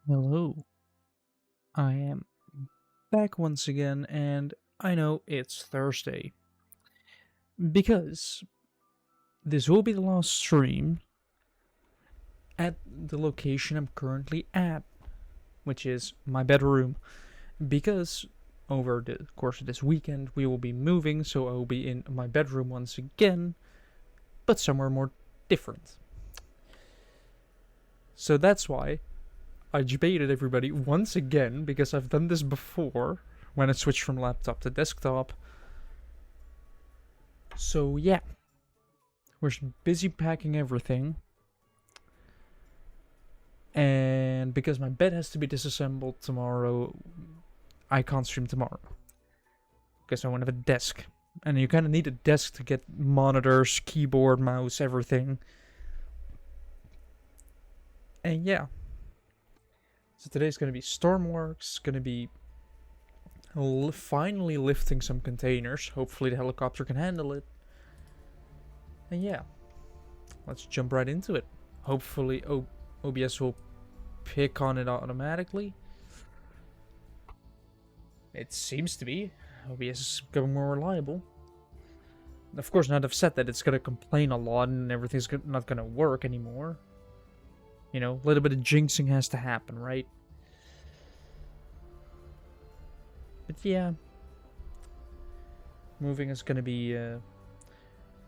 Hello, I am back once again, and I know it's Thursday because this will be the last stream at the location I'm currently at, which is my bedroom. Because over the course of this weekend, we will be moving, so I will be in my bedroom once again, but somewhere more different. So that's why I debated everybody once again, because I've done this before when I switched from laptop to desktop. So yeah, we're busy packing everything. And because my bed has to be disassembled tomorrow, I can't stream tomorrow. Because I won't have a desk. And you kind of need a desk to get monitors, keyboard, mouse, everything. And yeah. So today's going to be Stormworks, going to be finally lifting some containers. Hopefully the helicopter can handle it. And yeah, let's jump right into it. Hopefully OBS will pick on it automatically. It seems to be. OBS is becoming more reliable. Of course, now they've said that it's going to complain a lot and everything's not going to work anymore. You know, a little bit of jinxing has to happen, right? But yeah, moving is going to be,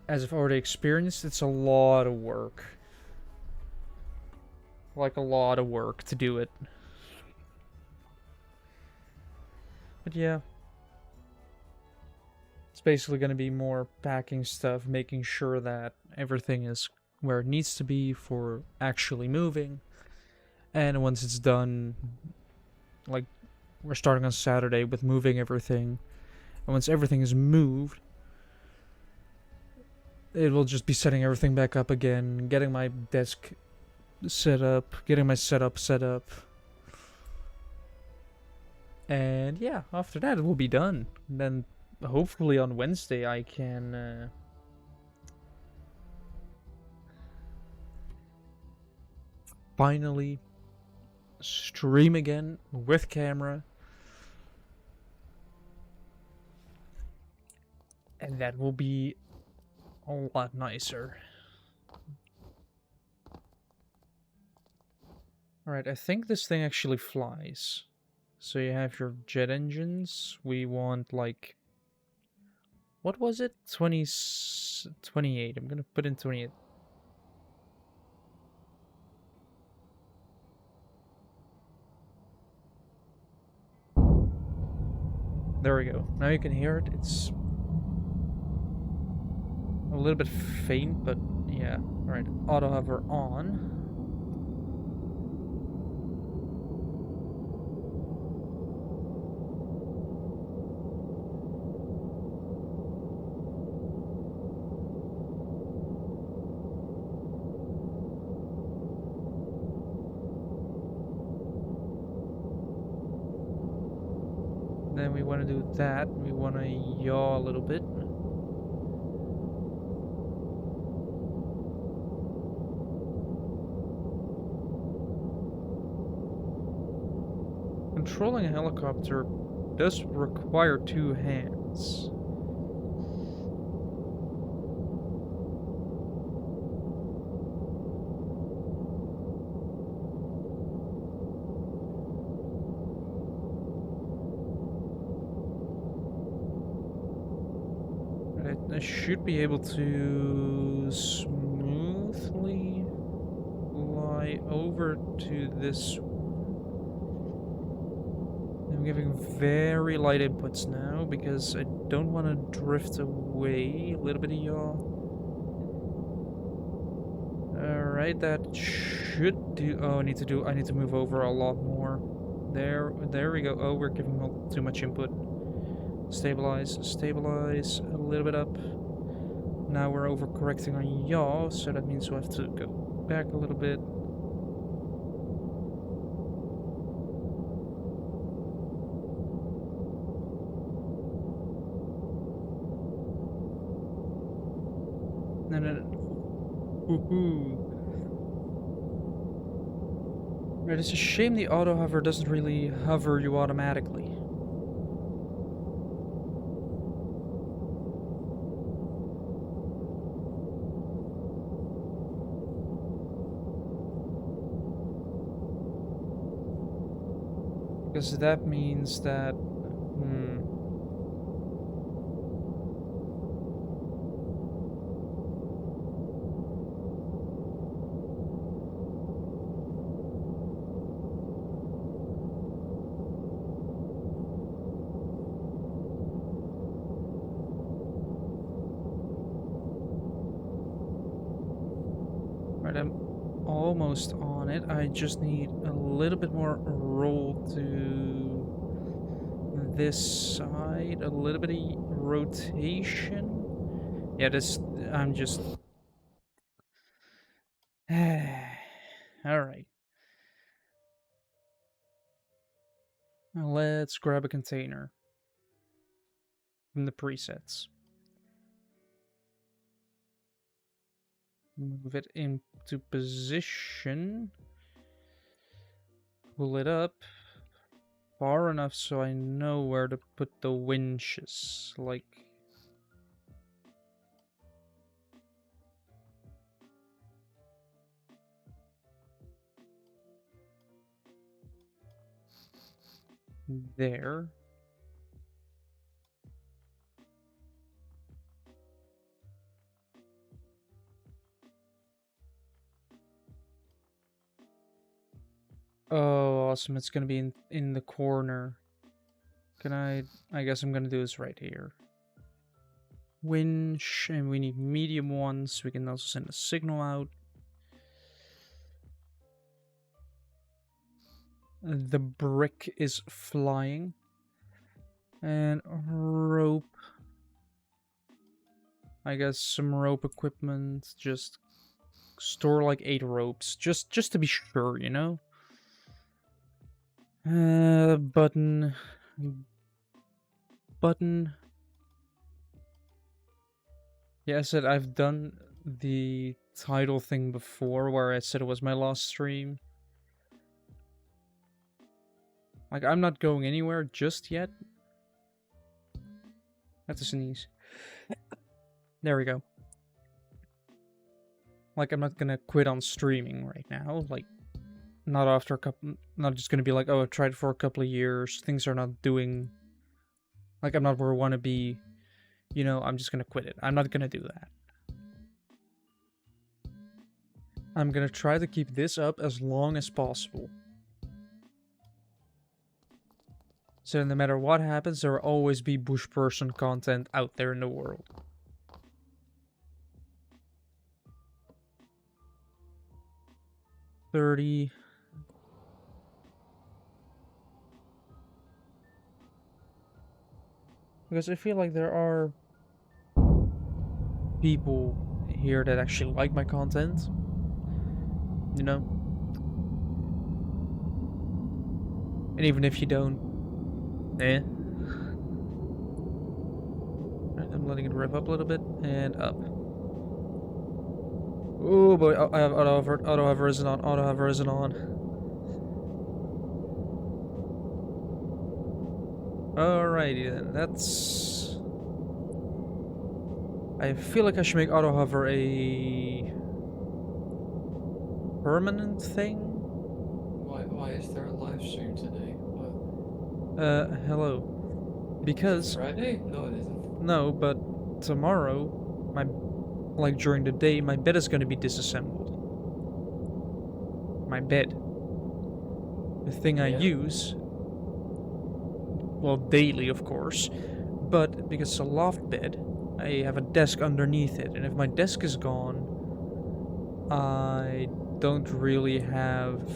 as I've already experienced, it's a lot of work. Like a lot of work to do it. But yeah, it's basically going to be more packing stuff, making sure that everything is where it needs to be for actually moving. And once it's done, like, we're starting on Saturday with moving everything. And once everything is moved, it will just be setting everything back up again, getting my desk set up, getting my setup set up. And yeah, after that it will be done. And then hopefully on Wednesday I can finally stream again with camera. And that will be a lot nicer. Alright, I think this thing actually flies. So you have your jet engines. We want like... What was it? 28. I'm gonna put in 28. There we go. Now you can hear it. It's a little bit faint, but yeah. Alright, auto hover on. Then we want to do that. We want to yaw a little bit. Controlling a helicopter does require two hands. I should be able to smoothly fly over to this one. I'm giving very light inputs now because I don't want to drift away. A little bit of yaw. Alright, that should do. Oh, I need to move over a lot more. There we go. Oh, we're giving too much input. Stabilize, stabilize, a little bit up. Now we're overcorrecting on yaw, so that means we'll have to go back a little bit. No. Woohoo! Right, it's a shame the auto hover doesn't really hover you automatically. Because that means that... Right, I'm almost on it. I just need a little bit more roll to this side, a little bit of rotation. Yeah, I'm just... Alright. Now let's grab a container from the presets. Move it into position. Pull it up far enough so I know where to put the winches. Like... there. Oh, awesome. It's gonna be in the corner. I guess I'm gonna do this right here. Winch, and we need medium ones. We can also send a signal out. The brick is flying. And rope. I guess some rope equipment. Just store like 8 ropes. Just to be sure, you know? Button. Yeah, I said I've done the title thing before where I said it was my last stream. Like, I'm not going anywhere just yet. I have to sneeze. There we go. Like, I'm not gonna quit on streaming right now. Like, not after a couple... Not just gonna be like, oh, I've tried for a couple of years. Things are not doing... Like, I'm not where I want to be. You know, I'm just gonna quit it. I'm not gonna do that. I'm gonna try to keep this up as long as possible. So no matter what happens, there will always be bush person content out there in the world. $30. Because I feel like there are people here that actually like my content. You know? And even if you don't, Right, I'm letting it rev up a little bit, and up. Oh boy, I have auto hover isn't on, auto hover isn't on. Alrighty then, that's... I feel like I should make auto hover a permanent thing. Why is there a live stream today? What? Hello. Because... It's Friday? No, it isn't. No, but tomorrow, like during the day, my bed is going to be disassembled. My bed. The thing I use, well, daily, of course, but because it's a loft bed, I have a desk underneath it, and if my desk is gone, I don't really have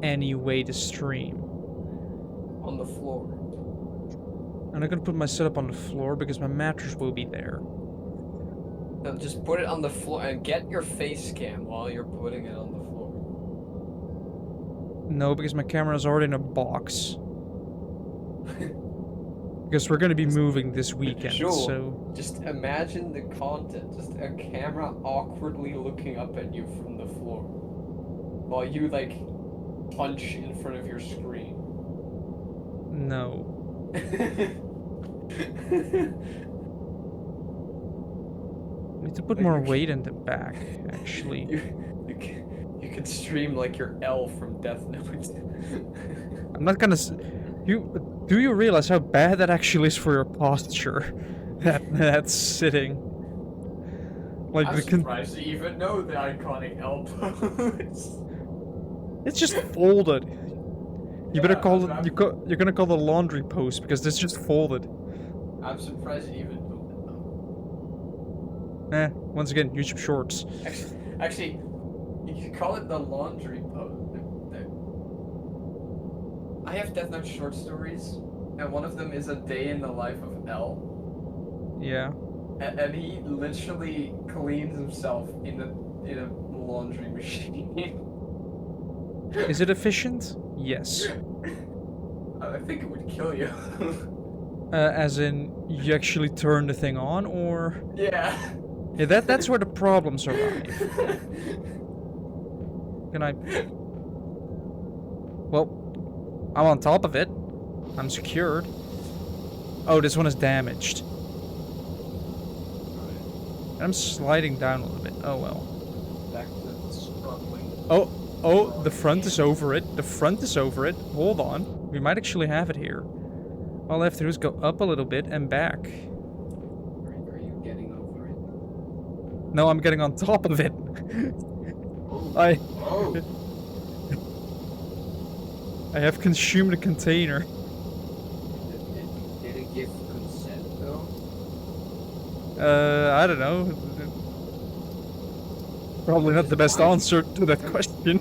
any way to stream. On the floor. I'm not gonna put my setup on the floor because my mattress will be there. No, just put it on the floor and get your face cam while you're putting it on the floor. No, because my camera is already in a box. Because we're gonna be moving this weekend, Sure. so... Just imagine the content. Just a camera awkwardly looking up at you from the floor. while you like punch in front of your screen? No. Need to put Like more you weight in the back, actually. you could stream like your L from Death Note. I'm not gonna. Do you realize how bad that actually is for your posture? That's sitting. Like I'm the surprised you even know the iconic L pose. it's just folded. You better Yeah, call it. You're gonna call it a laundry pose because it's just folded. I'm surprised you even know Once again, YouTube Shorts. it though. Actually, you could call it the laundry pose. I have Death Note short stories, and one of them is a day in the life of L. Yeah. And he literally cleans himself in a laundry machine. Is it efficient? Yes. I think it would kill you. As in, you actually turn the thing on, or Yeah. yeah, that's where the problems arrive. Can I? Well, I'm on top of it. I'm secured. Oh, this one is damaged. I'm sliding down a little bit. Oh well. Back to struggling. Oh, the front is over it. The front is over it. Hold on. We might actually have it here. All I have to do is go up a little bit and back. Are you getting over it? No, I'm getting on top of it. Oh. I Oh. I have consumed the container. Did it give consent though? I don't know. Probably not the best answer to that question.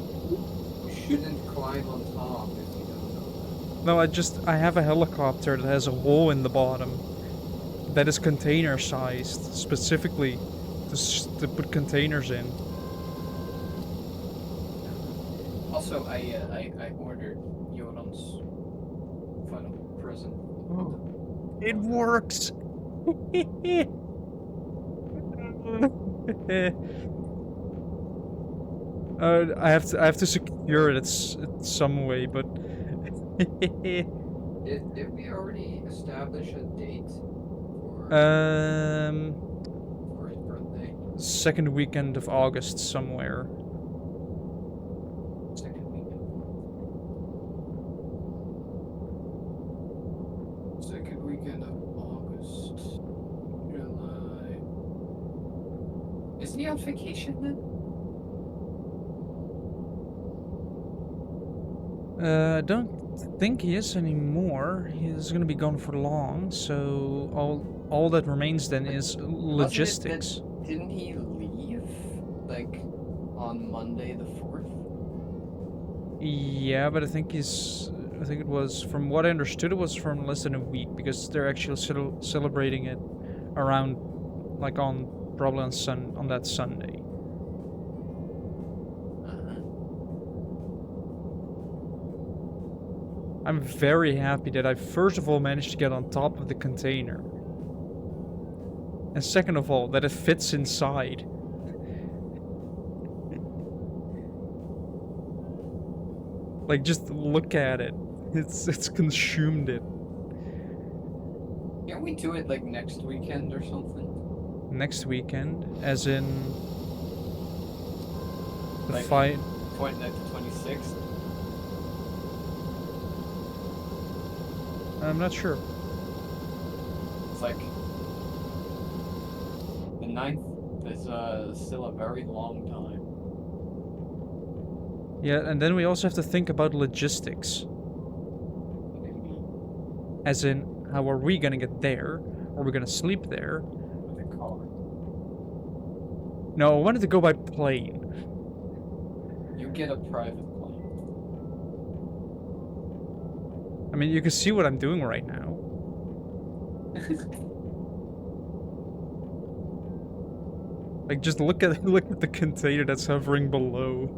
You shouldn't climb on top if you don't know No, I have a helicopter that has a hole in the bottom that is container sized, specifically to put containers in. that. Also, I ordered Yoram's final present. Oh, it works. I have to secure it. It's some way, but. Did we already establish a date for his birthday? Second weekend of August somewhere. Second weekend. Second weekend of August. July. Is he on vacation then? I don't think he is anymore. He's gonna be gone for long, so all that remains then is logistics. Didn't he leave like on Monday the 4th? Yeah, but I think it was, from what I understood, it was from less than a week because they're actually celebrating it around, like probably on that Sunday. I'm very happy that I first of all managed to get on top of the container. And second of all, that it fits inside. Like, just look at it. It's consumed it. Can't we do it like next weekend or something? Next weekend, as in the Like, fight. Point at the 26th. I'm not sure. It's like the 9th is still a very long time. Yeah, and then we also have to think about logistics. What do you mean? As in, how are we gonna get there? Are we gonna sleep there? With a car. No, I wanted to go by plane. You get a private plane. I mean, you can see what I'm doing right now. Like, just look at the container that's hovering below.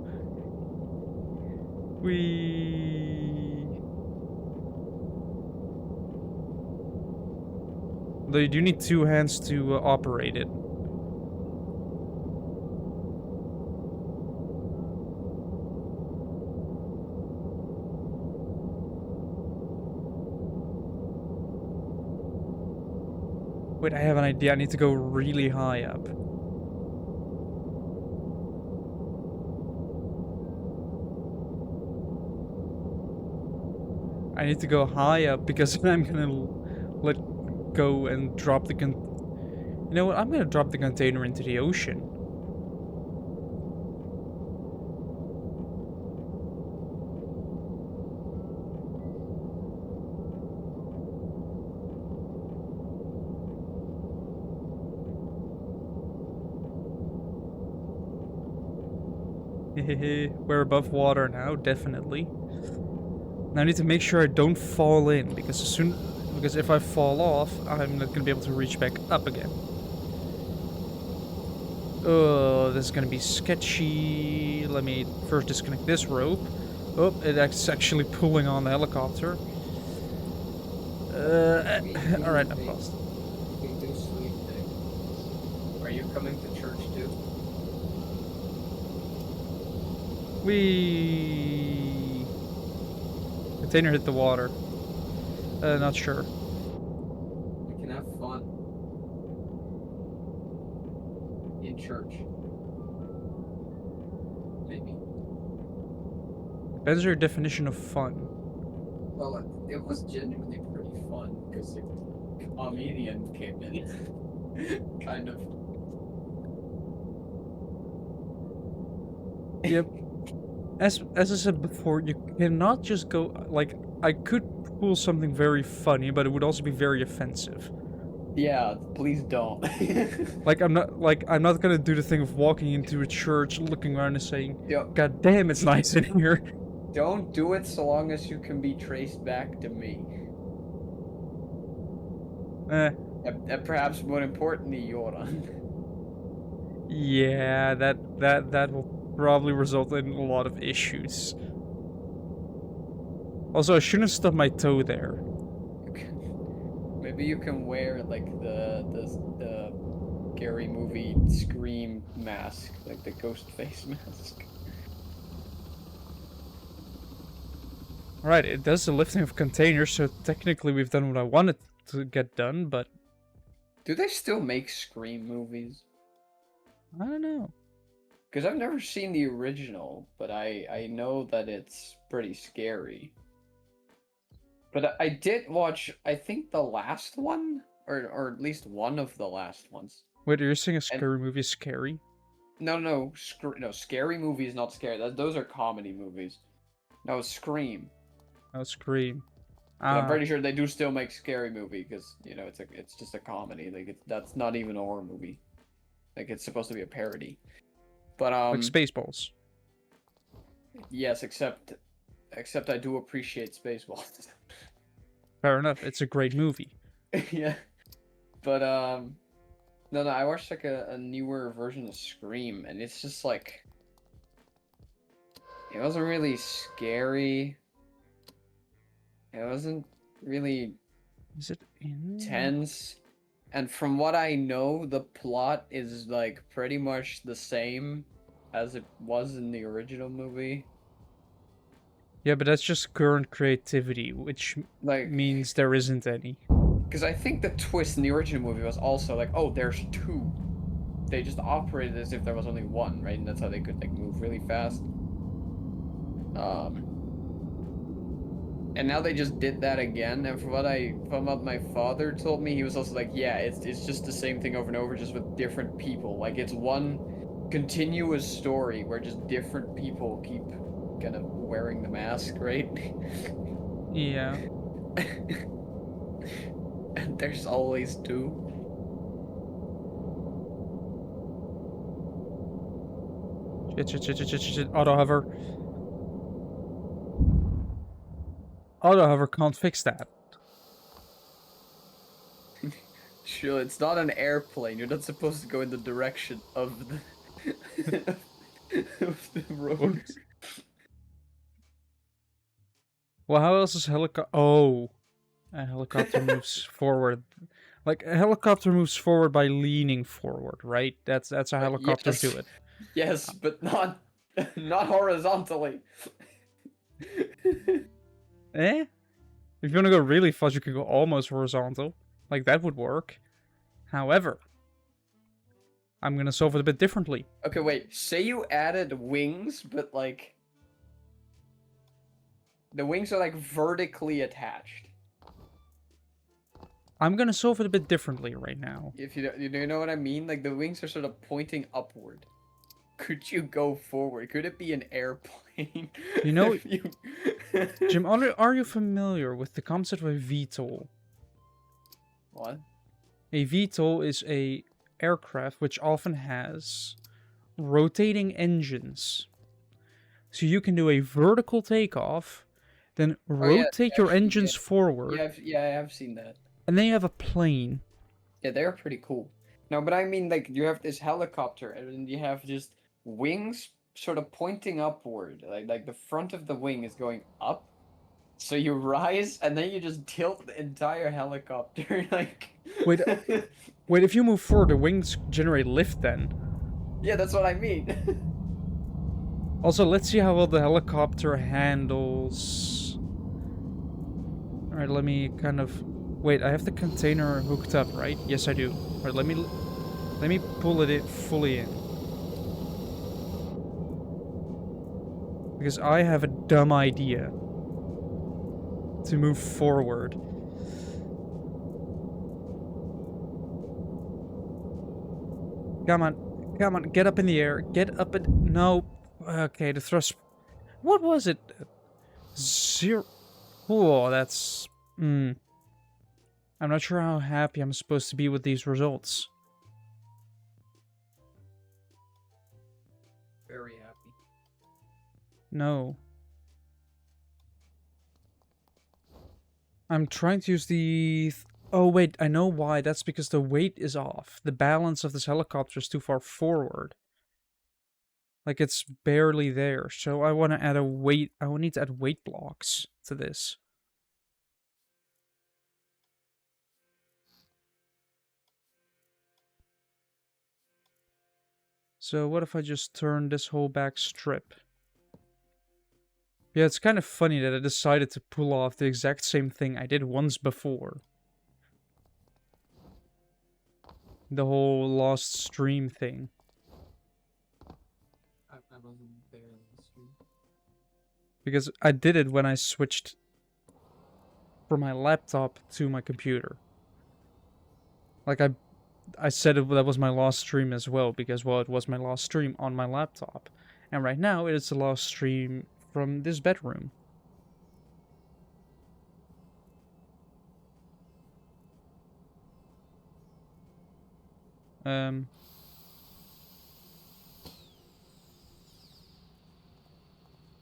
Though you do need two hands to operate it. Wait, I have an idea. I need to go really high up. I need to go high up because I'm gonna let go and drop the You know what? I'm gonna drop the container into the ocean. We're above water now, definitely. Now I need to make sure I don't fall in, because because if I fall off, I'm not gonna be able to reach back up again. Oh, this is gonna be sketchy. Let me first disconnect this rope. Oh, it's actually pulling on the helicopter. Alright, I'm lost. We do sweet things. Are you coming to church too? Whee! Container hit the water. Not sure. We can have fun. In church. Maybe. Depends on your definition of fun. Well, it was genuinely pretty fun because the comedian came in. Kind of. Yep. As I said before, you cannot just go like I could pull something very funny, but it would also be very offensive. Yeah, please don't. Like I'm not gonna do the thing of walking into a church, looking around and saying, Yo, "God damn, it's nice in here." don't do it so long as you can be traced back to me. And perhaps more importantly, Yoran. Yeah, that will probably result in a lot of issues. Also, I shouldn't have stubbed my toe there. Maybe you can wear like the scary movie Scream mask, like the ghost face mask. Right, it does the lifting of containers, so technically we've done what I wanted to get done, but Do they still make Scream movies? I don't know. Because I've never seen the original, but I know that it's pretty scary. But I did watch, I think, the last one, or at least one of the last ones. Wait, you're saying a scary movie is scary? No, scary movie is not scary. Those are comedy movies. No, Scream. Oh, Scream. I'm pretty sure they do still make scary movie because you know it's just a comedy. Like that's not even a horror movie. Like it's supposed to be a parody. But like Spaceballs. yes, except I do appreciate Spaceballs. Fair enough. It's a great movie. Yeah. But no, I watched like a newer version of Scream, and it's just like it wasn't really scary. It wasn't really Is it in? tense. And from what I know, the plot is like pretty much the same as it was in the original movie. Yeah, but that's just current creativity, which Like means there isn't any. because I think the twist in the original movie was also like, oh, there's two. They just operated as if there was only one, right? And that's how they could like move really fast. And now they just did that again. And from what my father told me, he was also like, yeah, it's just the same thing over and over, just with different people. Like it's one continuous story where just different people keep kind of wearing the mask, right? Yeah. And there's always two. Shit. Auto hover. Auto hover can't fix that. Sure, it's not an airplane. You're not supposed to go in the direction of the of the road. Well, how else is helicopter? Oh, a helicopter moves forward. Like a helicopter moves forward by leaning forward, right? That's how helicopters do it. Yes, but not horizontally. Eh? If you want to go really fast, you can go almost horizontal. Like that would work. However, I'm gonna solve it a bit differently. Okay, wait. Say you added wings, but like the wings are like vertically attached. I'm gonna solve it a bit differently right now. If you know what I mean, like the wings are sort of pointing upward. Could you go forward? Could it be an airplane? You know, If you... Jim, are you familiar with the concept of a VTOL? What? A VTOL is a aircraft which often has rotating engines. So you can do a vertical takeoff, then rotate your engines forward, Yeah, I have seen that. and then you have a plane. Yeah, they're pretty cool. No, but I mean, like, you have this helicopter, and then you have just wings sort of pointing upward. Like the front of the wing is going up. So you rise, and then you just tilt the entire helicopter, like... Wait, wait, if you move forward, the wings generate lift then. Yeah, that's what I mean. Also, let's see how well the helicopter handles... Alright, let me kind of... Wait, I have the container hooked up, right? Yes, I do. Alright, let me pull it fully in. Because I have a dumb idea to move forward. Come on, get up in the air, get up and... No. Okay, the thrust... What was it? 0... Oh, that's... I'm not sure how happy I'm supposed to be with these results. Very happy. No. I'm trying to use the... Oh, wait, I know why. That's because the weight is off. The balance of this helicopter is too far forward. Like, it's barely there. So I want to add a weight... I will need to add weight blocks to this. So what if I just turn this whole back strip? Yeah, it's kind of funny that I decided to pull off the exact same thing I did once before. The whole lost stream thing. I wasn't there in the stream. Because I did it when I switched from my laptop to my computer. Like, I said that was my last stream as well, because, well, it was my last stream on my laptop. And right now, it is the last stream from this bedroom.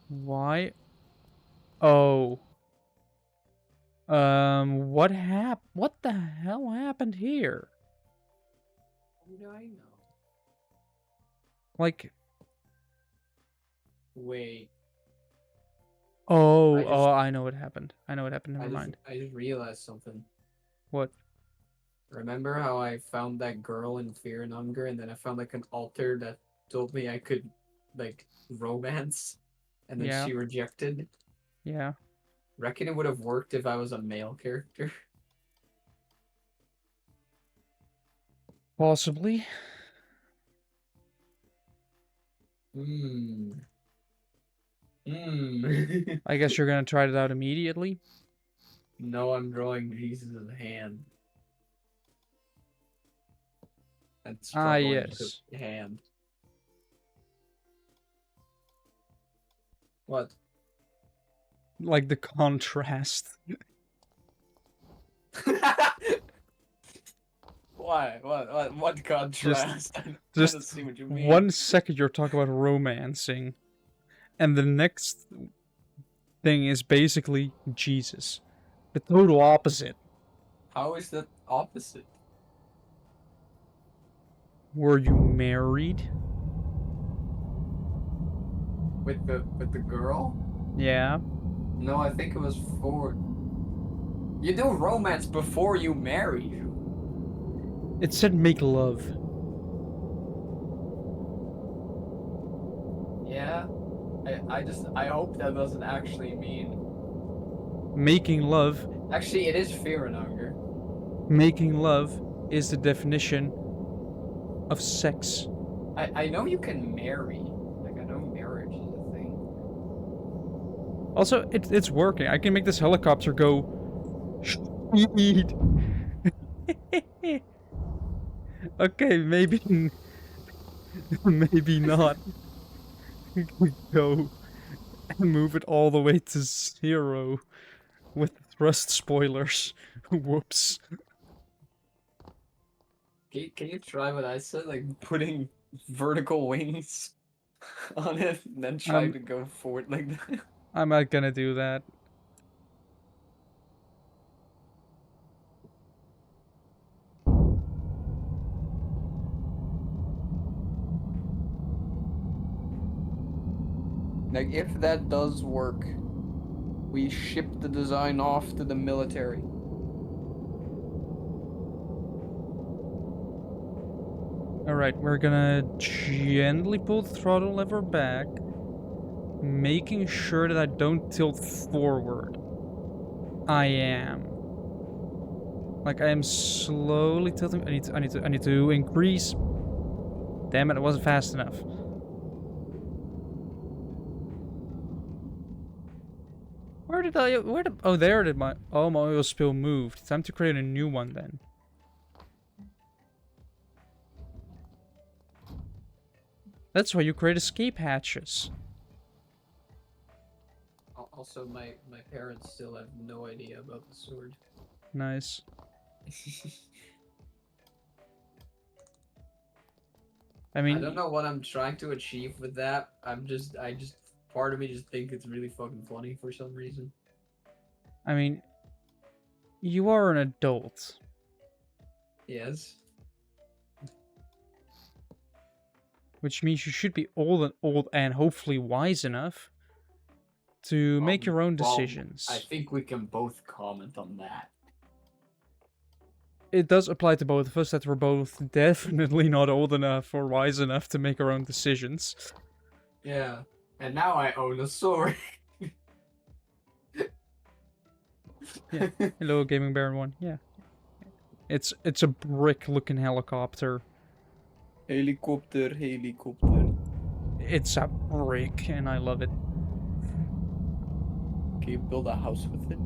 Why? Oh. What the hell happened here? How do I know? Like... Wait. Oh, I know what happened. Never mind. I just realized something. What? Remember how I found that girl in Fear and Hunger, and then I found like an altar that told me I could like romance, and then Yeah. she rejected? Yeah. Reckon it would have worked if I was a male character. Possibly. I guess you're gonna try it out immediately. No, I'm drawing Jesus' hand. That's yes. hand. What? Like the contrast. Why? What contrast? Just I don't see what you mean. 1 second you're talking about romancing, and the next thing is basically Jesus. The total opposite. How is that opposite? Were you married? With the girl? Yeah. No, I think it was for... You do romance before you marry. It said make love. Yeah? I hope that doesn't actually mean... Making love. Actually, it is Fear and Hunger. Making love is the definition of sex. I know you can marry. Like, I know marriage is a thing. Also, it's working. I can make this helicopter go... Speed. Okay, maybe... maybe not. Go and move it all the way to 0 with thrust spoilers. Whoops. Can you try what I said? Like putting vertical wings on it and then trying to go forward like that? I'm not gonna do that. Like, if that does work, we ship the design off to the military. Alright, we're gonna gently pull the throttle lever back, making sure that I don't tilt forward. I am. Like, I am slowly tilting. I need to increase. Damn it, it wasn't fast enough. Oh, there did my oil spill moved. Time to create a new one then. That's why you create escape hatches. Also, my parents still have no idea about the sword. Nice. I mean, I don't know what I'm trying to achieve with that. Part of me just think it's really fucking funny for some reason. I mean, you are an adult. Yes. Which means you should be old and hopefully wise enough to make your own decisions. I think we can both comment on that. It does apply to both of us that we're both definitely not old enough or wise enough to make our own decisions. Yeah. And now I own a sword. Yeah. Hello, Gaming Baron 1. Yeah. It's a brick-looking helicopter. Helicopter. It's a brick, and I love it. Can you build a house with it?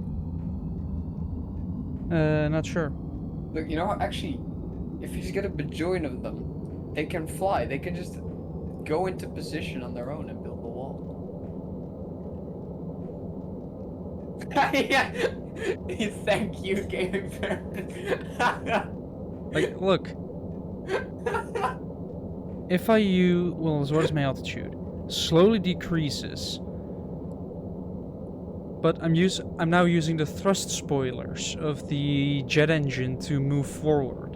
Not sure. Look, you know what? Actually, if you just get a bajillion of them, they can fly. They can just go into position on their own and build the wall. Yeah. Thank you, Gaming Baron. Like, look. If I use... Well, what is my altitude? Slowly decreases. But I'm now using the thrust spoilers of the jet engine to move forward.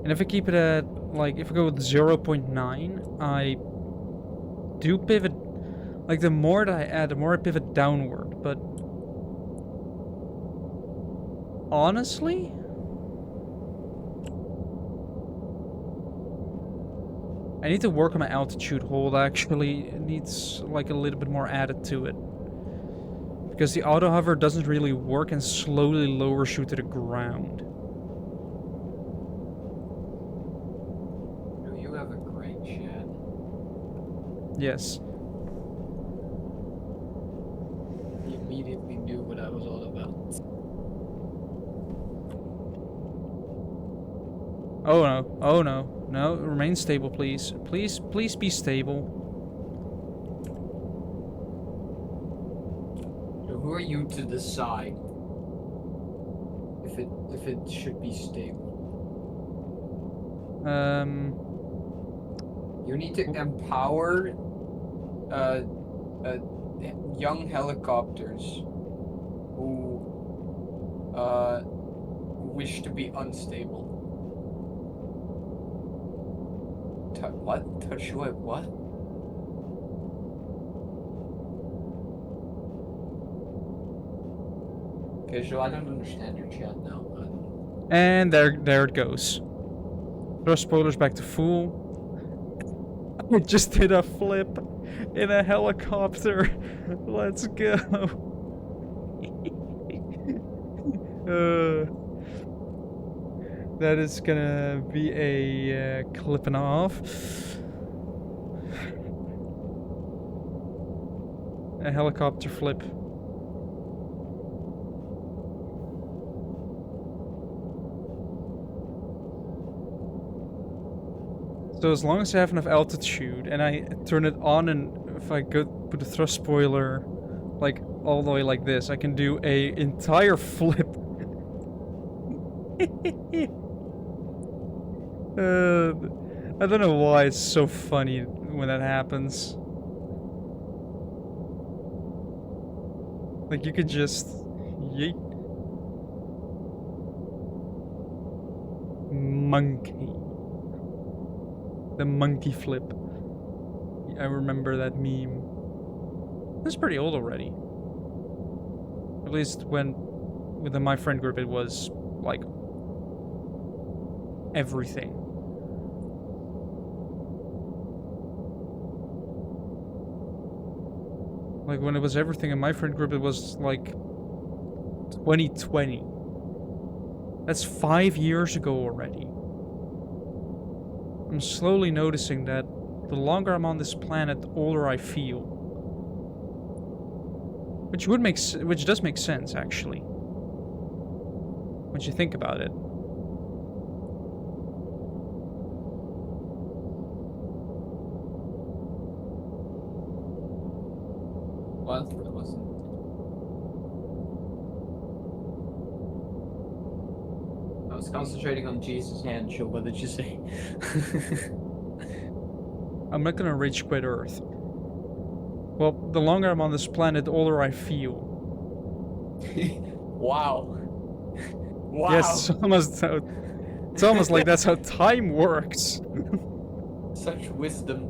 And if I keep it at, like, if I go with 0.9, I do pivot. Like, the more that I add, the more I pivot downward. But honestly, I need to work on my altitude hold, actually. It needs, like, a little bit more added to it. Because the auto hover doesn't really work and slowly lowers you to the ground. You have a great chat. Yes. You immediately knew what I was all about. Oh no. Oh no. No, remain stable, please. Please be stable. So who are you to decide if it should be stable? You need to empower young helicopters who wish to be unstable. What? Touch you at what? Okay, so I don't understand your chat now. And there it goes. Thrust spoilers back to full. I just did a flip in a helicopter. Let's go. That is gonna be a clip and a half. A helicopter flip. So as long as I have enough altitude and I turn it on, and if I go put the thrust spoiler like all the way like this, I can do a entire flip. I don't know why it's so funny when that happens. Like you could just yeet. Monkey. The monkey flip. I remember that meme. It's pretty old already. At least when within my friend group it was like everything. Like when it was everything in my friend group it was like 2020. That's 5 years ago already. I'm slowly noticing that the longer I'm on this planet, the older I feel. Which does make sense, actually. Once you think about it. What? That wasn't. I was concentrating on Jesus' hand. Show. What did you say? I'm not gonna rage quit Earth. Well, the longer I'm on this planet, the older I feel. Wow. Wow. Yes, it's almost like that's how time works. Such wisdom.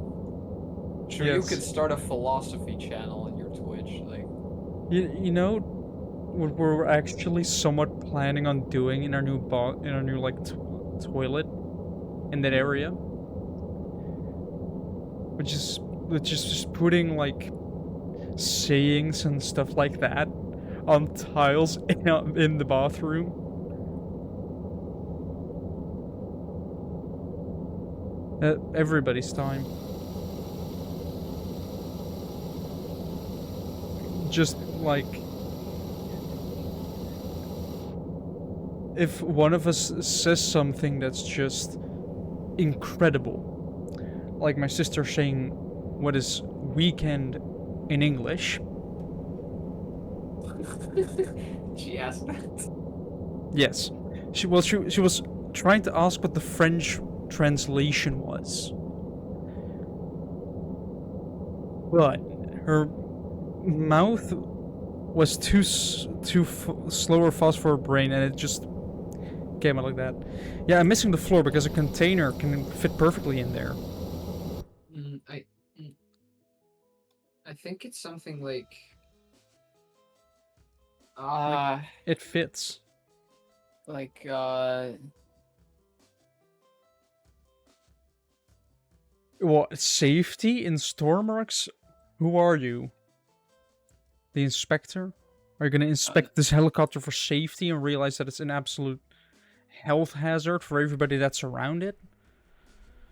Sure, Yes. you could start a philosophy channel on your Twitch, like. You know what we're actually somewhat planning on doing in our new like toilet in that area, which is just putting like sayings and stuff like that on tiles in the bathroom. At everybody's time. Just like if one of us says something that's just incredible, like my sister saying what is weekend in English. She asked that. Yes. She was trying to ask what the French translation was. But her mouth was too slow or fast for her brain, and it just came out like that. Yeah, I'm missing the floor because a container can fit perfectly in there. I think it's something like. It fits. Like What, safety in Stormworks? Who are you? The inspector? Are you gonna inspect this helicopter for safety and realize that it's an absolute health hazard for everybody that's around it?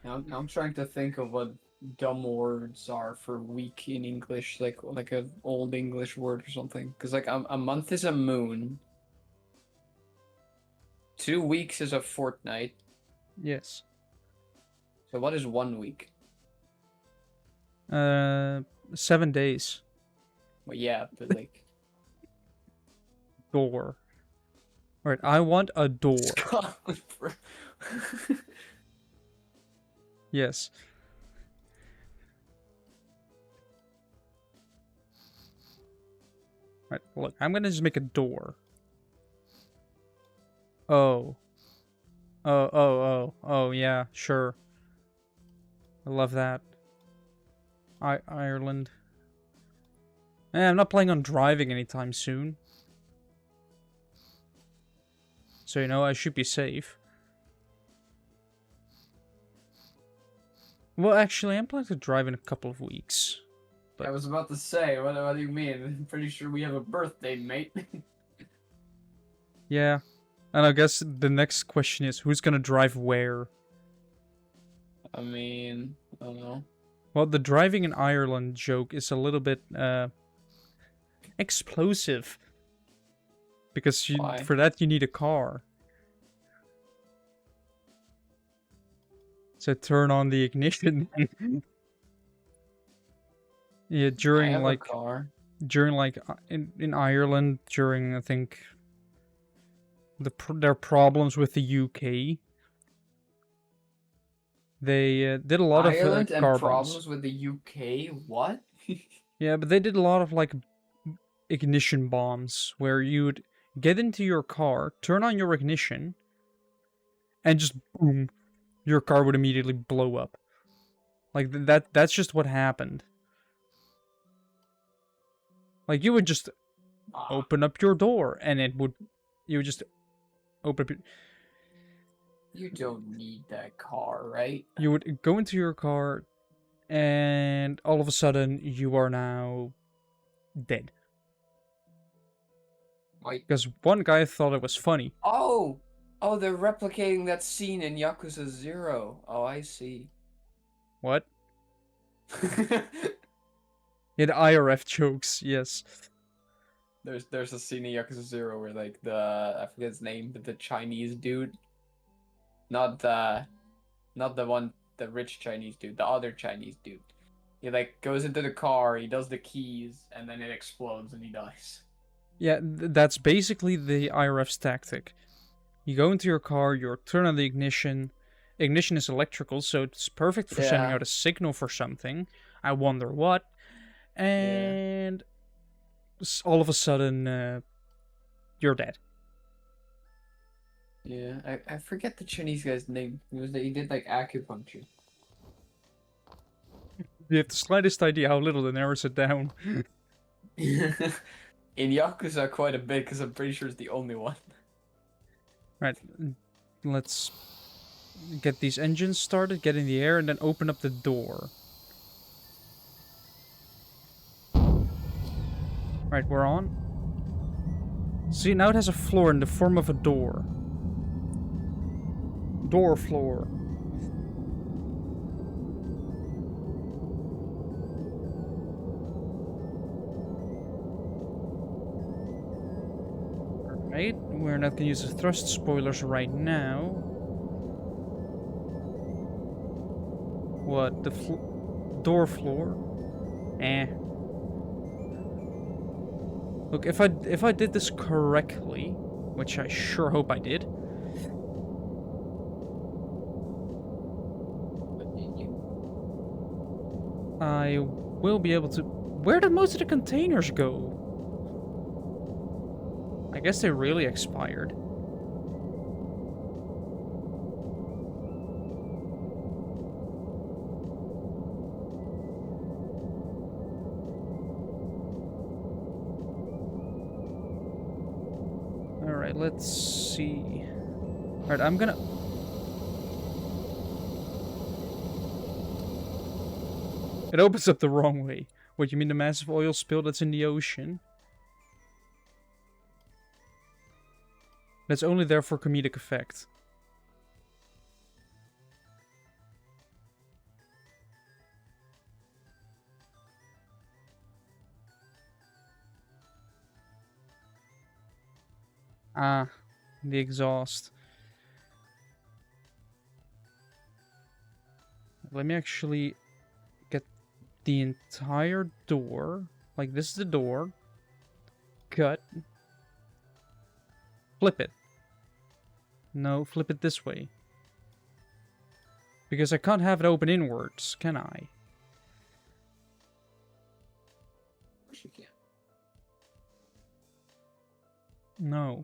I'm trying to think of what dumb words are for week in English, like an old English word or something. Because like a month is a moon. 2 weeks is a fortnight. Yes. So what is 1 week? 7 days. Well, yeah, but like. Door. Alright, I want a door. Scotland, bro. Yes. Right, look, I'm gonna just make a door. Oh. Oh, yeah, sure. I love that. Ireland. I'm not planning on driving anytime soon. So, you know, I should be safe. Well, actually, I'm planning to drive in a couple of weeks. I was about to say, what do you mean? I'm pretty sure we have a birthday, mate. Yeah. And I guess the next question is, who's gonna drive where? I mean, I don't know. Well, the driving in Ireland joke is a little bit, explosive. Because Why? for that you need a car. So turn on the ignition. Yeah, I have a car. in Ireland during, I think, their problems with the UK, they did a lot of Ireland and car problems bombs. with the UK? What? Yeah, but they did a lot of like ignition bombs where you'd get into your car, turn on your ignition, and just boom, your car would immediately blow up. Like that's just what happened. Like you would just open up your door and you would just open up You don't need that car, right? you would go into your car and all of a sudden you are now dead. Like, Because one guy thought it was funny. oh, oh, they're replicating that scene in Yakuza 0. Oh, I see. What? Yeah, the IRF jokes, yes. There's a scene in Yakuza 0 where like I forget his name, but the Chinese dude, not the one, the rich Chinese dude, the other Chinese dude. He like goes into the car, he does the keys, and then it explodes and he dies. Yeah, that's basically the IRF's tactic. You go into your car, you turn on the ignition. Ignition is electrical, so it's perfect for sending Yeah. out a signal for something. I wonder what. And all of a sudden, you're dead. Yeah, I forget the Chinese guy's name. He did like acupuncture. You have the slightest idea how little that narrows it down. In Yakuza quite a bit, because I'm pretty sure it's the only one. Right, let's get these engines started, get in the air, and then open up the door. Right, we're on. See, now it has a floor in the form of a door. Door floor. Right, we're not gonna use the thrust spoilers right now. What, the door floor? Eh. Look, if I did this correctly, which I sure hope I did. I will be able to... Where did most of the containers go? I guess they really expired. Alright, let's see. Alright, I'm gonna... It opens up the wrong way. What, you mean the massive oil spill that's in the ocean? That's only there for comedic effect. Ah, the exhaust. Let me actually get the entire door. Like, this is the door. Cut. Flip it. No, flip it this way. Because I can't have it open inwards, can I? Of course you can. No.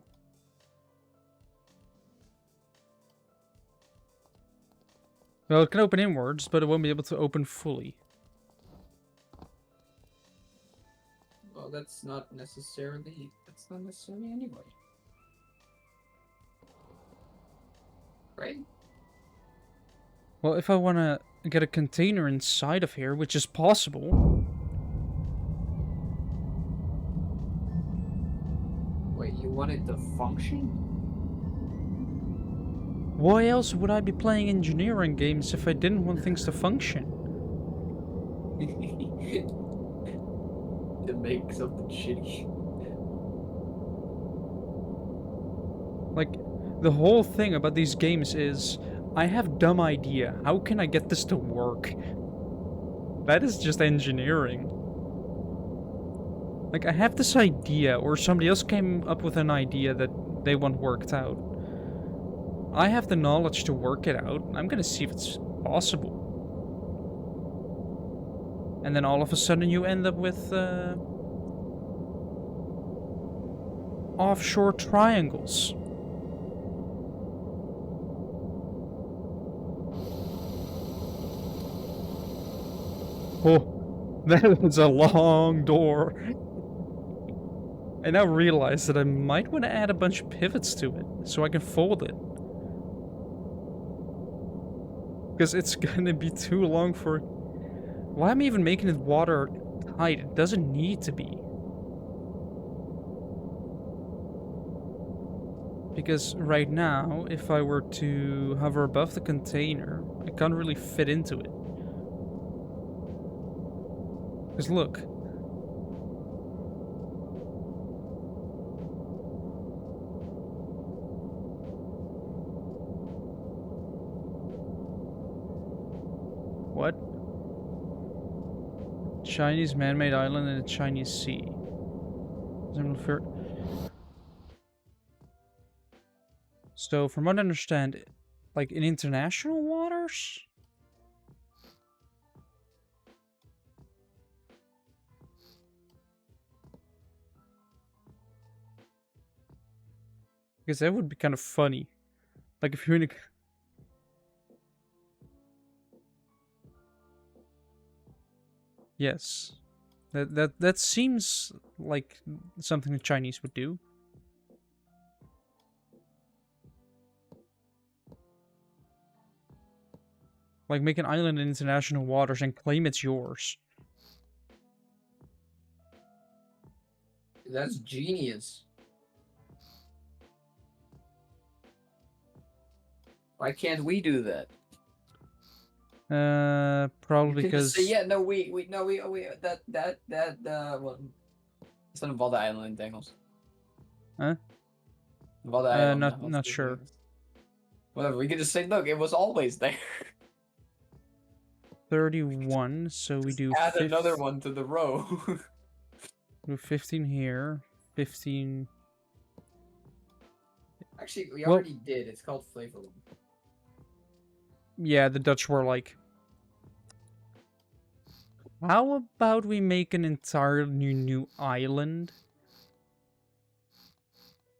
Well, it can open inwards, but it won't be able to open fully. Well, that's not necessarily anyway. Right? Well, if I want to get a container inside of here, which is possible... Wait, you want it to function? Why else would I be playing engineering games if I didn't want things to function? To make something shitty. Like, the whole thing about these games is, I have dumb idea. How can I get this to work? That is just engineering. Like, I have this idea, or somebody else came up with an idea that they want worked out. I have the knowledge to work it out. I'm gonna see if it's possible. And then all of a sudden you end up with, offshore triangles. Oh, that is a long door. I now realize that I might want to add a bunch of pivots to it, so I can fold it. Because it's gonna be too long for... Why am I even making it watertight? It doesn't need to be. Because right now, if I were to hover above the container, I can't really fit into it. Because look. What? Chinese man-made island in the Chinese Sea. So, from what I understand, like in international waters? Because that would be kind of funny. Like if you're in a... Yes. That seems like something the Chinese would do. Like make an island in international waters and claim it's yours. That's genius. Why can't we do that? Probably because... Say, yeah, no, we that well, it's not Valda Island, Dangles. Huh? Valda Island. Not sure. Whatever, we could just say, look, it was always there. 31, so we do... Add another one to the row. Do 15 here, 15... Actually, we already did. It's called Flavorland. Yeah, the Dutch were like... How about we make an entirely new island?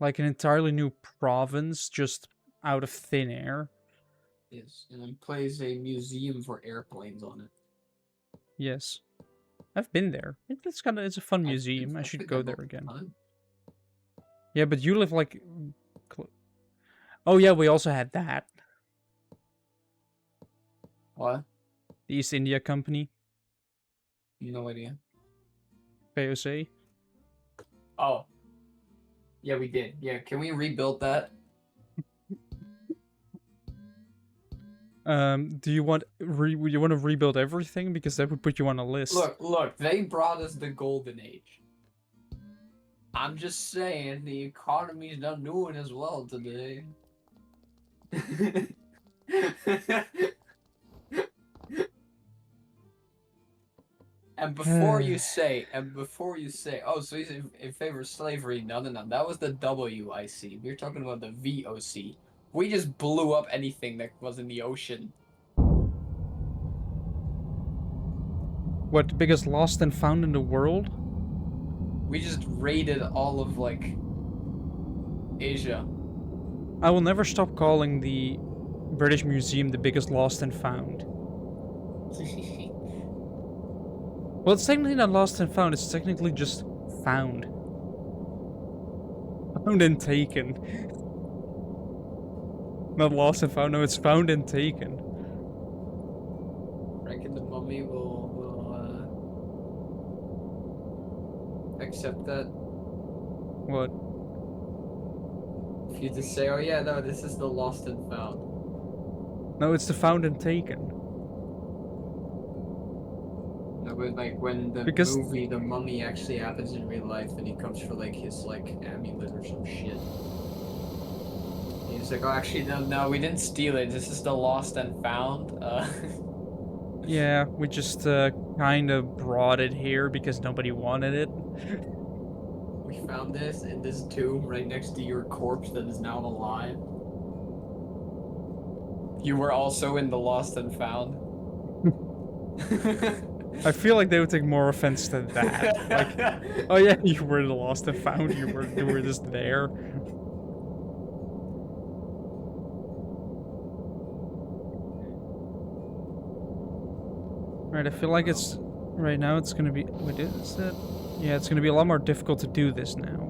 Like an entirely new province, just out of thin air? Yes, and then plays a museum for airplanes on it. Yes. I've been there. It's a fun museum. I should go there again. Yeah, but you live like... Oh yeah, we also had that. What? The East India Company. No idea. POC. Oh. Yeah, we did. Yeah, can we rebuild that? Do you want to rebuild everything? Because that would put you on a list. Look, they brought us the golden age. I'm just saying, the economy's not doing as well today. And before you say, oh, so he's in favor of slavery. No, that was the WIC. We're talking about the VOC. We just blew up anything that was in the ocean. What, the biggest lost and found in the world? We just raided all of, like, Asia. I will never stop calling the British Museum the biggest lost and found. Well, it's technically not lost and found, it's technically just found. Found and taken. Not lost and found, no, it's found and taken. Reckon the mummy will accept that? What? If you just say, oh yeah, no, this is the lost and found. No, it's the Found and Taken. No, but like when the Because- movie The Mummy actually happens in real life and he comes for like his like amulet or some shit. He's like, oh, actually, no, we didn't steal it. This is the lost and found. Yeah, we just kind of brought it here because nobody wanted it. We found this in this tomb right next to your corpse that is now alive. You were also in the lost and found. I feel like they would take more offense to that. Like, oh yeah, you were the lost and found. You were just there. Right, I feel like it's right now. It's gonna be. Wait, is that? Yeah, it's gonna be a lot more difficult to do this now.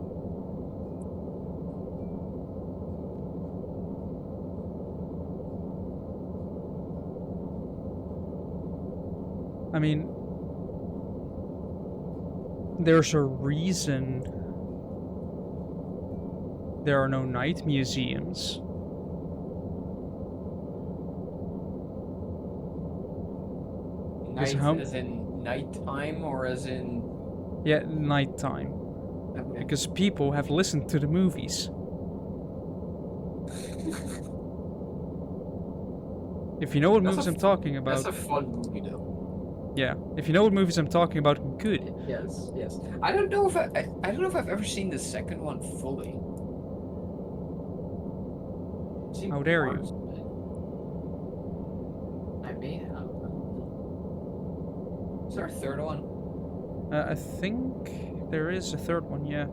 I mean, there's a reason there are no night museums. Night how- as in nighttime or as in... Yeah, nighttime. Okay. Because people have listened to the movies. If you know what That's movies a I'm talking about, That's a fun movie though. yeah. If you know what movies I'm talking about, good. Yes, yes. I don't know if I don't know if I've ever seen the second one fully. Seen How dare you. parts of it. I may have. Is there a third one? I think there is a third one, yeah.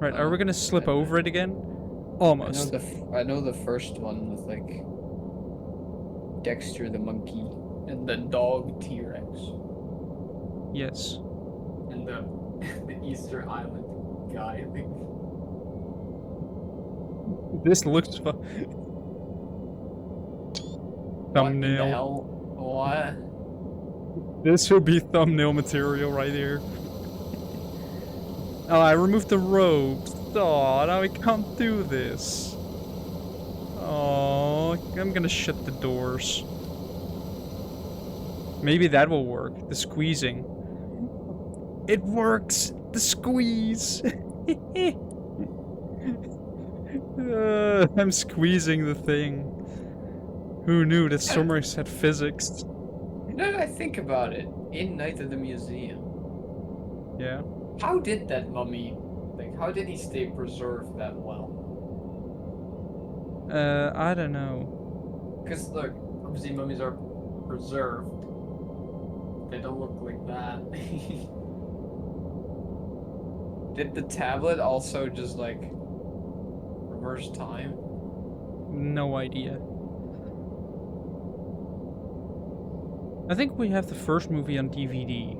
Right, are we gonna slip over it again? Almost. I know the first one with like Dexter the monkey and the dog T-Rex Yes. and the the Easter Island guy. I think. This looks fun. What in the Thumbnail. hell? What? This will be thumbnail material right here. Oh, I removed the ropes. Oh, now I can't do this. Oh, I'm gonna shut the doors. Maybe that will work. The squeezing. It works! The squeeze! I'm squeezing the thing. Who knew that Stormworks had physics? Now that I think about it, in Night at the Museum, Yeah. how did that mummy, like, how did he stay preserved that well? I don't know. Because, look, obviously mummies are preserved. They don't look like that. Did the tablet also just, like, reverse time? No idea. I think we have the first movie on DVD.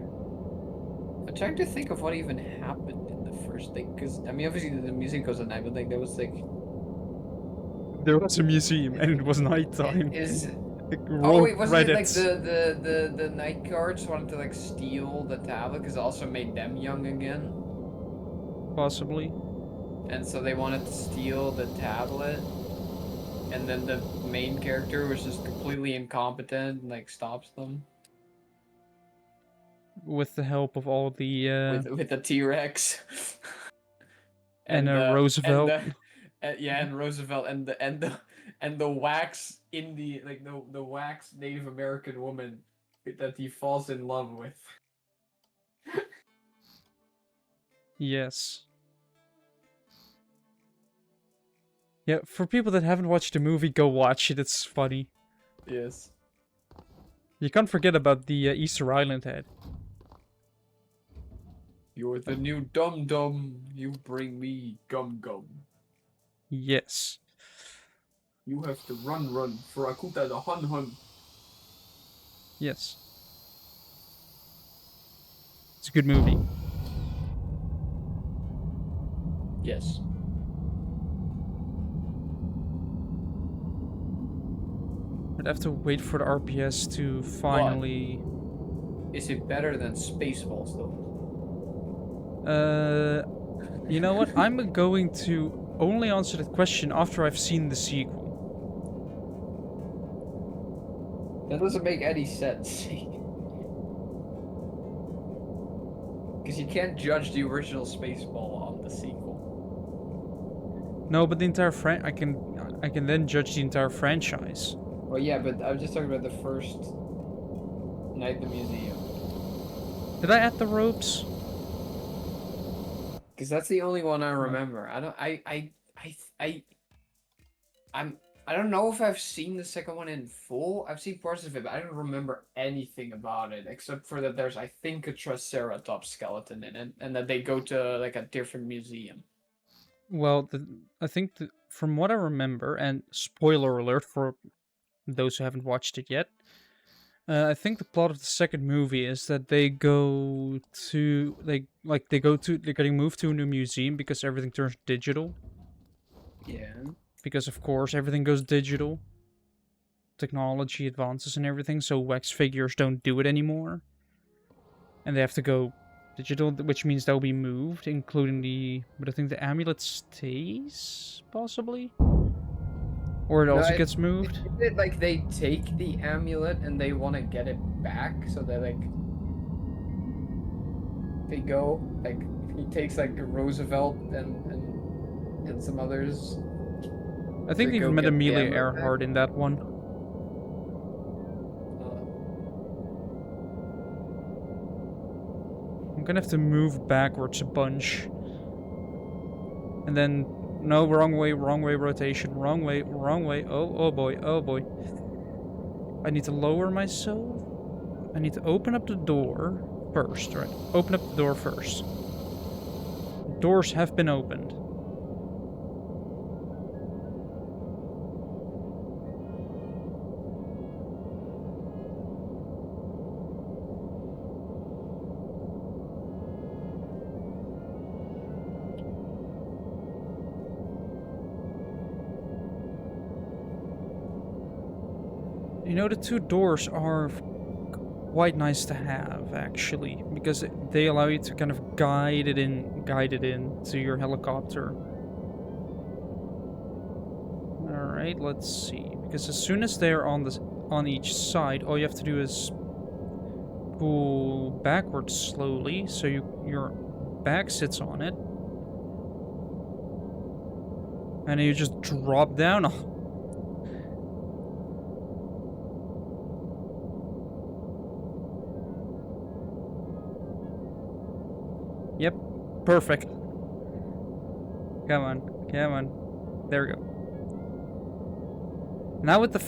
I'm trying to think of what even happened in the first thing, because, I mean, obviously the music goes at night, but, like, there was, like... There was a museum and it was nighttime. Is... Like, Oh wait, wasn't credits. it like the night guards wanted to like steal the tablet because it also made them young again, Possibly. and so they wanted to steal the tablet, and then the main character was just completely incompetent and like stops them With the help of all the with the T-Rex and Roosevelt. and Roosevelt and the wax Indie, like the wax Native American woman that he falls in love with. Yes. Yeah, for people that haven't watched the movie, go watch it. It's funny. Yes. You can't forget about the Easter Island head. You're the new dum dum. You bring me gum gum. Yes. You have to run for Akuta the hun hun. Yes. It's a good movie. Yes. I'd have to wait for the RPS to finally... Is it better than Spaceballs though? You know what? I'm going to only answer that question after I've seen the sequel. That doesn't make any sense. Because you can't judge the original Spaceball on the sequel. No, but the entire I can then judge the entire franchise. Well, yeah, but I was just talking about the first Night at the Museum. Did I add the ropes? Because that's the only one I remember. I don't know if I've seen the second one in full. I've seen parts of it, but I don't remember anything about it except for that there's, I think, a Triceratops skeleton in it, and that they go to like a different museum. Well, I think from what I remember, and spoiler alert for those who haven't watched it yet, I think the plot of the second movie is that they're getting moved to a new museum because everything turns digital. Yeah. Because of course everything goes digital. Technology advances and everything, so wax figures don't do it anymore. And they have to go digital, which means they'll be moved, including but I think the amulet stays, possibly? Or it also gets moved? Is it like they take the amulet and they want to get it back, so they like... They go, like, he takes like Roosevelt and some others. I think they even met Amelia Earhart in that one. I'm gonna have to move backwards a bunch. And then, no, wrong way, rotation, wrong way, oh boy, oh boy. I need to lower myself. I need to open up the door first, right? Open up the door first. Doors have been opened. You know, the two doors are quite nice to have, actually, because they allow you to kind of guide it in to your helicopter. Alright, let's see. Because as soon as they're on each side, all you have to do is pull backwards slowly, so your back sits on it. And then you just drop down on. Yep, perfect. Come on, come on. There we go. Now with the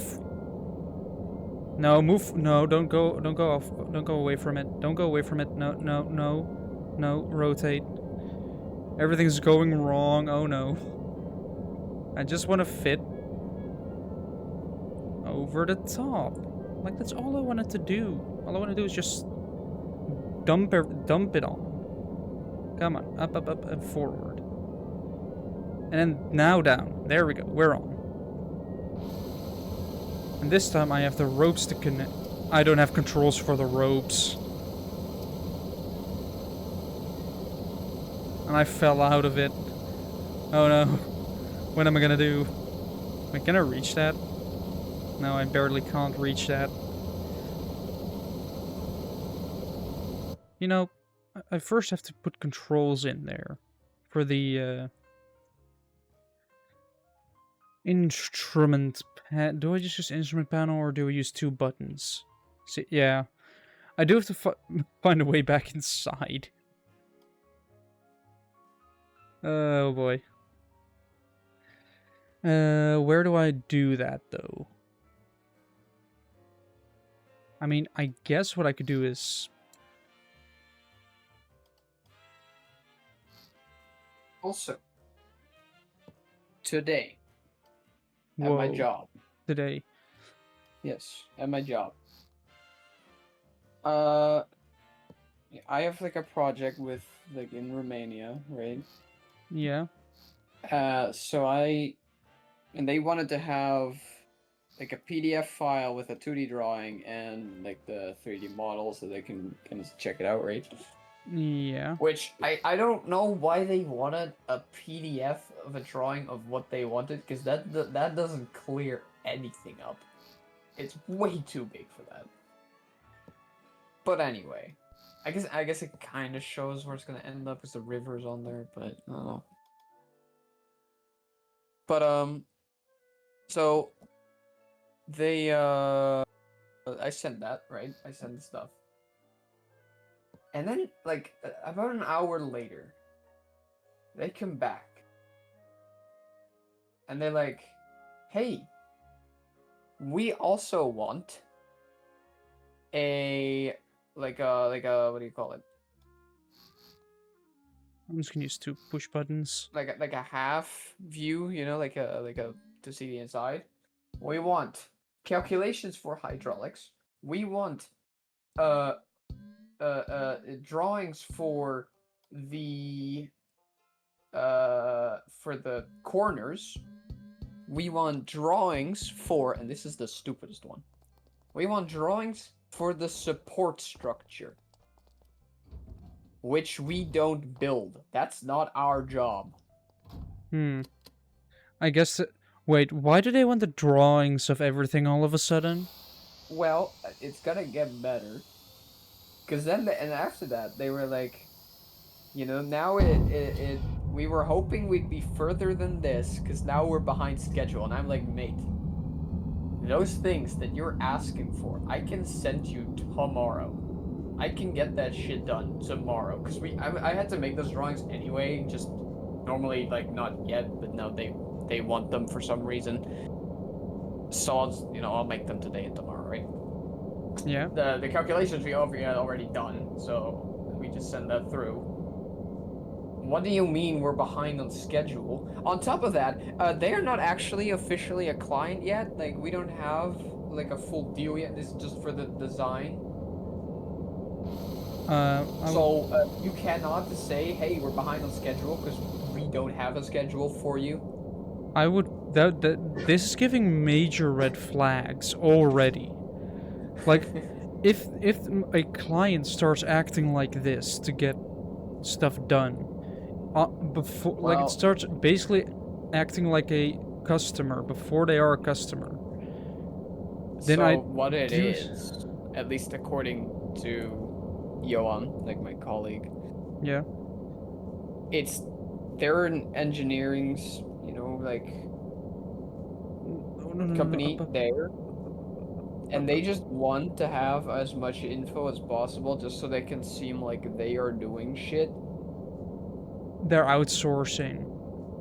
no, move. No, don't go off. Don't go away from it. Don't go away from it. No, no, no. No, rotate. Everything's going wrong. Oh no. I just want to fit over the top. Like, that's all I wanted to do. All I want to do is just dump it on. Come on, up, and forward. And then now down. There we go, we're on. And this time I have the ropes to connect. I don't have controls for the ropes. And I fell out of it. Oh no. What am I gonna do? Am I gonna reach that? No, I barely can't reach that. You know, I first have to put controls in there for the instrument pad. Do I just use instrument panel or do I use two buttons? See, yeah, I do have to find a way back inside. Oh boy. Where do I do that though? I mean, I guess what I could do is. Also, today, Whoa. at my job. Today. Yes, at my job. I have like a project with like in Romania, right? Yeah. And they wanted to have like a PDF file with a 2D drawing and like the 3D model so they can kind of check it out, right? Yeah. Which I don't know why they wanted a PDF of a drawing of what they wanted, because that doesn't clear anything up. It's way too big for that. But anyway, I guess it kind of shows where it's gonna end up because the river's on there, but I don't know. But so they I sent that, right? I sent the stuff. And then like about an hour later, they come back. And they're like, "Hey, we also want a like a what do you call it? I'm just gonna use 2 push buttons. Like a half view, you know, like a to see the inside. We want calculations for hydraulics. We want uh drawings for the corners. We want drawings for, and this is the stupidest one. We want drawings for the support structure, which we don't build. That's not our job." I guess. Wait, why do they want the drawings of everything all of a sudden? Well, it's gonna get better. Cause then, and after that, they were like, you know, now we were hoping we'd be further than this, cause now we're behind schedule. And I'm like, mate, those things that you're asking for, I can send you tomorrow. I can get that shit done tomorrow. Cause I had to make those drawings anyway, just normally like not yet, but now they want them for some reason. So I'll make them today and tomorrow, right? Yeah. The calculations we had already done, so we just send that through. What do you mean we're behind on schedule? On top of that, they are not actually officially a client yet. Like, we don't have like a full deal yet. This is just for the design. So you cannot say, "Hey, we're behind on schedule," because we don't have a schedule for you. I would this is giving major red flags already. Like, if a client starts acting like this to get stuff done, before like it starts basically acting like a customer before they are a customer. Then so what it is, at least according to Johan, like my colleague. Yeah. They're an engineering's, like company there. And they just want to have as much info as possible just so they can seem like they are doing shit. They're outsourcing.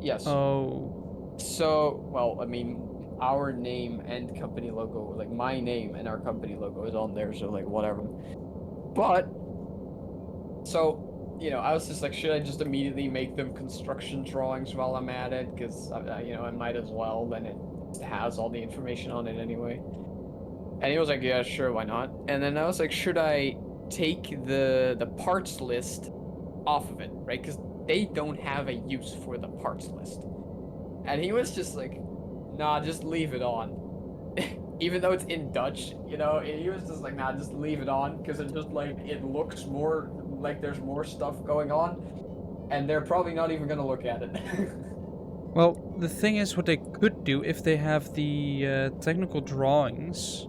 Yes. Oh. So, well, I mean, our name and company logo, like my name and our company logo is on there, so like whatever. But, so, I was just like, should I just immediately make them construction drawings while I'm at it? Because, I might as well, then it has all the information on it anyway. And he was like, yeah, sure, why not? And then I was like, should I take the parts list off of it, right? Because they don't have a use for the parts list. And he was just like, nah, just leave it on. Even though it's in Dutch, he was just like, nah, just leave it on. Because it's just like, it looks more like there's more stuff going on. And they're probably not even going to look at it. Well, the thing is, what they could do if they have the technical drawings.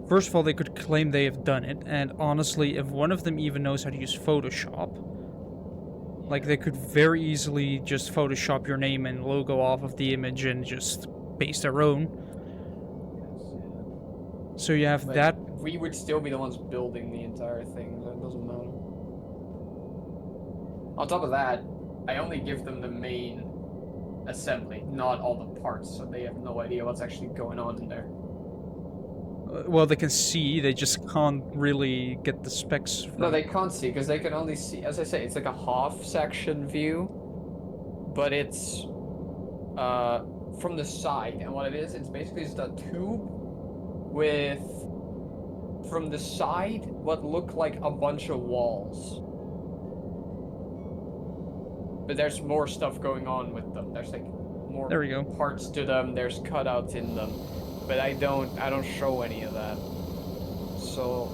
First of all, they could claim they have done it, and honestly, if one of them even knows how to use Photoshop, like, they could very easily just Photoshop your name and logo off of the image and just paste their own. So you have that. We would still be the ones building the entire thing, so it doesn't matter. On top of that, I only give them the main assembly, not all the parts, so they have no idea what's actually going on in there. Well, they can see, they just can't really get the specs from... No, they can't see, because they can only see, as I say, it's like a half-section view, but it's from the side, and what it is, it's basically just a tube with, from the side, what look like a bunch of walls. But there's more stuff going on with them. There's like more There we go. parts to them, there's cutouts in them. But I don't show any of that. So,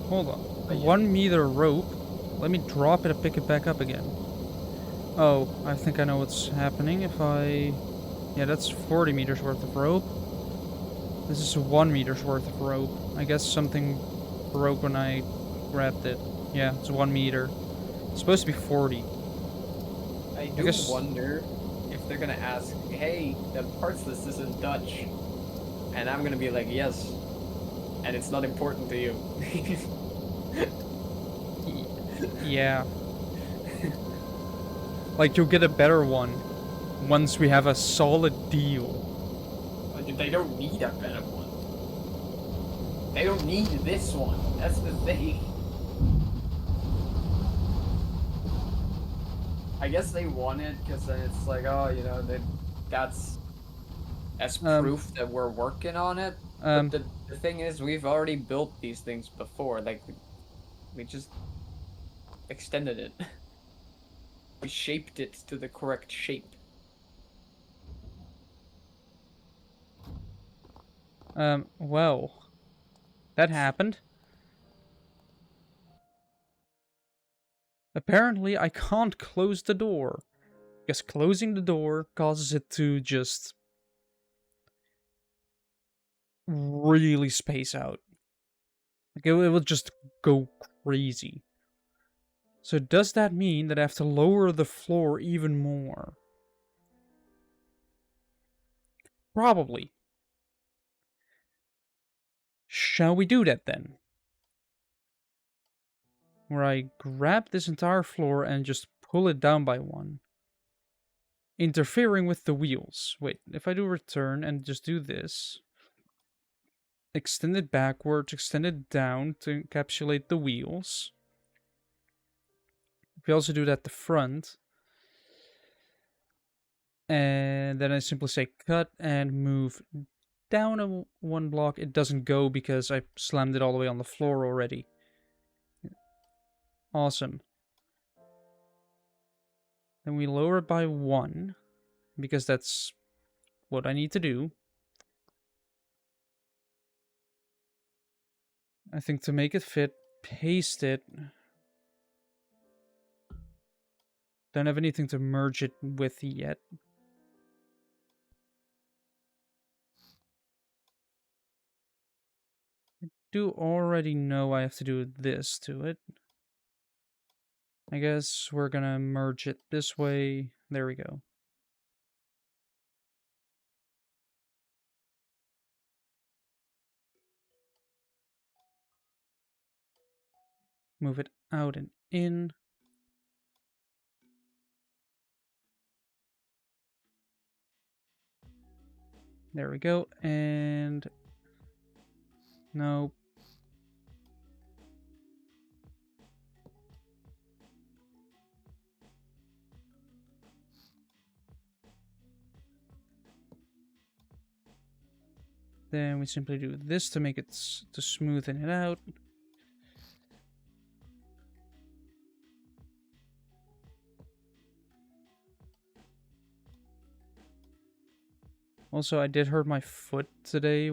Hold on. 1 meter rope? Let me drop it and pick it back up again. Oh, I think I know what's happening if I... Yeah, that's 40 meters worth of rope. This is 1 meter's worth of rope. I guess something broke when I grabbed it. Yeah, it's 1 meter. It's supposed to be 40. I do guess- wonder if they're gonna ask, hey, the parts list is in Dutch. And I'm gonna be like, yes. And it's not important to you. Yeah. Like, you'll get a better one once we have a solid deal. They don't need a better one. They don't need this one. That's the thing. I guess they want it because then it's like, oh, you know, that's proof that we're working on it. But the thing is, we've already built these things before. Like, we just extended it. We shaped it to the correct shape. Well, that happened. Apparently, I can't close the door. Because closing the door causes it to just really space out. Like, it will just go crazy. So does that mean that I have to lower the floor even more? Probably. Shall we do that then? Where I grab this entire floor and just pull it down by one. Interfering with the wheels. Wait, if I do return and just do this. Extend it backwards, extend it down to encapsulate the wheels. We also do that at the front. And then I simply say cut and move down one block. It doesn't go because I slammed it all the way on the floor already. Awesome. Then we lower it by 1, because that's what I need to do. I think to make it fit, paste it. Don't have anything to merge it with yet. I do already know I have to do this to it. I guess we're gonna merge it this way. There we go. Move it out and in. There we go. And no. Then we simply do this to make it to smoothen it out. Also, I did hurt my foot today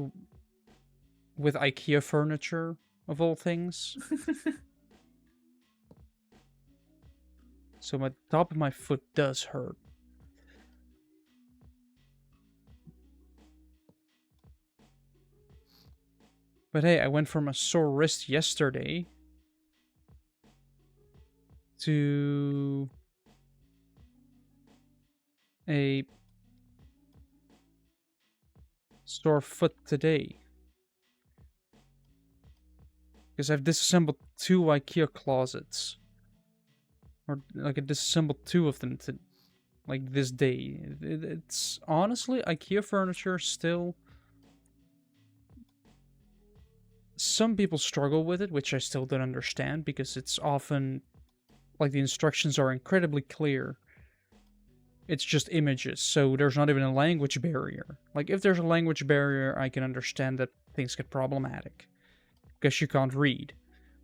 with IKEA furniture, of all things. So my top of my foot does hurt. But hey, I went from a sore wrist yesterday to a sore foot today. Because I've disassembled 2 IKEA closets. Or, like, I disassembled 2 of them to, like, this day. It's honestly, IKEA furniture still... Some people struggle with it, which I still don't understand, because it's often... Like, the instructions are incredibly clear. It's just images, so there's not even a language barrier. Like, if there's a language barrier, I can understand that things get problematic. Because you can't read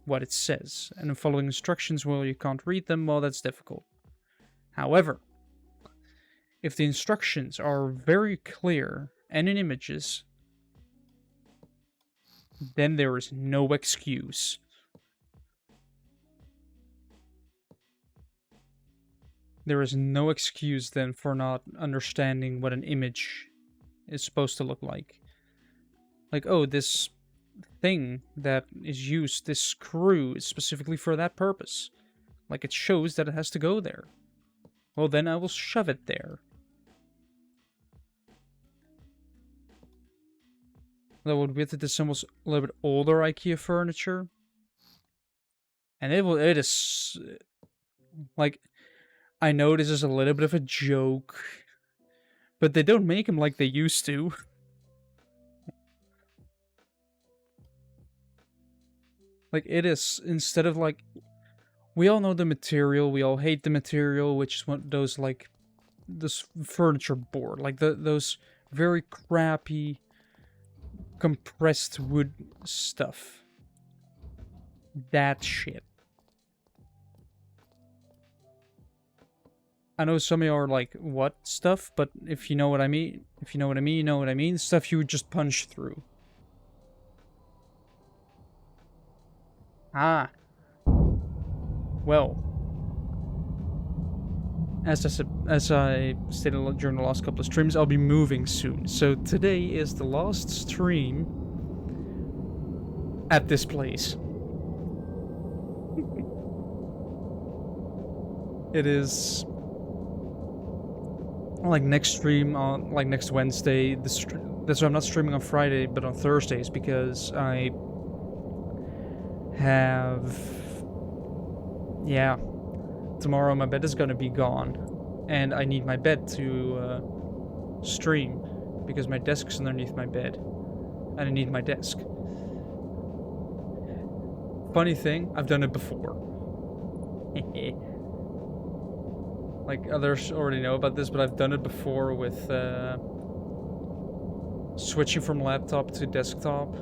what it says. And following instructions while you can't read them, well, that's difficult. However, if the instructions are very clear and in images, then there is no excuse. there is no excuse then for not understanding what an image is supposed to look like. Like, oh, this thing that is used, this screw, is specifically for that purpose. Like, it shows that it has to go there. Well, then I will shove it there. Though with it, this was a little bit older IKEA furniture. And it is... Like, I know this is a little bit of a joke, but they don't make them like they used to. Like, it is, instead of like... We all know the material, we all hate the material, which is one of those, like... This furniture board. Like, those very crappy... compressed wood stuff. That shit. I know some of you are like, what stuff? But if you know what I mean, you know what I mean. Stuff you would just punch through. Ah. Well. As I stated during the last couple of streams, I'll be moving soon. So today is the last stream at this place. It is like next stream on like next Wednesday. That's why I'm not streaming on Friday, but on Thursdays, because I have tomorrow my bed is gonna be gone, and I need my bed to stream because my desk's underneath my bed, and I need my desk. Funny thing, I've done it before. Like, others already know about this, but I've done it before with switching from laptop to desktop.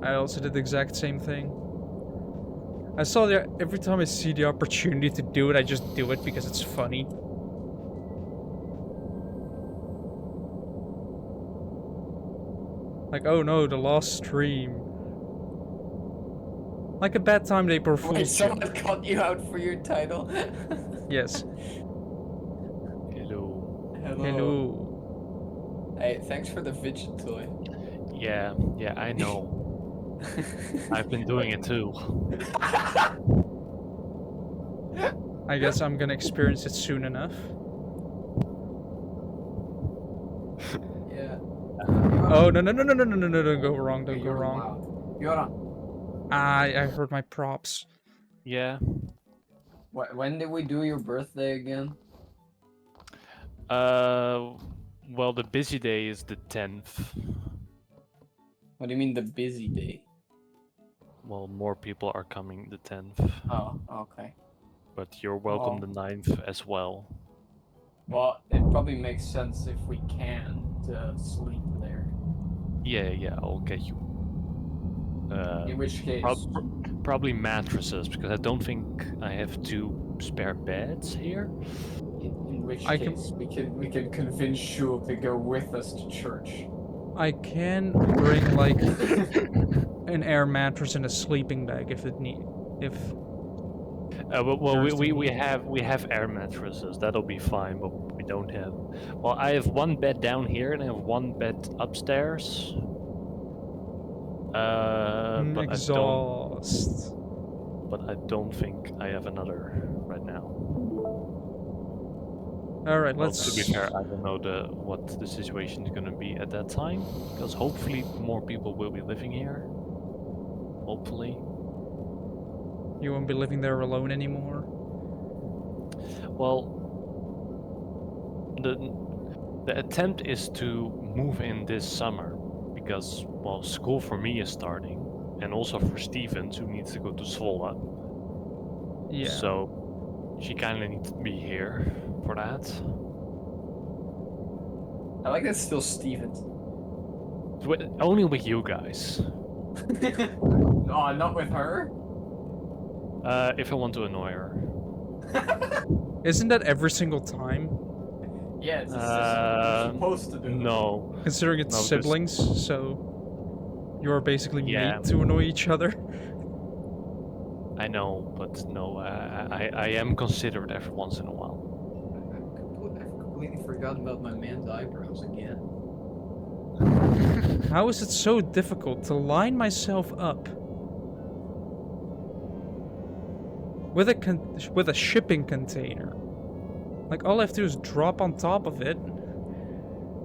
I also did the exact same thing. I saw that every time I see the opportunity to do it, I just do it because it's funny. Like, oh no, the last stream. Like a bad time to April Fool's. Wait, someone called you out for your title? Yes. Hello. Hello. Hey, thanks for the fidget toy. Yeah, I know. I've been doing it too. I guess I'm gonna experience it soon enough. Yeah. Oh, no, don't go wrong, don't go wrong. You're on. I heard my props. Yeah. When did we do your birthday again? Well, the busy day is the 10th. What do you mean the busy day? Well, more people are coming the 10th. Oh, okay. But you're welcome Oh. the 9th as well. Well, it probably makes sense if we can to sleep there. Yeah, I'll get you. In which case... Probably mattresses, because I don't think I have 2 spare beds here. In which case, we can convince Shul to go with us to church. I can bring like an air mattress and a sleeping bag if it need We have air mattresses. That'll be fine, but we don't have. Well, I have 1 bed down here and I have 1 bed upstairs. exhaust. But I don't think I have another right now. All right, Well, let's. to be fair, I don't know what the situation is going to be at that time, because hopefully more people will be living here. Hopefully. You won't be living there alone anymore. Well, the attempt is to move in this summer, because, well, school for me is starting, and also for Stevens, who needs to go to Zwolle. Yeah. So she kind of needs to be here for that. I like that still Stevens. Only with you guys. Oh, not with her? If I want to annoy her. Isn't that every single time? Yeah, it's you're supposed to do it. No. Considering it's No, 'cause- siblings, so you are basically Yeah. made to annoy each other. I know, but no, I am considerate every once in a while. completely forgotten about my man's eyebrows again. How is it so difficult to line myself up with a shipping container? Like, all I have to do is drop on top of it,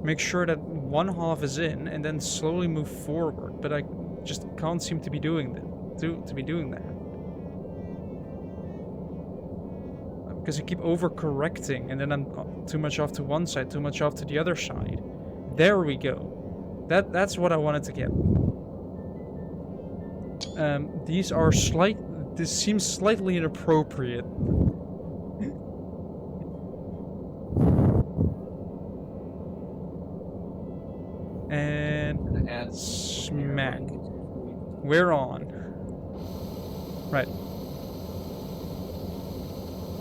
make sure that one half is in, and then slowly move forward. But I just can't seem to be doing that. To be doing that. Because you keep overcorrecting, and then I'm too much off to one side, too much off to the other side. There we go. That's what I wanted to get. These are This seems slightly inappropriate. And Add smack. We're on. Right.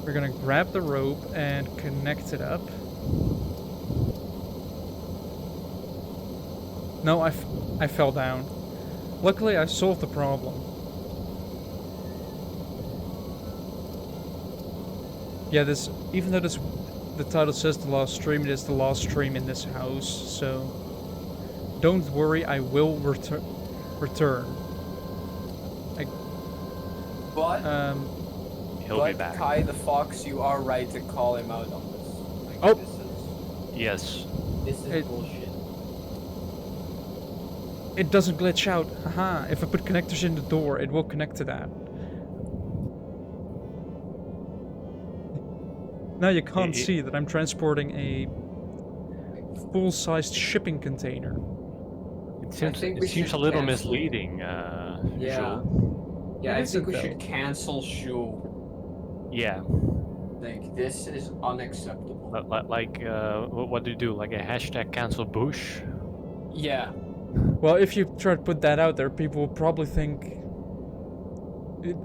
We're gonna grab the rope and connect it up. No, I fell down. Luckily, I solved the problem. Yeah, even though the title says the last stream, it is the last stream in this house, so don't worry, I will return. But He'll be back. Kai the Fox, you are right to call him out on this. Like, Oh. Yes. This is bullshit. It doesn't glitch out. Haha, if I put connectors in the door, it will connect to that. Now you can't see that I'm transporting a full-sized shipping container. It seems think we a should little cancel. misleading. Yeah. Joel. Yeah, What I is think it, we though? should cancel Shu. Yeah. Like, this is unacceptable. What do you do? Like a hashtag cancel Bush? Yeah. Well, if you try to put that out there, people will probably think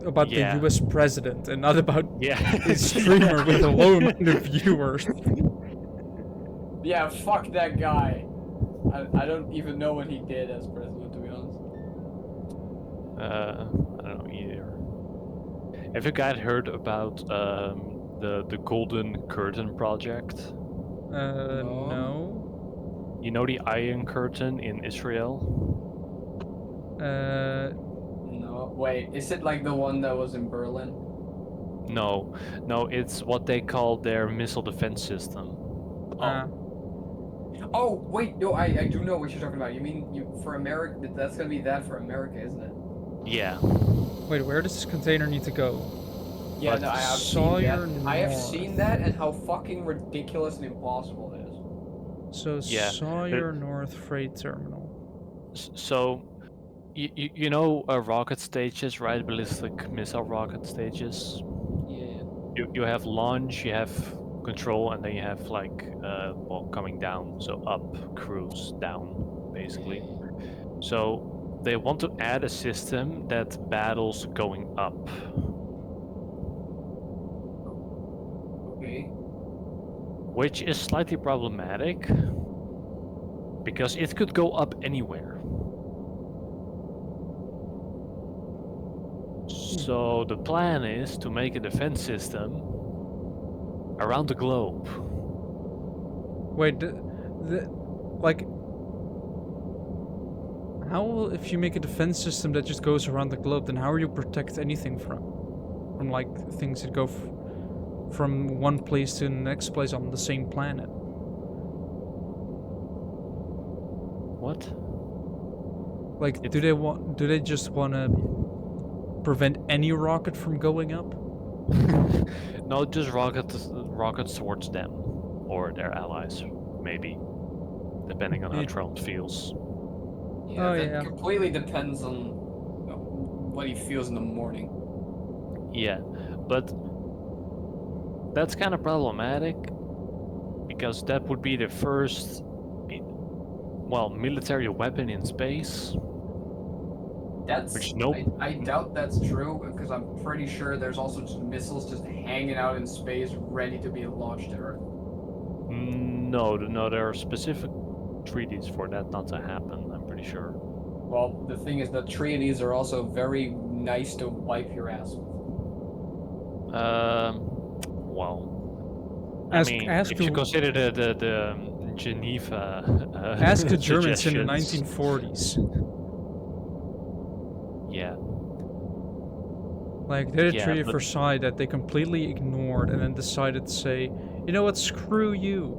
about Yeah. the US president and not about Yeah. a streamer with a low amount of viewers. Yeah, fuck that guy. I don't even know what he did as president, to be honest. I don't know either. Have you guys heard about the Golden Curtain project? No. You know the Iron Curtain in Israel? No, wait, is it like the one that was in Berlin? No, it's what they call their missile defense system. Oh, wait, no, I do know what you're talking about. You mean for America? That's gonna be that for America, isn't it? Yeah. Wait, where does this container need to go? Yeah, But no, I have Sawyer seen that. I have North. seen that and how fucking ridiculous and impossible it is. So Yeah, Sawyer North Freight Terminal. So, you know rocket stages, right? Ballistic missile rocket stages. Yeah. You have launch, you have control, and then you have like coming down, so up, cruise, down, basically. So they want to add a system that battles going up. Okay. Which is slightly problematic because it could go up anywhere. So the plan is to make a defense system around the globe. Wait, like, how will, if you make a defense system that just goes around the globe, then how will you protect anything from like things that go from one place to the next place on the same planet? What? Like, do they just want to prevent any rocket from going up? No, just rockets towards them or their allies, maybe, depending on how Trump feels. Yeah, Oh, that yeah. completely depends on what he feels in the morning. Yeah, but that's kind of problematic because that would be the first, military weapon in space. That's Which, nope. I doubt that's true because I'm pretty sure there's also just missiles just hanging out in space ready to be launched at Earth. No, there are specific treaties for that not to happen, I'm pretty sure. Well, the thing is that treaties are also very nice to wipe your ass with. Ask if you who- consider the Geneva Ask the Germans in the suggestions, 1940s. yeah, Like, they had a Yeah, Treaty of but- Versailles that they completely ignored and then decided to say, you know what, screw you.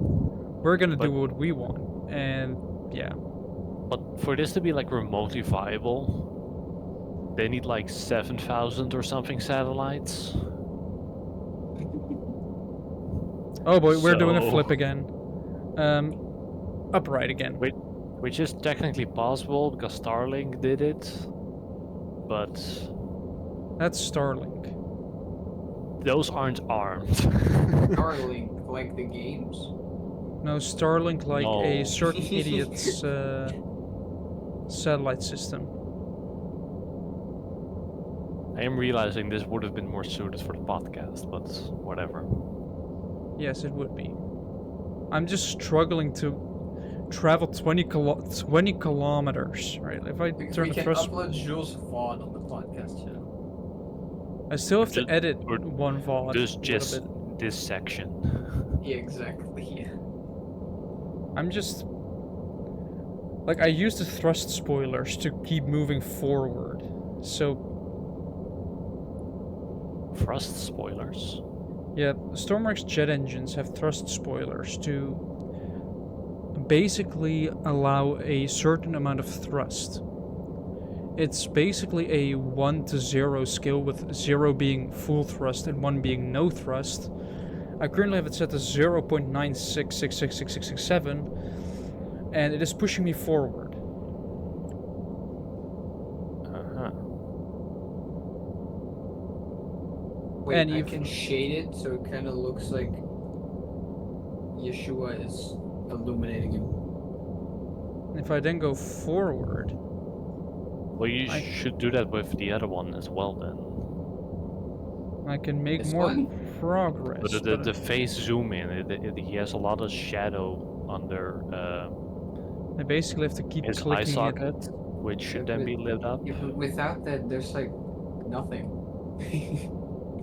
We're gonna do But- what we want. And, yeah. but for this to be like remotely viable, they need like 7,000 or something satellites. Oh boy, we're doing a So- flip again. Upright again. Wait. Which is technically possible because Starlink did it, but That's Starlink. those aren't armed. Starlink, like the games. No, Starlink like a No. certain idiot's satellite system. I am realizing this would have been more suited for the podcast, but whatever. Yes, it would be. I'm just struggling to travel 20 kilometers, right? If I We turn the can thrust, upload Jules VOD on the podcast channel. I still have to Just- edit or one VOD. Just a just little bit. this section. Yeah, exactly. Yeah. I'm just like I use the thrust spoilers to keep moving forward. So Thrust spoilers. yeah, Stormworks jet engines have thrust spoilers to basically allow a certain amount of thrust. It's basically a 1 to 0 scale, with 0 being full thrust and 1 being no thrust. I currently have it set to 0.9666667, and it is pushing me forward. Uh-huh. Wait, And I you've- can shade it so it kind of looks like Yeshua is illuminating him. If I then go forward, Well, you I- should do that with the other one as well then. I can make This more one? progress. But but the face zoom in, he has a lot of shadow under I basically have to keep his eye clicking it. socket, which should then be lit up. Yeah, but without that, there's like nothing.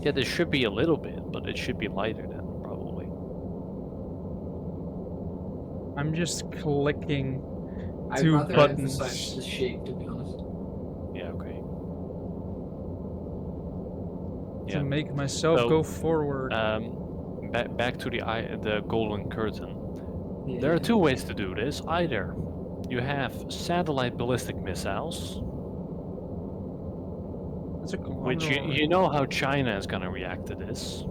Yeah, there should be a little bit, but it should be lighter then, probably. I'm just clicking I'd two rather buttons. emphasize the shape, to be honest. Yeah, okay. to Yeah. make myself So, go forward. Back to the golden curtain. Yeah. There are two ways to do this. Either you have satellite ballistic missiles, That's a which kilometer you know how China is gonna react to this.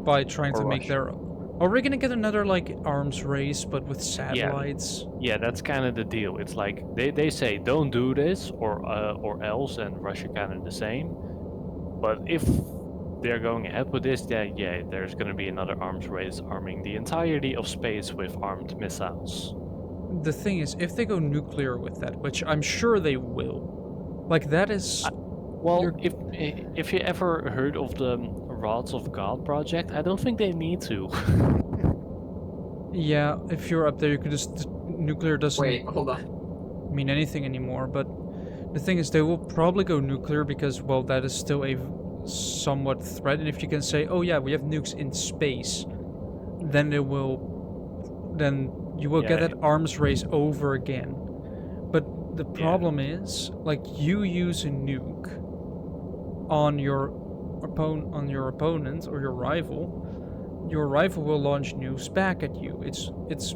by trying to or make Russia. their. Are we gonna get another like arms race, but with satellites? Yeah, that's kind of the deal. It's like they say don't do this or else, and Russia kind of the same. But if they're going ahead with this, then yeah, there's gonna be another arms race arming the entirety of space with armed missiles. The thing is, if they go nuclear with that, which I'm sure they will, like that is. Well, You're- if you ever heard of the Rods of God project, I don't think they need to. Yeah, if you're up there, you could just. Nuclear doesn't Wait, hold on. mean anything anymore, but the thing is, they will probably go nuclear because, well, that is still a somewhat threat. And if you can say, oh yeah, we have nukes in space, then it will. Then you will get Yeah. that arms race over again. But the problem is, like, you use a nuke on your opponent or your rival will launch nukes back at you. It's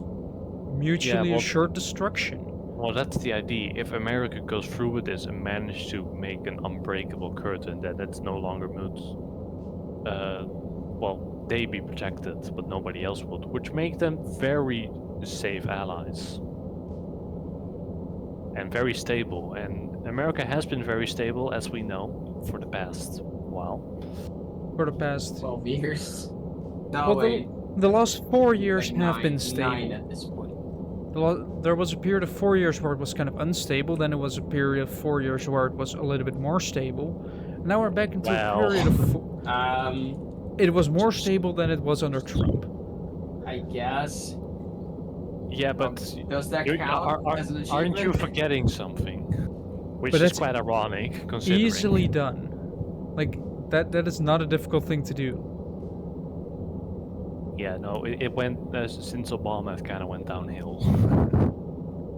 mutually well- assured destruction. Well, that's the idea. If America goes through with this and manages to make an unbreakable curtain, that's no longer moot. Well, they be protected, but nobody else would, which make them very safe allies. And very stable. And America has been very stable, as we know, for the past while. For the past 12 years. No, Well, wait. the last 4 years like have been 9 stable. at this point. There was a period of 4 years where it was kind of unstable. Then it was a period of 4 years where it was a little bit more stable. Now we're back into Well. a period of. It was more stable than it was under Trump. I guess. Yeah, but Does that you- count as an achievement? aren't you forgetting something? Which But is that's quite ironic, considering. Easily done. Like that is not a difficult thing to do. Yeah, no, it went since Obama. It kind of went downhill.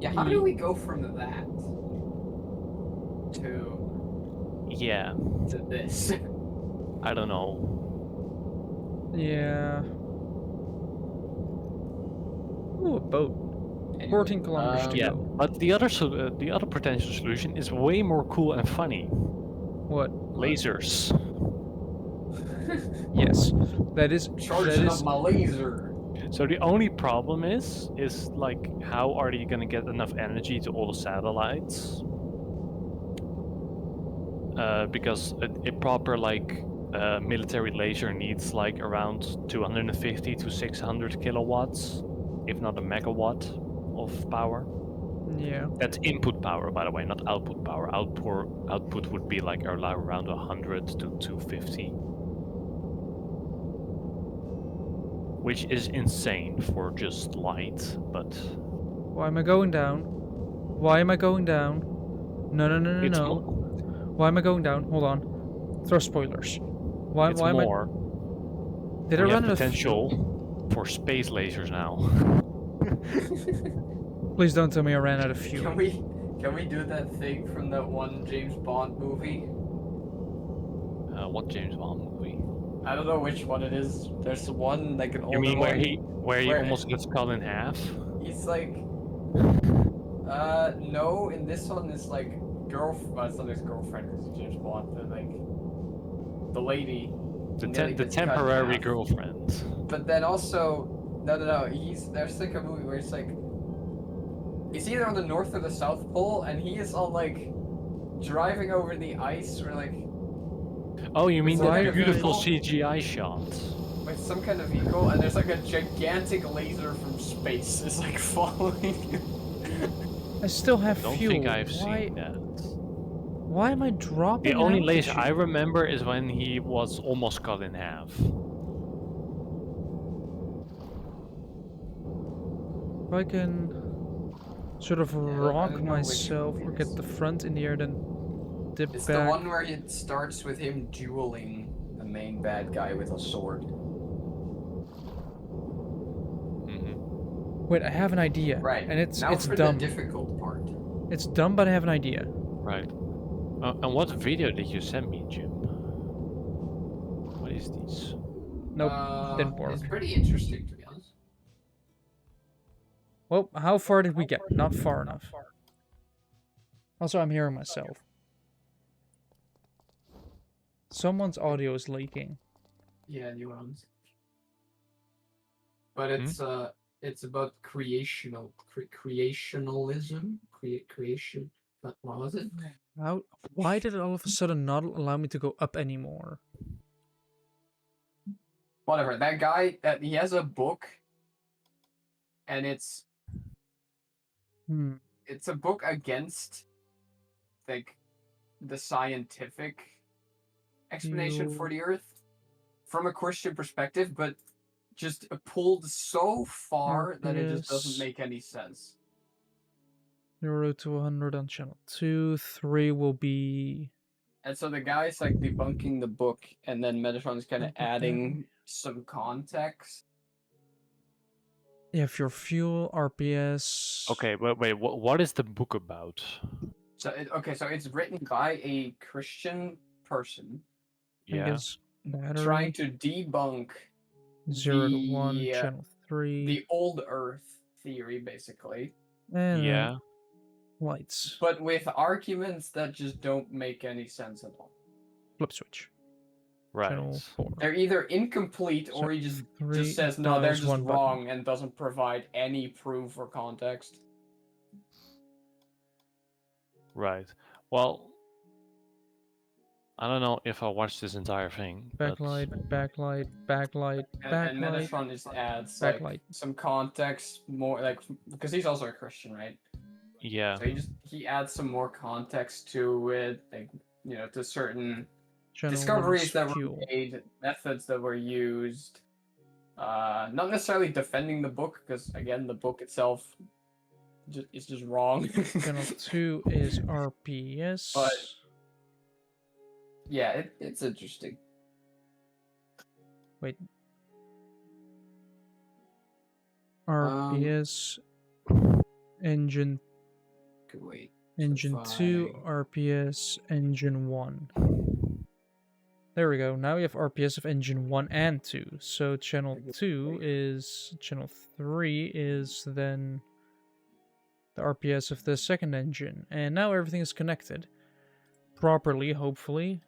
Yeah, how do we go from that to Yeah, this? I don't know. Yeah. Ooh, a boat. 14 kilometers to Yeah, go. but the other potential solution is way more cool and funny. What? Lasers. Yes. That is Charging up my laser. So the only problem is like, how are you gonna get enough energy to all the satellites? Because a proper like military laser needs like around 250 to 600 kilowatts, if not a megawatt of power. Yeah. That's input power, by the way, not output power. Output would be like around 100 to 250, which is insane for just light. But Why am I going down? Why am I going down? No, no, no, no, it's no. Why am I going down? Hold on. Throw spoilers. Why am more. I... Did I We have run out of fuel? potential for space lasers now. Please don't tell me I ran out of fuel. Can we do that thing from that one James Bond movie? What James Bond movie? I don't know which one it is. There's one like an older You mean one. where he almost gets cut in half? He's like, no. In this one, it's like girlfriend. Well, it's not his girlfriend because it's James Bond, but like the lady. The temporary girlfriend. But then also, no. There's like a movie where it's like, he's either on the North or the South Pole, and he is on like driving over the ice or like. Oh, you mean With the some beautiful kind of CGI shot? With some kind of vehicle, and there's like a gigantic laser from space is like following you. I still have I don't fuel. think I've Why... seen that. Why am I dropping The in only laser altitude? I remember is when he was almost cut in half. If I can sort of I rock don't know which myself movie or it get is. the front in the air, then dip It's back. the one where it starts with him dueling the main bad guy with a sword. Wait, I have an idea. Right. And it's for dumb. the difficult part. It's dumb, but I have an idea. Right. And what video did you send me, Jim? What is this? Nope, didn't work. It's pretty interesting, to be honest. Well, how far did we get? Not far enough. Also, I'm hearing myself. Someone's audio is leaking. Yeah, nuance. But it's about creationalism. Creation. What was it? Why did it all of a sudden not allow me to go up anymore? Whatever. That guy, he has a book, and it's a book against like the scientific explanation for the Earth from a Christian perspective, but just pulled so far that it just doesn't make any sense. 0 to 100 on channel 2. 3 will be... And so the guy's like debunking the book, and then Metatron's kind of adding some context. Yeah, if your fuel, RPS... Okay, wait, what is the book about? So so it's written by a Christian person. Yeah. Battery. Trying to debunk 0 to 1, channel 3. the old Earth theory, basically. And yeah. Lights. But with arguments that just don't make any sense at all. Flip switch. Right. Channel 4. They're either incomplete or he just says, no, they're just wrong and doesn't provide any proof or context. Right. Well, I don't know if I watched this entire thing. Backlight, backlight. And Metatron just adds like some context, more like, because he's also a Christian, right? Yeah. So he adds some more context to it, like, you know, to certain discoveries that were made, methods that were used. Not necessarily defending the book, because again, the book itself is just wrong. Channel 2 is RPS. But yeah, it's interesting. Wait. RPS engine Good wait. engine 2, RPS engine 1. There we go. Now we have RPS of engine 1 and 2. So channel 2 is channel 3 is then the RPS of the second engine. And now everything is connected properly, hopefully.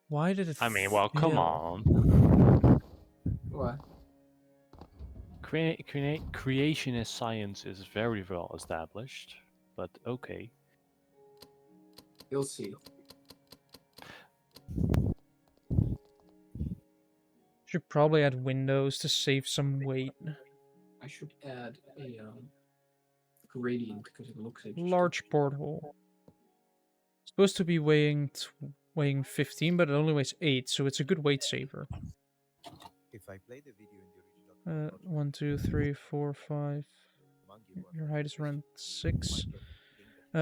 Why did it I mean, well, come fail? on. What? Creationist science is very well established, but okay. You'll see. Should probably add windows to save some weight. I should add a gradient because it looks interesting. Large porthole. Supposed to be weighing 15, but it only weighs 8, so it's a good weight saver. If I play the video in the original 1, 2, 3, 4, 5. Your height is around 6.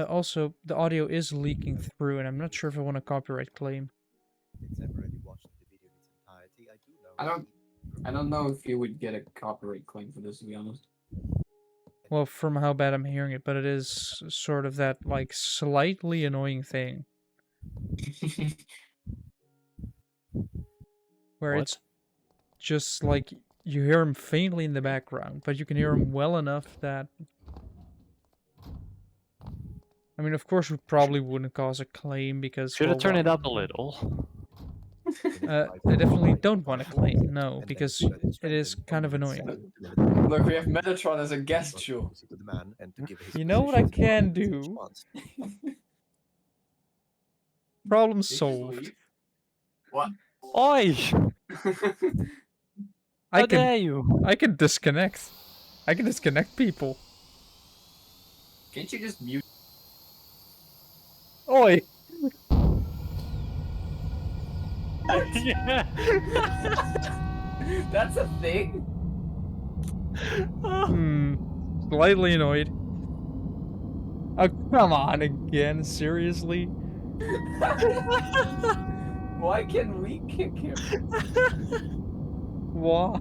Also, the audio is leaking through, and I'm not sure if I want a copyright claim. It's ever already watched the video in its entirety. I do know. I don't know if you would get a copyright claim for this, to be honest. Well, from how bad I'm hearing it, but it is sort of that, like, slightly annoying thing. Where What? it's just like you hear him faintly in the background, but you can hear him well enough that... I mean, of course, we probably wouldn't cause a claim because... Should I well, turn it up a little? I definitely don't want to claim, no, because it is kind of annoying. Look, we have Metatron as a guest show. You know what I can do? Problem solved. What? Oi! How dare you? I can disconnect. I can disconnect people. Can't you just mute? Oi! Yeah. That's a thing? Slightly annoyed. Oh, come on again, seriously? Why can we kick him? Why?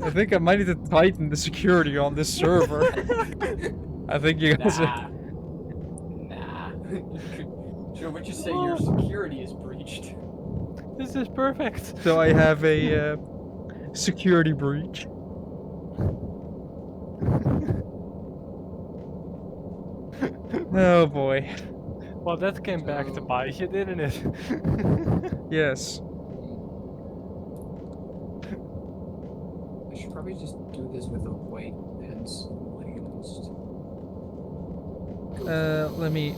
I think I might need to tighten the security on this server. I think you guys are... Nah. Sure, would you say your security is breached? This is perfect. So I have a security breach. Oh boy. Well, that came back to bite you, didn't it? Yes. I should probably just do this with a white pencil. Let me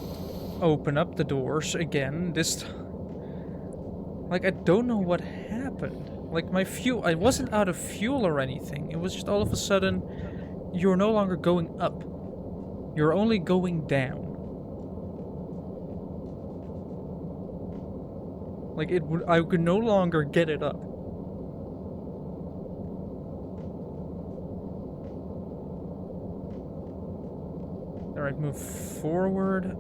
open up the doors again. This like, I don't know what happened. Like, my fuel, I wasn't out of fuel or anything. It was just all of a sudden, you're no longer going up. You're only going down. Like, I could no longer get it up. Alright, move forward.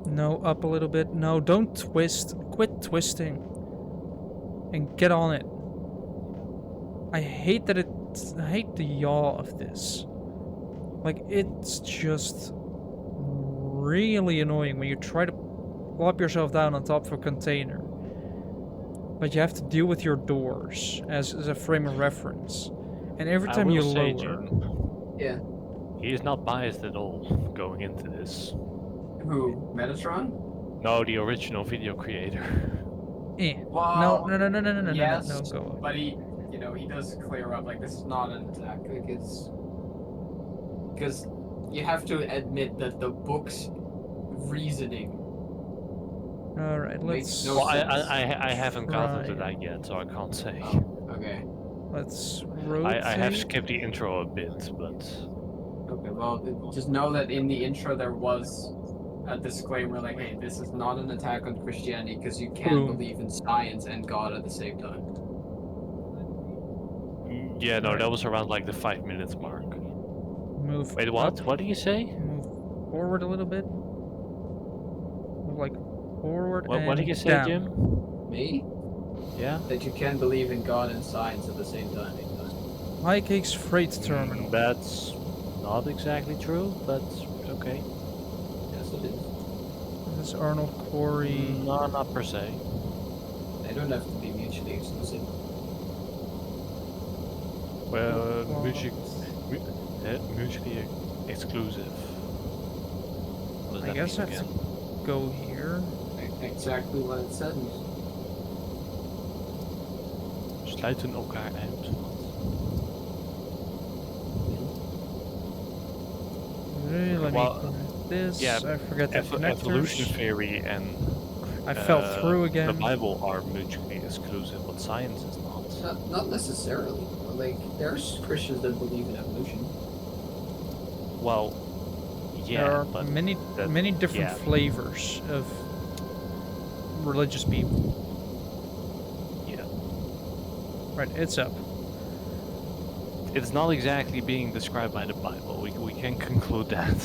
No, up a little bit. No, don't twist. Quit twisting. And get on it. I hate that I hate the yaw of this. Like, it's just really annoying when you try to plop yourself down on top of a container. But you have to deal with your doors as a frame of reference. And every time you lower... Jim, Yeah. he is not biased at all going into this. Who? Metatron? No, the original video creator. Well, No, yes, no, go. but he does clear up, like, this is not an attack, like, it's... Because you have to admit that the book's reasoning... Alright, let's... no Well, sense. I haven't gotten to Try. that yet, so I can't say. Oh, okay. Let's rotate. I have skipped the intro a bit, but... Okay, well, just know that in the intro there was a disclaimer like, hey, this is not an attack on Christianity because you can't Boom. believe in science and God at the same time. Yeah, no, that was around like the 5 minutes mark. Move Wait, what? up. What did you say? Move forward a little bit. Move, like, forward and What did you say, down. Jim? Me? Yeah. That you can believe in God and science at the same time. High Cakes Freight Terminal. That's not exactly true, but okay. Yes, it is. This is Arnold Quarry. No, not per se. They don't have to be mutually exclusive. Well, mutually exclusive. What does I that guess I mean have again? to go here. Exactly what it said. Sluiten elkaar uit. Really, let Well, me connect this. yeah, I forget the Evolution connectors. theory and I fell through the again. Bible are mutually exclusive, but science is not. Not necessarily. Like, there's Christians that believe in evolution. Well, yeah, There are but many different yeah. flavors of religious people. Yeah, Right, it's up. it's not exactly being described by the Bible. We can conclude that.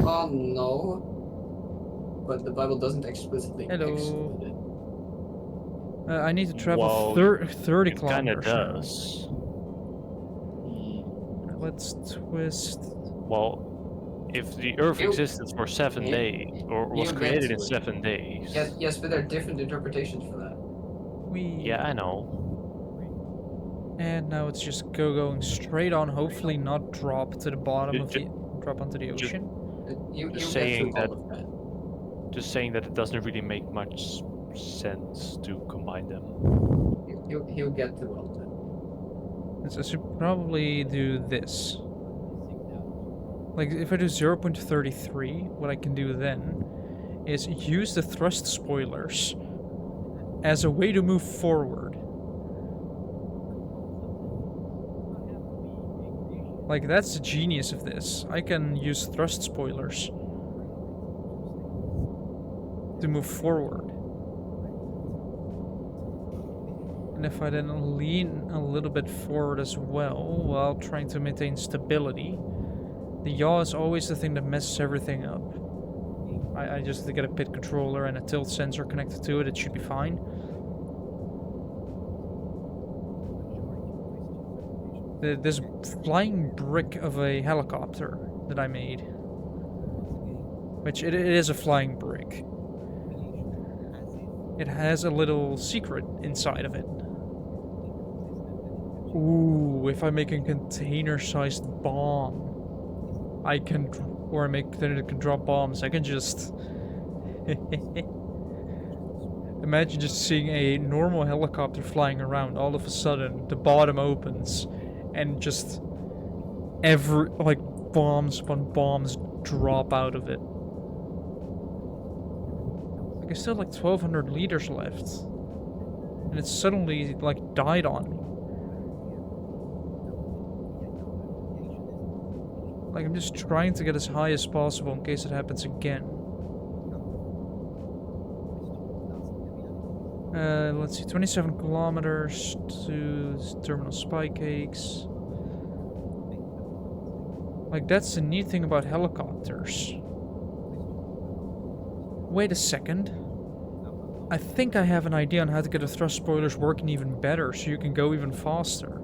Oh no. But the Bible doesn't explicitly Hello. exclude it. I need to travel Well, 30 it kind of kilometers now. does. Let's twist. Well, if the Earth You- existed for 7 you- days, or was you created get in to it. 7 days. Yes, but there are different interpretations for that. Yeah, I know. And now it's just going straight on. Hopefully not drop to the bottom Ju- of the drop onto the ju- ocean. You Just get saying through all that- of that. Just saying that it doesn't really make much sense to combine them. He'll get through all of that. So I should probably do this. Like if I do 0.33, what I can do then is use the thrust spoilers as a way to move forward. Like that's the genius of this. I can use thrust spoilers to move forward. And if I then lean a little bit forward as well, while trying to maintain stability, the yaw is always the thing that messes everything up. I just have to get a pit controller and a tilt sensor connected to it, it should be fine. This flying brick of a helicopter that I made, which it is a flying brick. It has a little secret inside of it. Ooh, if I make a container-sized bomb, I can, or I make that it can drop bombs, I can just... Imagine just seeing a normal helicopter flying around, all of a sudden the bottom opens, and just bombs upon bombs drop out of it. Like, I still have like 1,200 liters left, and it suddenly like died on me. Like, I'm just trying to get as high as possible in case it happens again. Let's see, 27 kilometers to Terminal Spy Cakes. Like, that's the neat thing about helicopters. Wait a second. I think I have an idea on how to get the thrust spoilers working even better, so you can go even faster.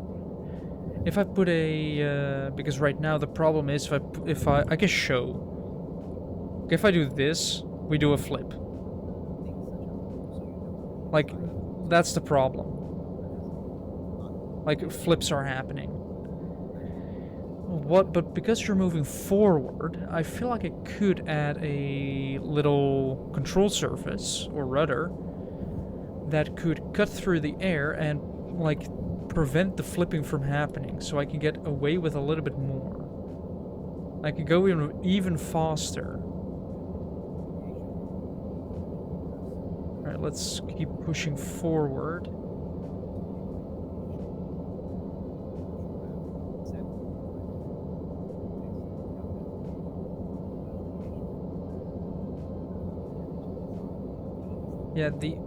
If I put a, because right now the problem is if I can show. Okay, if I do this, we do a flip. Like, that's the problem. Like, flips are happening. But because you're moving forward, I feel like I could add a little control surface, or rudder, that could cut through the air and, like, prevent the flipping from happening, so I can get away with a little bit more. I can go even faster. Alright, let's keep pushing forward. Yeah, it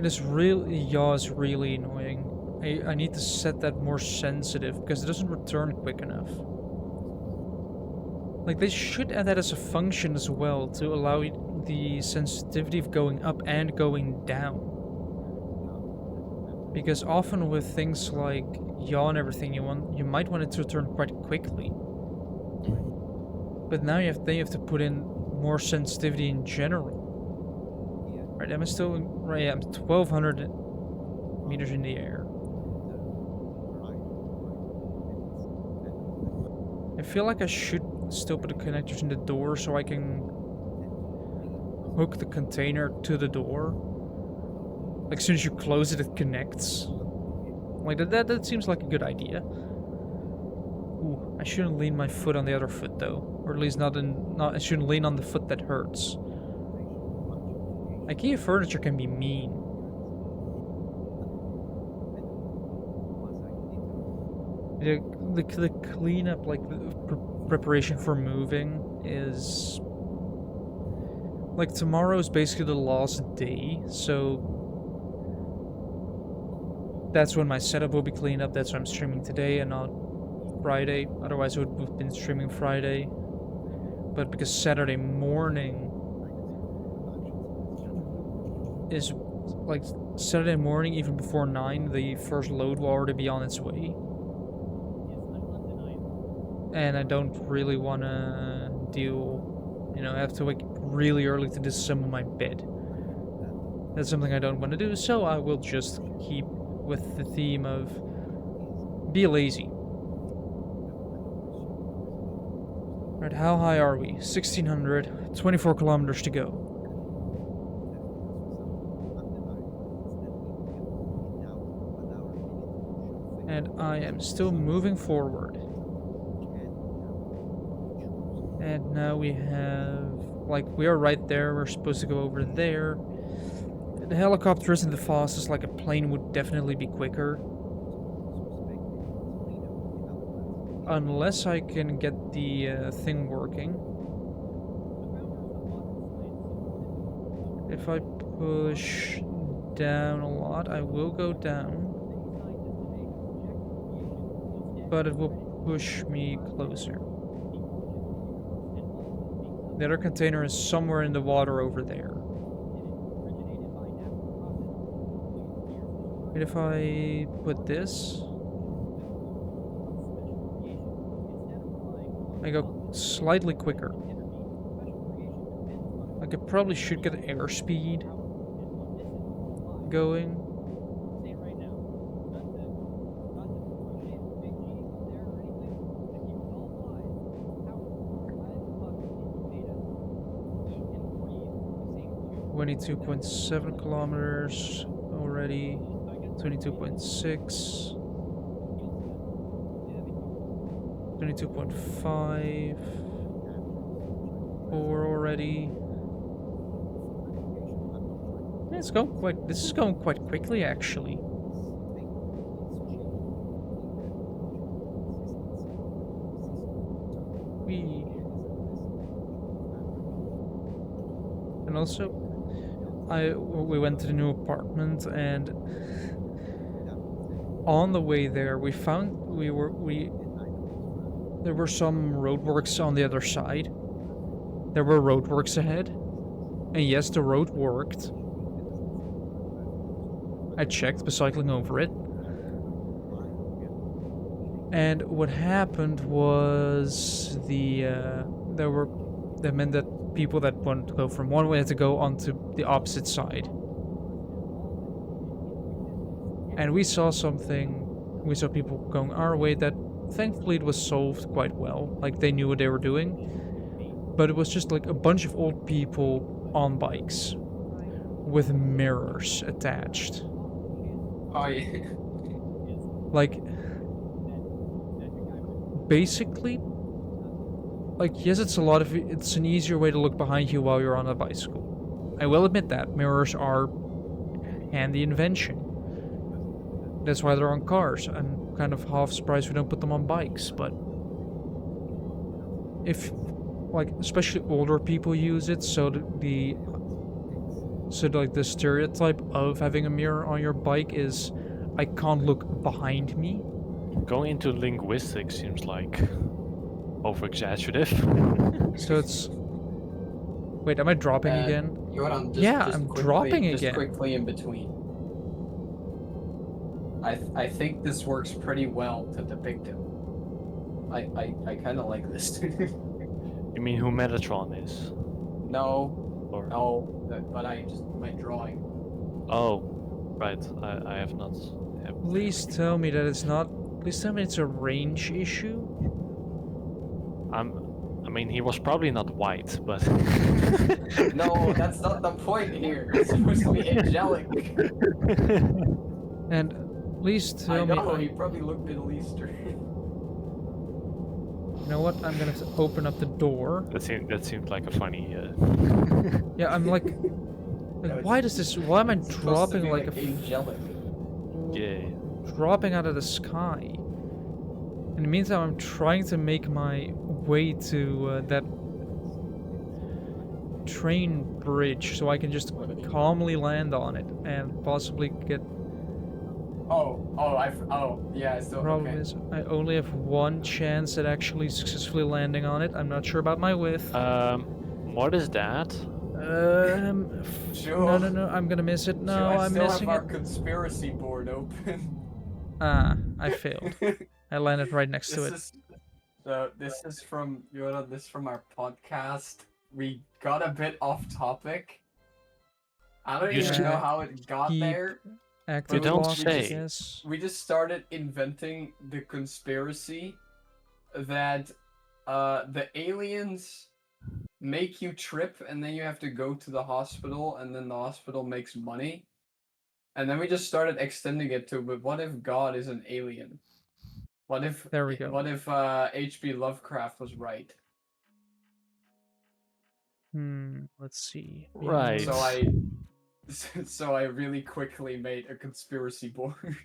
is really, yaw is really annoying. I need to set that more sensitive because it doesn't return quick enough. Like, they should add that as a function as well to allow the sensitivity of going up and going down. Because often with things like yaw and everything, you might want it to turn quite quickly. But now you have to put in more sensitivity in general. Right, am I still in, right? Yeah, I'm 1,200 meters in the air. I feel like I should still put the connectors in the door so I can hook the container to the door. Like, as soon as you close it, it connects. Like, that seems like a good idea. Ooh, I shouldn't lean my foot on the other foot, though. Or at least I shouldn't lean on the foot that hurts. IKEA furniture can be mean. The cleanup, like, the preparation for moving is... Like, tomorrow is basically the last day, so... That's when my setup will be cleaned up. That's why I'm streaming today and not Friday. Otherwise, I would have been streaming Friday. But because Saturday morning is like Saturday morning, even before 9, the first load will already be on its way. And I don't really want to deal, you know, I have to wake really early to disassemble my bed. That's something I don't want to do, so I will just keep with the theme of be lazy. Right, how high are we? 1,600, 24 kilometers to go. And I am still moving forward. And now we have, like, we are right there. We're supposed to go over there. The helicopter isn't the fastest, like a plane would definitely be quicker. Unless I can get the thing working. If I push down a lot, I will go down. But it will push me closer. The other container is somewhere in the water over there. And if I put this, I go slightly quicker. Like, I probably should get airspeed going. $22.7 kilometers already. 22.6. 22.5. 4 already. Yeah, it's going quite. This is going quite quickly, actually. And also, we went to the new apartment, and on the way there, we found there were some roadworks on the other side. There were roadworks ahead, and yes, the road worked. I checked by cycling over it, and what happened was that meant that people that wanted to go from one way had to go onto the opposite side. And we saw people going our way that thankfully it was solved quite well. Like, they knew what they were doing. But it was just like a bunch of old people on bikes with mirrors attached. Oh, yeah. Like, basically, like, yes, it's an easier way to look behind you while you're on a bicycle. I will admit that. Mirrors are handy invention. That's why they're on cars. I'm kind of half surprised we don't put them on bikes, but if, like, especially older people use it, so the stereotype of having a mirror on your bike is, I can't look behind me. Going into linguistics seems like over-exaggerative. So it's... Wait, am I dropping again? I'm dropping just again. quickly in between. I think this works pretty well to depict him. I kind of like this. You mean who Metatron is? No, Or but I just my drawing. oh, right. I have not. Please tell me that it's not. Please tell me it's a range issue. I mean, he was probably not white, but. No, that's not the point here. It's supposed to be angelic. And please I tell me. know he probably looked Middle Eastern. You know what? I'm gonna have to open up the door. That seemed like a funny. Yeah, I'm like why does this? Why am I It's supposed to dropping be, like a angelic? Yeah. dropping out of the sky? In the meantime, I'm trying to make my way to that train bridge so I can just calmly land on it and possibly get. Yeah. So Problem okay. is, I only have one chance at actually successfully landing on it. I'm not sure about my width. What is that? Sure. No, I'm gonna miss it. No, I I'm still missing have our it. conspiracy board open. Ah, I failed. I landed right next to it. This is from this from our podcast. We got a bit off topic. I don't You even should know how it got keep there. Active don't lock, say. yes. We just started inventing the conspiracy that the aliens make you trip and then you have to go to the hospital and then the hospital makes money. And then we just started extending it to, but what if God is an alien? What if There we go. What if H.P. Lovecraft was right? Let's see. Right. So I really quickly made a conspiracy board.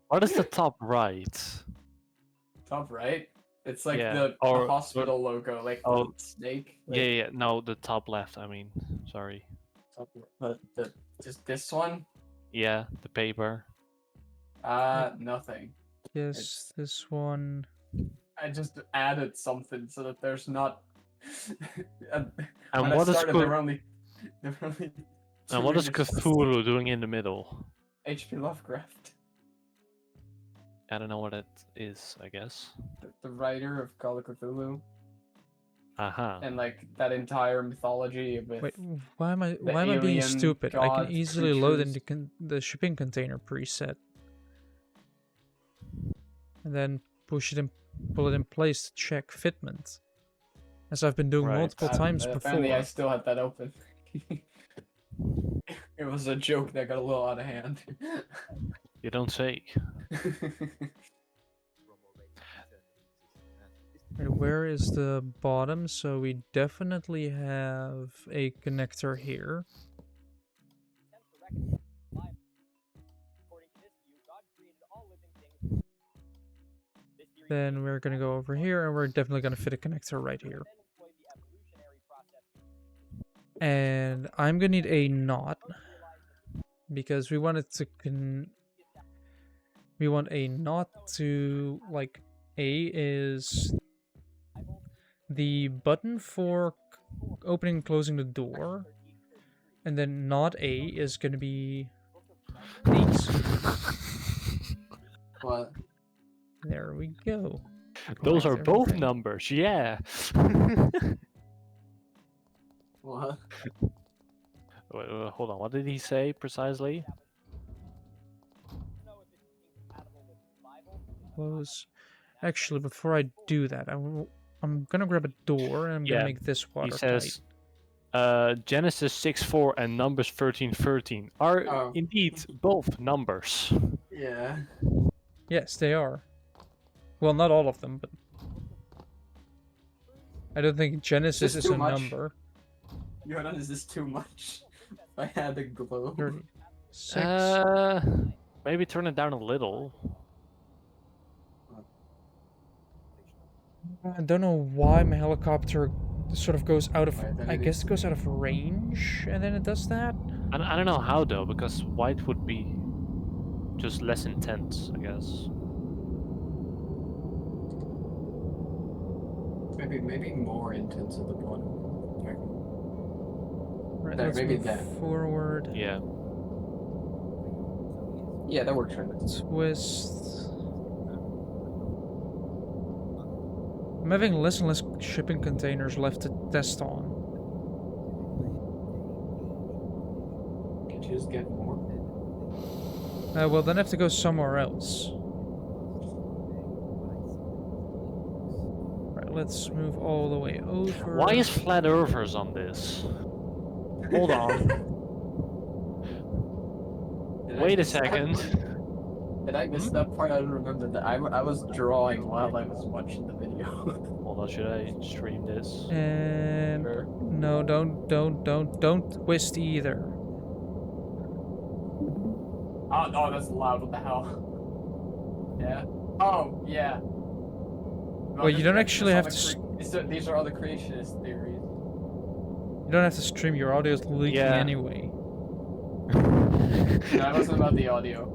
What is the top right? Top right? It's like Yeah, the or- hospital logo, like oh, the snake. Yeah. No, the top left. I mean, sorry. Just this one? Yeah, the paper. Nothing. Yes, this one. I just added something so that there's not. And when what I is started, Cth- there were only and what is two images. Cthulhu doing in the middle? H.P. Lovecraft, I don't know what it is. I guess. the writer of Call of Cthulhu, Aha. and like that entire mythology with. Wait, why am I the being alien stupid? I god can easily load in creatures. the shipping container preset, and then pull it in place to check fitment, as I've been doing Right. multiple times Apparently, I before. still had that open. It was a joke that got a little out of hand. You don't say. And where is the bottom? So we definitely have a connector here. Then we're gonna go over here, and we're definitely gonna fit a connector right here. And I'm gonna need a knot because we want it to we want a knot to, like, A is the button for opening and closing the door, and then knot A is gonna be these. What? There we go. Those are Correct both everything. numbers. Yeah. What? Hold on. What did he say precisely? Close. Actually, before I do that, I'm gonna grab a door and I'm Yeah, gonna make this He watertight. says, Genesis 6:4 and Numbers 13:13 are Oh. indeed both numbers. Yeah. Yes, they are. Well, not all of them, but I don't think Genesis Just is too a much. number. Yoda, is this too much? I had a globe. 36. Maybe turn it down a little. I don't know why my helicopter sort of goes out of. Right, then I it guess is- it goes out of range, and then it does that. I don't know how though, because white would be just less intense, I guess. Maybe more intense at the bottom. Right, There, let's maybe move that. forward. Yeah. Yeah, that works right. Twist. I'm having less and less shipping containers left to test on. Could you just get more? Well, then I have to go somewhere else. Right, let's move all the way over. Why is Flat Earthers on this? Hold on. Wait a second. Did I miss that part? I don't remember that. I was drawing while I was watching the video. Hold on, should I stream this? And Sure. no, don't twist either. Oh, that's loud. What the hell? Yeah. Oh, yeah. Well, you don't actually have to. These are all the creationist theories. You don't have to stream. Your audio is leaking Yeah. anyway. No, it wasn't about the audio.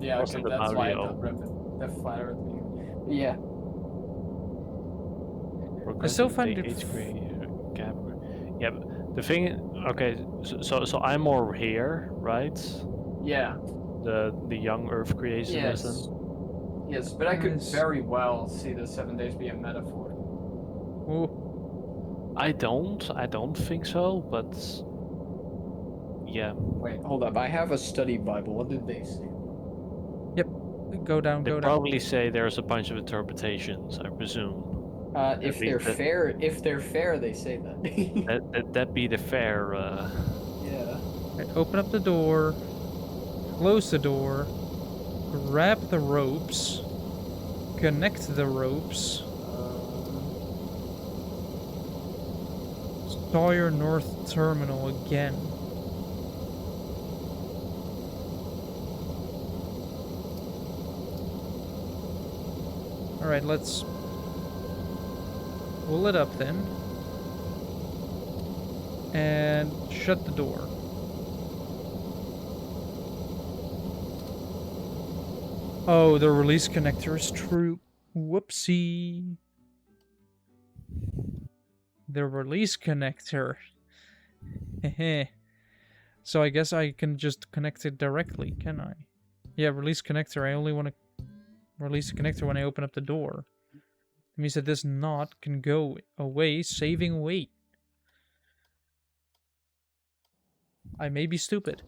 Yeah, okay, Wasn't that's about why I audio. don't remember the flat Earth thing. Yeah. I still find it gap. Yeah, but the thing. Okay, so I'm over here, right? Yeah. The young Earth creationism. Yes. Yes, but I could Yes. very well see the 7 days be a metaphor. Ooh. I don't think so, but yeah, Wait, hold up. I have a study Bible. What did they say? Go down, they go down. probably say there's a bunch of interpretations. I presume If least they're that- fair, they say that. that be the fair. Yeah. Right, open up the door. Close the door. Grab the ropes. Connect the ropes. Sawyer North Terminal again. Alright, let's pull it up then. And shut the door. Oh, the release connector is true. Whoopsie. The release connector. Heh. So I guess I can just connect it directly, can I? Yeah, release connector. I only want to release the connector when I open up the door. It means that this knot can go away, saving weight. I may be stupid.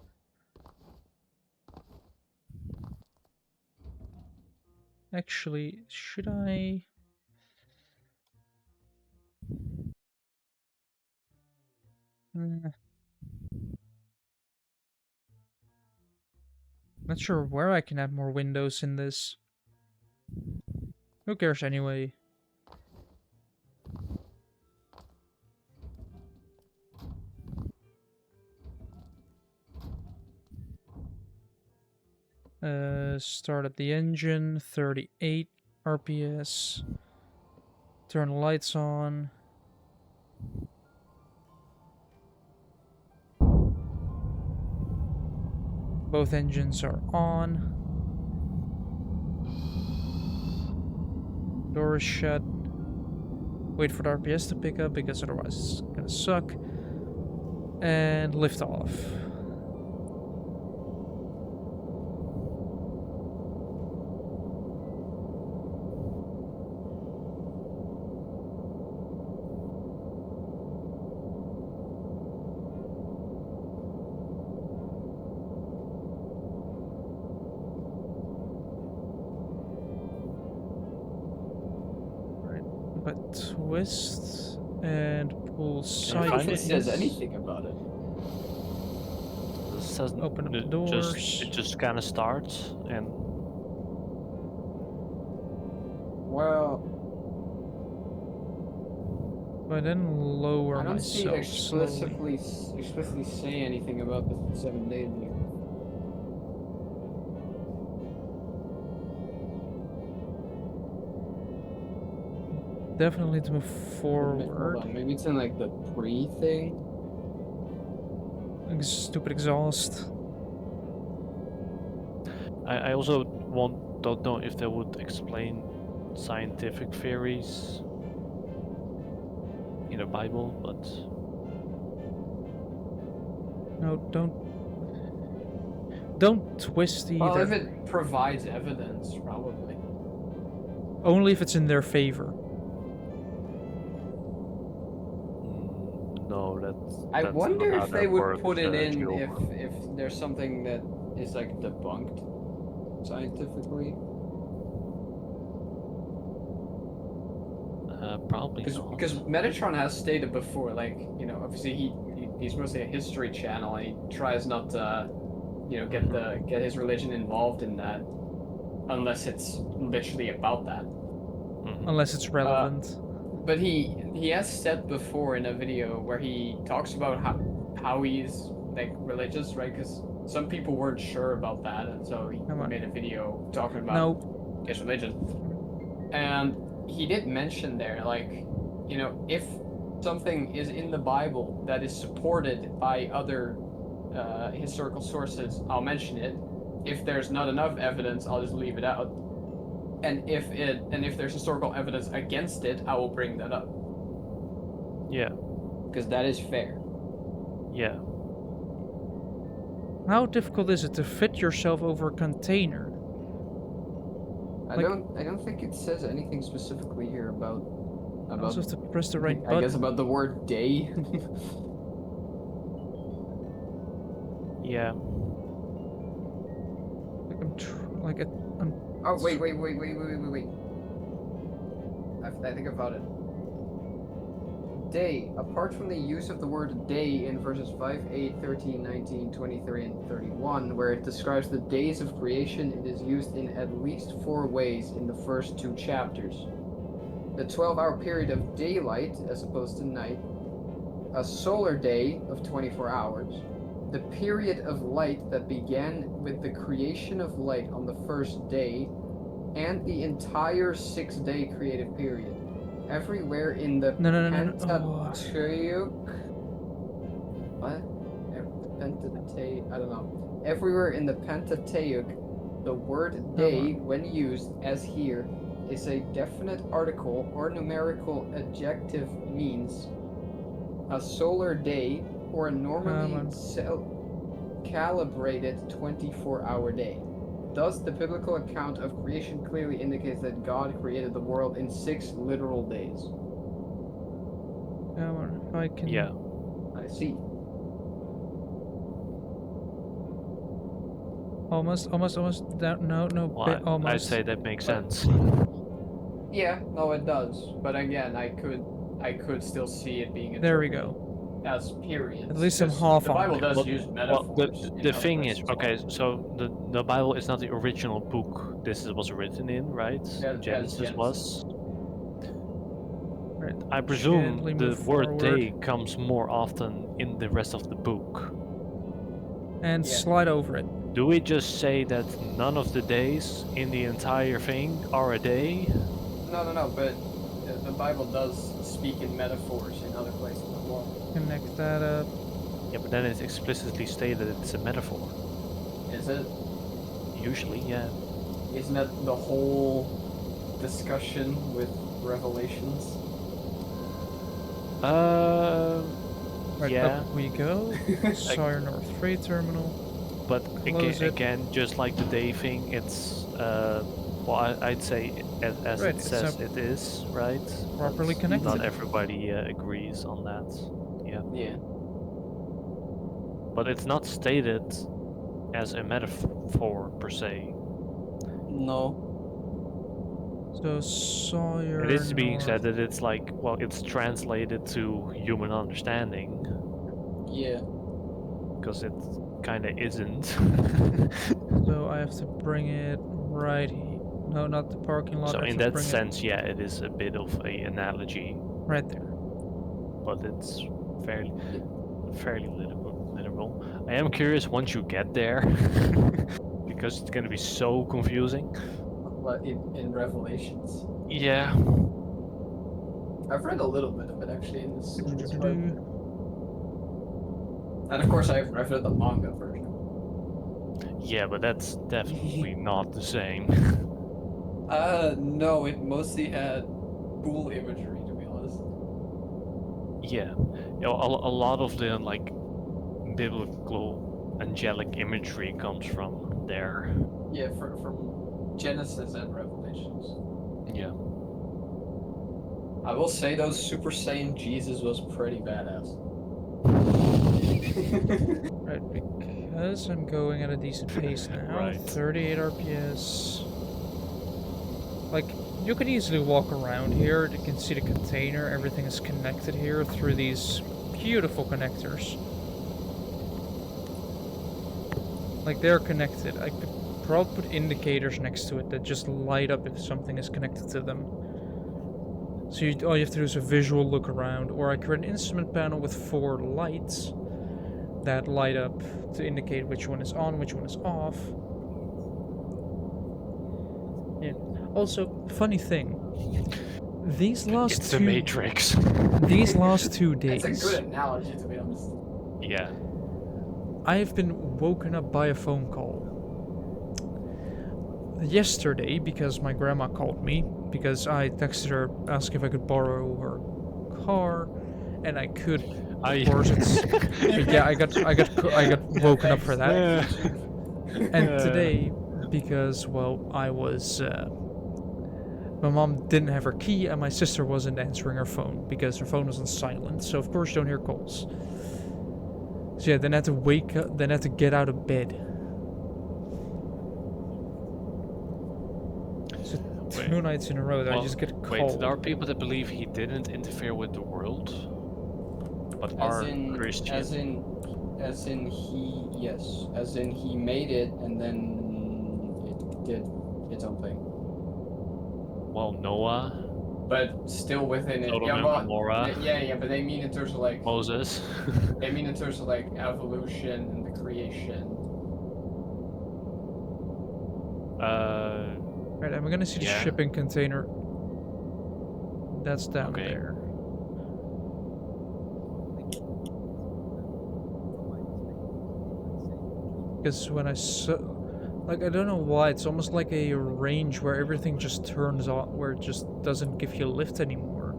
Actually, should I... Not sure where I can add more windows in this. Who cares anyway? Start up the engine, 38 RPS. Turn the lights on. Both engines are on. Door is shut. Wait for the RPS to pick up because otherwise it's gonna suck. And lift off. But twist and pull I don't know if it find it? says sideways. anything about it. This doesn't. Open up the it doors. It just kind of starts and. Well, But then lower I don't see it myself slowly. explicitly say anything about the 7 days here. Definitely to move Hold forward. on, maybe it's in like the pre thing. Stupid exhaust. I also don't know if they would explain scientific theories in the Bible, but No, don't. don't twist either. Well, if it provides evidence, probably. Only if it's in their favor. No, that's. I that's wonder not how if they that would works, put it in Gil. if there's something that is like debunked scientifically. Probably not. Because Metatron has stated before, like, you know, obviously he's mostly a history channel and he tries not to, you know, get his religion involved in that unless it's literally about that. Mhm. Unless it's relevant. But he has said before in a video where he talks about how he's like religious, right? Because some people weren't sure about that, and so he Come on. made a video talking about No. his religion. And he did mention there, like, you know, if something is in the Bible that is supported by other historical sources, I'll mention it. If there's not enough evidence, I'll just leave it out. And if there's historical evidence against it, I will bring that up. Yeah, Because that is fair. yeah. How difficult is it to fit yourself over a container? I don't think it says anything specifically here about I also have to press the right I button. guess about the word day. Yeah. Like I'm Oh, wait. I think I found it. Day. Apart from the use of the word day in verses 5, 8, 13, 19, 23, and 31, where it describes the days of creation, it is used in at least 4 ways in the first 2 chapters. The 12-hour period of daylight, as opposed to night, a solar day of 24 hours, the period of light that began with the creation of light on the first day, and the entire 6-day creative period. Everywhere in the Pentateuch. What? Pentateuch. I don't know. Everywhere in the Pentateuch, the word day, when used, as here, is a definite article or numerical adjective means a solar day or a normally calibrated 24-hour day. Thus, the biblical account of creation clearly indicates that God created the world in 6 literal days. Come on, if I can. Yeah. I see. Almost down. No, Well, bit I'd almost. say that makes But- sense. Yeah, no, it does. But again, I could still see it being There we interpreted go. as periods. At least I'm 'cause half the on Bible it. does Well- use Well, metaphors. the in other thing is, places as okay, well. so the Bible is not the original book this was written in, right? Yeah, Genesis was. Right. I presume Gently the move word forward. day comes more often in the rest of the book. And Yeah. slide over it. Do we just say that none of the days in the entire thing are a day? No, but the Bible does speak in metaphors in other places as well. Connect that up. Yeah, but then it's explicitly stated it's a metaphor. Is it? Usually, yeah. Isn't that the whole discussion with Revelations? Right, Yeah, up we go. Sawyer North Freight Terminal. but Close it. again, just like the day thing, it's well, I'd say as Right, it it's says up- it is, right? Properly But connected. Not everybody agrees on that. Yeah, Yeah. but it's not stated as a metaphor per se. No. So Sawyer It is being North. said that it's like, well, it's translated to human understanding, Yeah. because it kind of isn't. So I have to bring it right here. No, not the parking lot. So I have in to that bring sense, yeah, it is a bit of a analogy, it right there. but it's fairly literal. I am curious once you get there, because it's gonna be so confusing. What in Revelations? Yeah. I've read a little bit of it actually in this Bible. Do-do-do-do. And of course I've read the manga version. Yeah, but that's definitely not the same. No, it mostly had cool imagery to be honest. Yeah. You know, a lot of the like biblical angelic imagery comes from there. Yeah, from Genesis and Revelations. Yeah. I will say though, Super Saiyan Jesus was pretty badass. Right, because I'm going at a decent pace now. Right. 38 RPS. Like, you could easily walk around here. You can see the container. Everything is connected here through these beautiful connectors. Like, they're connected. I could probably put indicators next to it that just light up if something is connected to them. So all you have to do is a visual look around, or I create an instrument panel with 4 lights that light up to indicate which one is on, which one is off. Yeah. Also, funny thing, these last It's the Matrix. these last 2 days, That's a good analogy, to be honest. Yeah. I have been woken up by a phone call. Yesterday, because my grandma called me, because I texted her asking if I could borrow her car, and I could. Of course, it's yeah. I got woken up for that. And today, because well, I was. My mom didn't have her key, and my sister wasn't answering her phone because her phone was on silent. So of course, you don't hear calls. So yeah, then I had to wake up. Then I had to get out of bed. So 2 nights in a row that I just get called. Wait, there are people that believe he didn't interfere with the world, but are Christian. As in he made it and then it did its own thing. Well, Noah, But still within it. Sodom Yeah, and well, Gomorrah. yeah, but they mean in terms of like Moses. they mean in terms of like evolution and the creation. Right, I'm gonna see the Yeah. shipping container. That's down Okay. there. Because when I like, I don't know why, it's almost like a range where everything just turns on, where it just doesn't give you a lift anymore.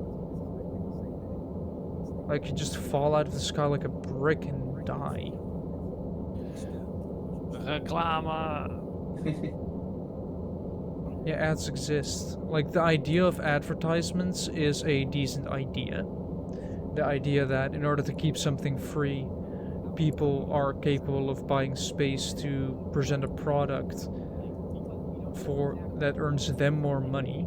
Like, you just fall out of the sky like a brick and die. Reclame. Yeah, ads exist. Like, the idea of advertisements is a decent idea. The idea that in order to keep something free, people are capable of buying space to present a product that earns them more money,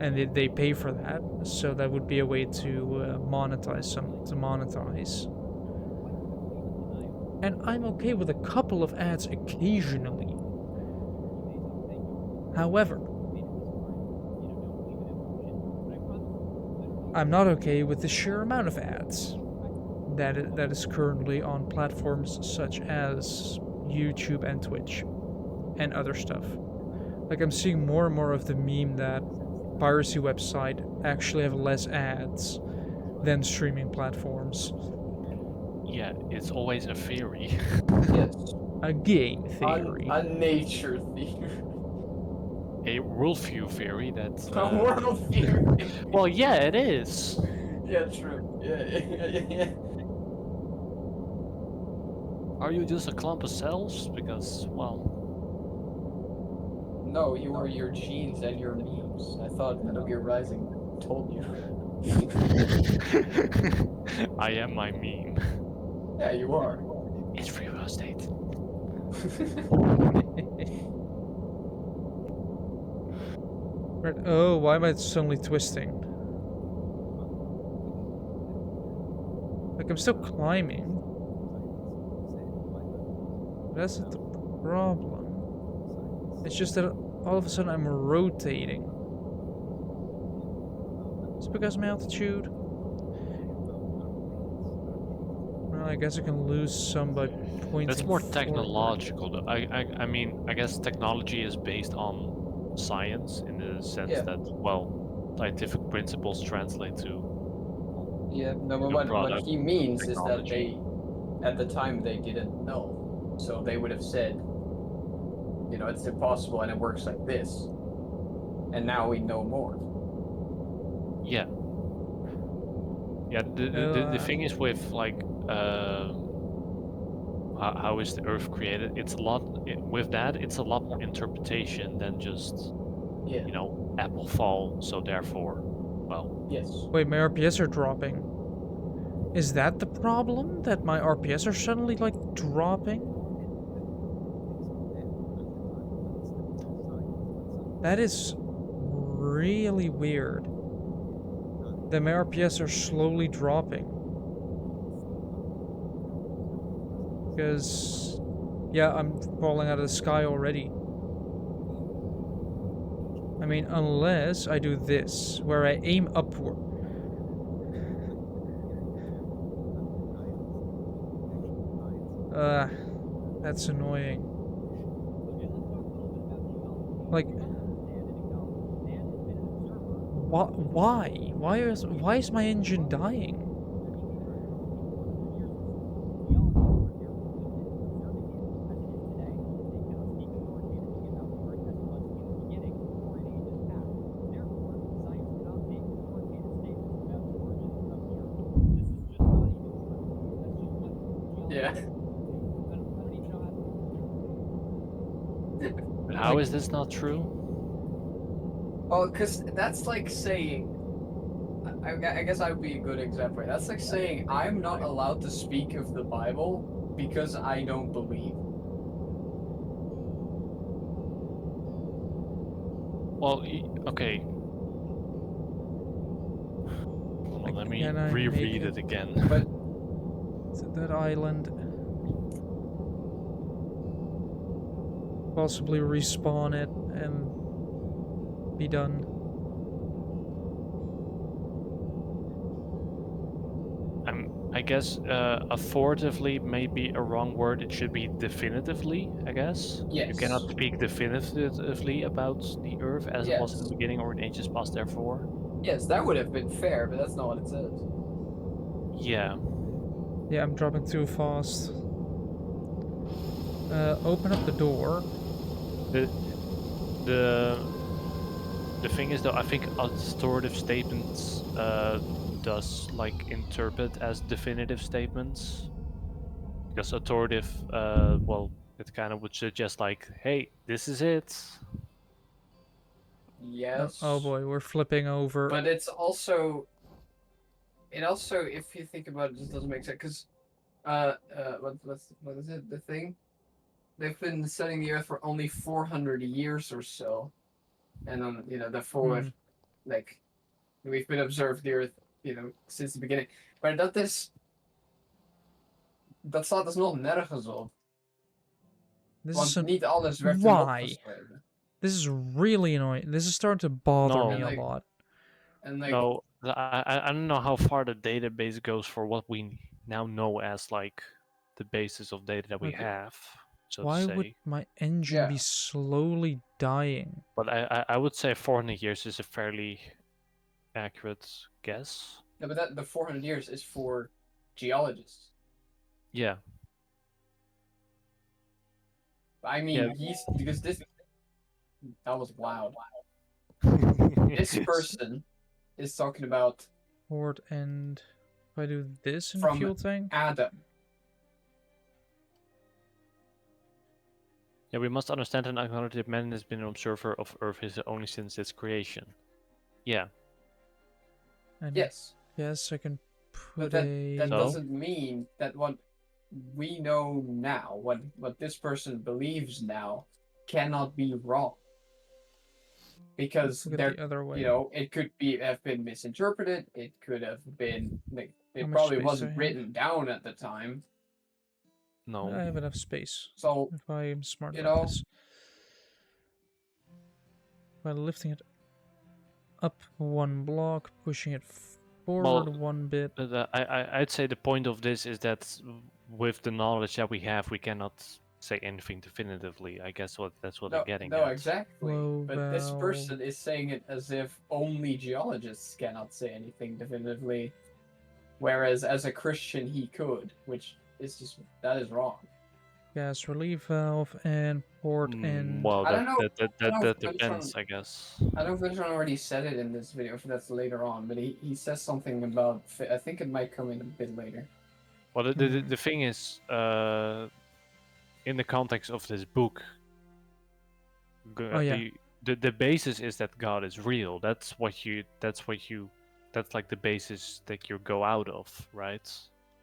and they pay for that. So that would be a way to monetize. And I'm okay with a couple of ads occasionally. However, I'm not okay with the sheer amount of ads that is currently on platforms such as YouTube and Twitch and other stuff. Like, I'm seeing more and more of the meme that piracy websites actually have less ads than streaming platforms. Yeah, it's always a theory. Yes. A game theory. A nature theory. A worldview theory that. A world theory. Well, yeah, it is. Yeah, true. Yeah. Are you just a clump of cells? Because, well. No, you are your genes and your memes. I thought Metal Gear Rising told you. I am my meme. Yeah, you are. It's free real estate. Right. Oh, why am I suddenly twisting? Like, I'm still climbing. That's not the problem. It's just that all of a sudden I'm rotating. It's because of my altitude. Well, I guess I can lose some by pointing. That's more forward. technological, though. I mean, I guess technology is based on science in the sense that, well, scientific principles translate to. Yeah, no, but what he means is that they, at the time, they didn't know. So they would have said, you know, it's impossible and it works like this. And now we know more. Yeah. Yeah, the thing is with, like, how is the Earth created? It's a lot with that. It's a lot more interpretation than just Yeah. apple fall. So therefore, well, Yes. Wait, my RPS are dropping. Is that the problem? That my RPS are suddenly, like, dropping? That is really weird. That my RPS are slowly dropping. Because, yeah, I'm falling out of the sky already. I mean, unless I do this, where I aim upward. That's annoying. Like, why? Why is my engine dying? Yeah. but how Like- is this not true? Well, because that's like saying, I guess I would be a good example. That's like saying I'm not allowed to speak of the Bible because I don't believe. Well, okay. Hold on, Like, let me can I reread make it again. But to that island? Possibly respawn it and be done. I guess authoritatively may be a wrong word. It should be definitively, I guess. yes. You cannot speak definitively about the Earth as it was in Yes. the beginning or in ages past, therefore. Yes, that would have been fair, but that's not what it says. Yeah. Yeah, I'm dropping too fast. Open up the door. The the the thing is though, I think authoritative statements does like interpret as definitive statements. Because authoritative, well, it kind of would suggest like, hey, this is it. Yes. Oh boy, we're flipping over. But it also, if you think about it, just doesn't make sense. Because, what is it? The thing? They've been studying the Earth for only 400 years or so, and then therefore, like, we've been observed the Earth, since the beginning. Maar dat staat dus nog nergens op. This Want is niet alles werd Why? opgeschreven. This is really annoying. This is starting to bother No. me a Like- lot. And like, No, I don't know how far the database goes for what we now know as like the basis of data that we Okay. have, so Why to say. would my engine Yeah. be slowly dying? But I would say 400 years is a fairly accurate guess. yeah, but the 400 years is for geologists. Yeah. I mean, Yeah. because that was loud. This person is talking about Port and if I do this in From- fuel tank? Adam. Yeah, we must understand and acknowledge that man has been an observer of Earth only since its creation. Yeah. And Yes, yes, I can but put that a. that So? doesn't mean that what we know now, what this person believes now, cannot be wrong. Because Look at there, the other way. it could have been misinterpreted. It could have been like How it much probably space do I wasn't have? written down at the time. No. I have enough space. So If I am smart You about know- this. By lifting it up one block, pushing it forward one bit. I'd say the point of this is that with the knowledge that we have, we cannot say anything definitively. I guess that's what they're getting no, at. exactly. Flow But this valve. person is saying it as if only geologists cannot say anything definitively, whereas as a Christian he could, which is just that is wrong. Gas relief valve and port and. Well, I don't know- that I don't know if depends, Benson- I guess. I don't know if Benjamin already said it in this video, if that's later on, but he says something about. I think it might come in a bit later. Well, the thing is, in the context of this book, Oh, yeah. the basis is that God is real. That's like the basis that you go out of, right?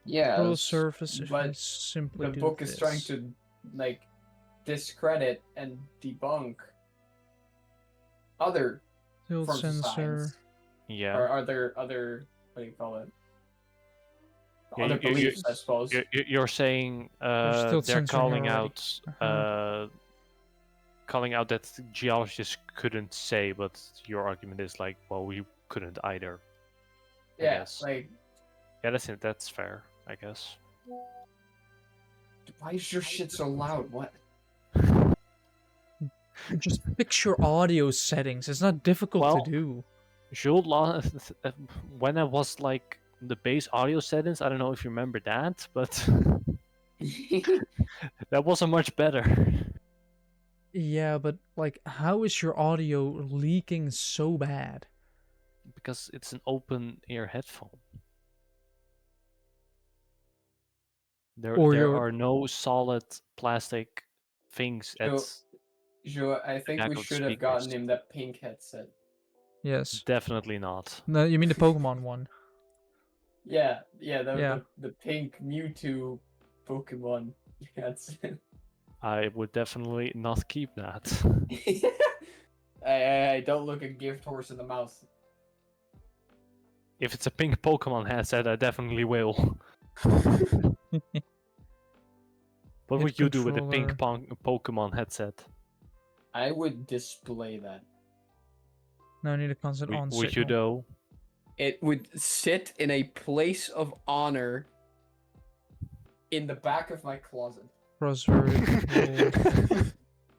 Yeah, Control surface if I but simply the do book this. is trying to like discredit and debunk other Tilt forms of sensor. science, Yeah. or other what do you call it? Yeah, Other beliefs, I suppose. You're saying still they're censoring calling already. out Uh-huh. calling out that geologists couldn't say, but your argument is like, well, we couldn't either. I Yeah, guess. like, Yeah, that's it. That's fair, I guess. why is your shit so loud? What? Just fix your audio settings. It's not difficult Well, to do. Jules, when I was like the base audio settings, I don't know if you remember that, but that wasn't much better. Yeah, but like, how is your audio leaking so bad? Because it's an open ear headphone. There are no solid plastic things at Joe, I think back we of the should have gotten speakers. him that pink headset. Yes. Definitely not. No, you mean the Pokemon one? Yeah, Yeah. the pink Mewtwo Pokemon headset. I would definitely not keep that. I don't look a gift horse in the mouth. If it's a pink Pokemon headset, I definitely will. What Hit would you do with a pink controller. Pokemon headset? I would display that. No, I need a constant on Would you signal. though? It would sit in a place of honor in the back of my closet. Cross variable.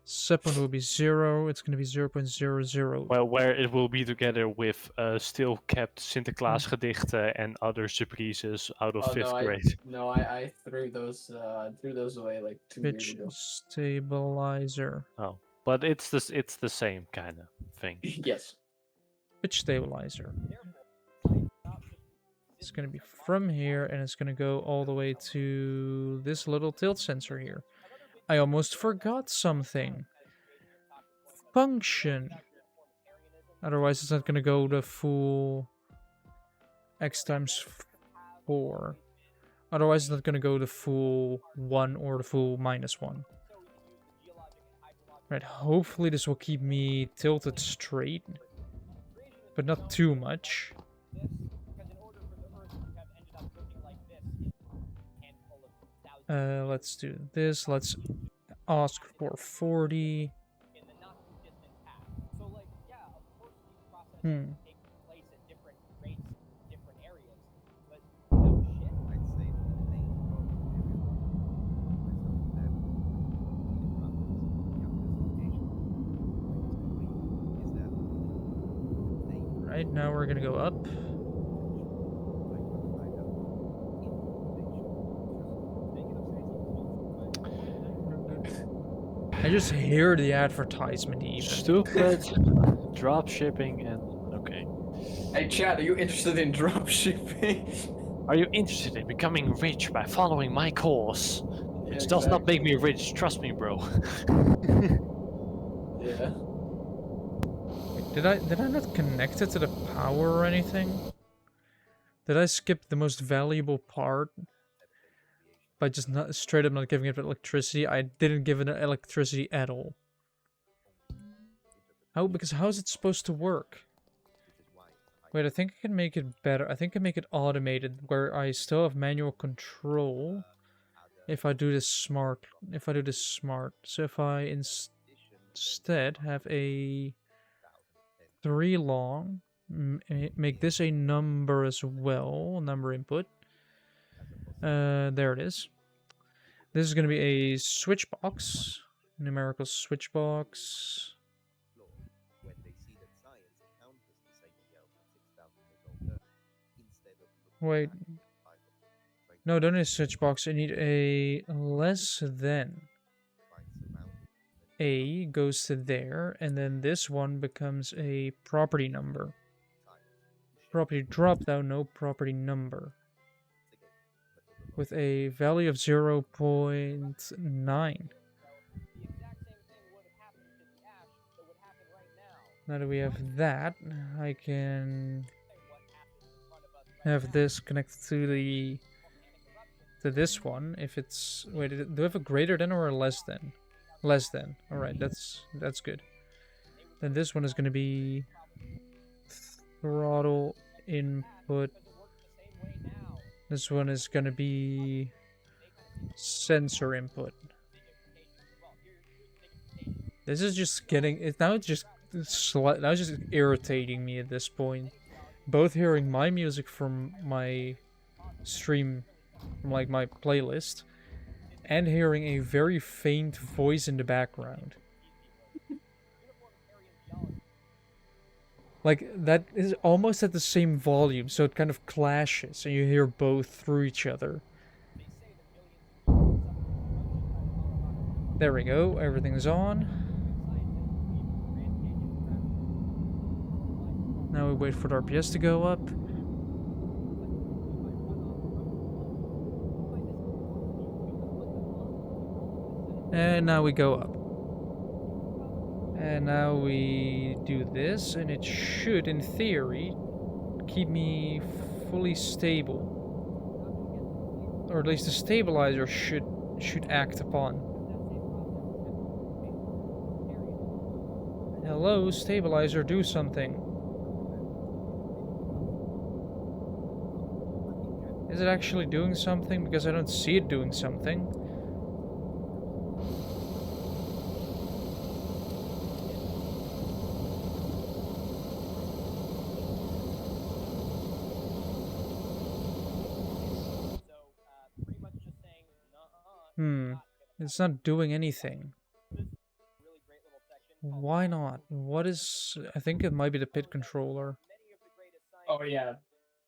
Set point will be 0. It's going to be 0.00. Well, where it will be together with still kept Sinterklaas gedichten and other surprises out of 5th grade. I threw those away like 2 years Pitch ago. stabilizer. Oh, but it's the same kind of thing. Yes. Pitch stabilizer. It's going to be from here, and it's going to go all the way to this little tilt sensor here. I almost forgot something. Function. Otherwise, it's not going to go the full x times 4. Otherwise, it's not going to go the full 1 or the full -1. Right, hopefully this will keep me tilted straight, but not too much. Let's do this. Let's ask for 40. Right, now we're gonna go up. I just hear the advertisement even. Stupid drop shipping and okay. Hey chat, are you interested in dropshipping? Are you interested in becoming rich by following my course? Which Yeah, does not make me rich, trust me, bro. Yeah. Did I not connect it to the power or anything? Did I skip the most valuable part by just not straight up not giving it electricity? I didn't give it electricity at all. How? Because how is it supposed to work? Wait, I think I can make it better. I think I can make it automated where I still have manual control. If I do this smart. So if I instead have a 3 long, make this a number as well, number input. There it is. This is going to be a switch box, numerical switch box. Wait. No, don't need a switch box. I need a less than. A goes to there, and then this one becomes a property number. Property drop down, no property number. with a value of 0.9. Now that we have that, I can have this connected to this one. If it's do I have a greater than or a less than? Less than. All right, that's good. Then this one is going to be throttle input. This one is going to be sensor input. This is just getting it now. It's just irritating me at this point. Both hearing my music from my stream, from like my playlist, and hearing a very faint voice in the background. Like, that is almost at the same volume, so it kind of clashes, and you hear both through each other. There we go, everything's on. Now we wait for the RPS to go up. And now we go up. And now we do this, and it should, in theory, keep me fully stable. Or at least the stabilizer should act upon. Hello, stabilizer, do something. Is it actually doing something? Because I don't see it doing something. It's not doing anything. Why not? What is... I think it might be the pit controller. Oh yeah.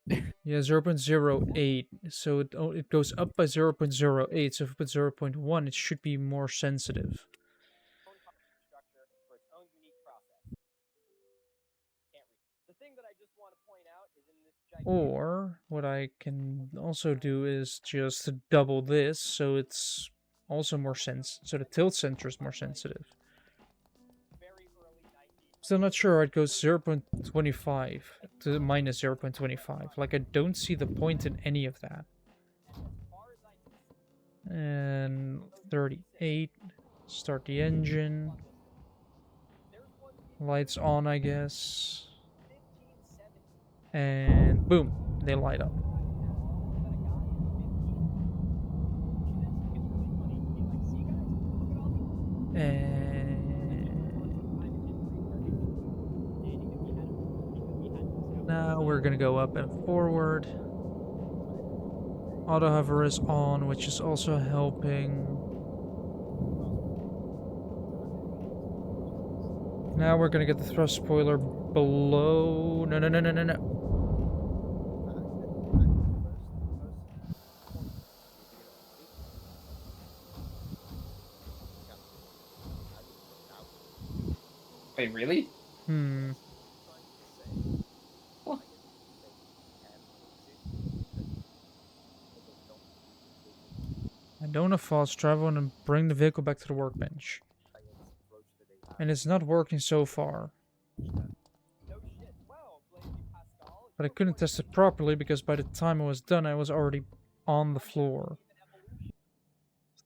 Yeah, 0.08. So it goes up by 0.08. So if we put 0.1, it should be more sensitive. Or what I can also do is just double this, so it's also more so the tilt sensor is more sensitive. Still not sure. It goes 0.25 to minus 0.25. Like, I don't see the point in any of that. And 38. Start the engine. Lights on, I guess. And boom, they light up. And now we're gonna go up and forward. Auto hover is on, which is also helping. Now we're gonna get the thrust spoiler below. No. Wait, really? What? I don't know fast travel and bring the vehicle back to the workbench. And it's not working so far. But I couldn't test it properly because by the time I was done, I was already on the floor.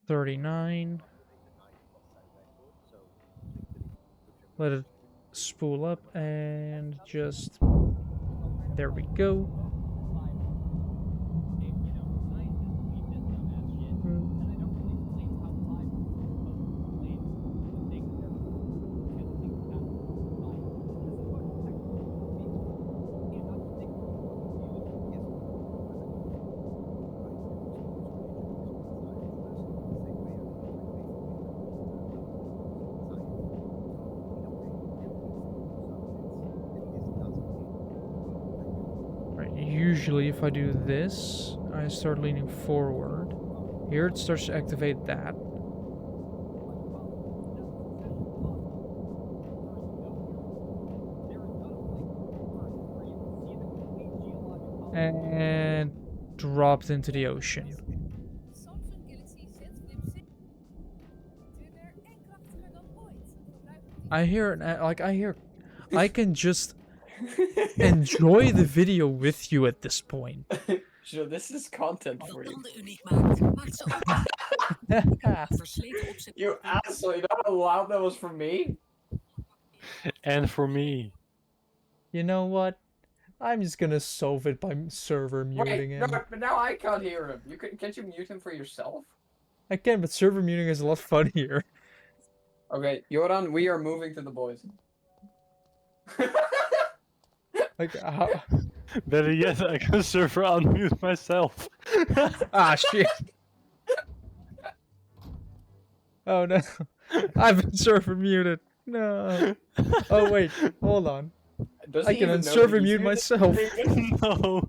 39. Let it spool up and just... There we go. Usually if I do this, I start leaning forward. Here it starts to activate that. And dropped into the ocean. I hear I can just enjoy the video with you at this point. So this is content for you. Branden uniek maakt, maakt ze ook versleten op zijn You asshole! You know how loud that was for me? And for me. You know what? I'm just gonna solve it by server muting Wait, him. no, but now I can't hear him. Can't you mute him for yourself? I can, but server muting is a lot funnier. Okay, Yoran, we are moving to the boys. Like, how... Better yet, I can server unmute myself. ah, shit. Oh no, I've been server muted. No. Oh wait, hold on. Does I he can even know server that he's mute myself. No.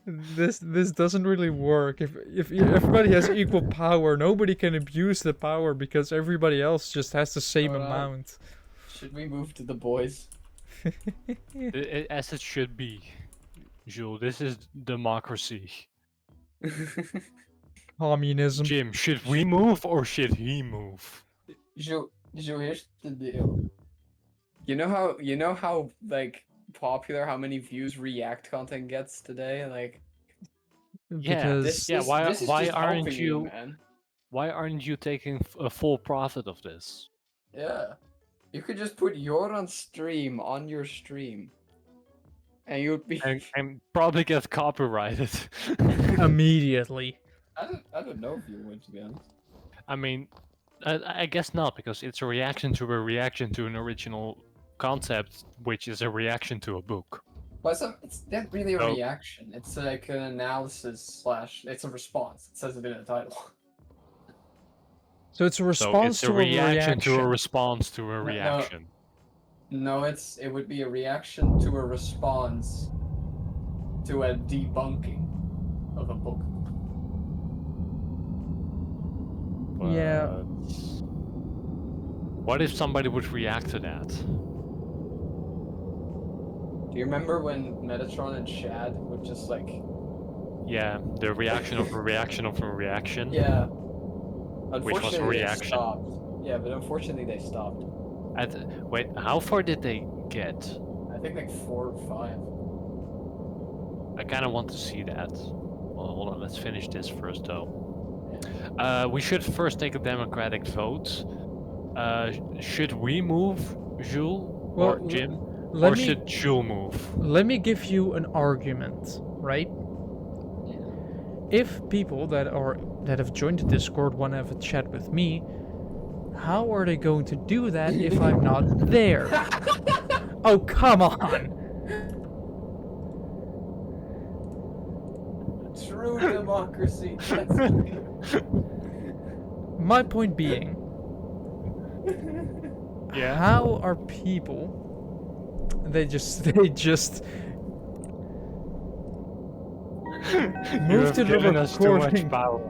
This doesn't really work. If everybody has equal power, nobody can abuse the power because everybody else just has the same Alright. amount. Should we move to the boys? As it should be. Jules, this is democracy. Communism. Jim, should we move or should he move? Jo, here's the deal. You know how like popular how many views React content gets today? Like Yeah, Because this is why just aren't helping you man? why aren't you taking a full profit of this? Yeah. You could just put your on stream on your stream. And you'd be And probably get copyrighted. immediately. I don't know if you would, to be honest. I mean, I guess not, because it's a reaction to an original concept, which is a reaction to a book. But it's not really a So- reaction. It's like an analysis / it's a response. It says it in the title. So it's a So response it's to a reaction to a reaction. response to a no. reaction. No, it would be a reaction to a response to a debunking of a book. Yeah. But what if somebody would react to that? Do you remember when Metatron and Shad would just like Yeah, the reaction of a reaction of a reaction. yeah. Which was a Unfortunately, they reaction. stopped. Yeah, but unfortunately they stopped. Wait, how far did they get? I think like 4 or 5. I kind of want to see that. Well, hold on, let's finish this first, though. We should first take a democratic vote. Should we move, Jules or Well, Jim, Let or me should Jules move? let me give you an argument, right? If people that have joined the Discord want to have a chat with me, how are they going to do that if I'm not there? Oh, come on! True democracy. My point being, Yeah. how are people? They just You move have to the given us too much recording. power.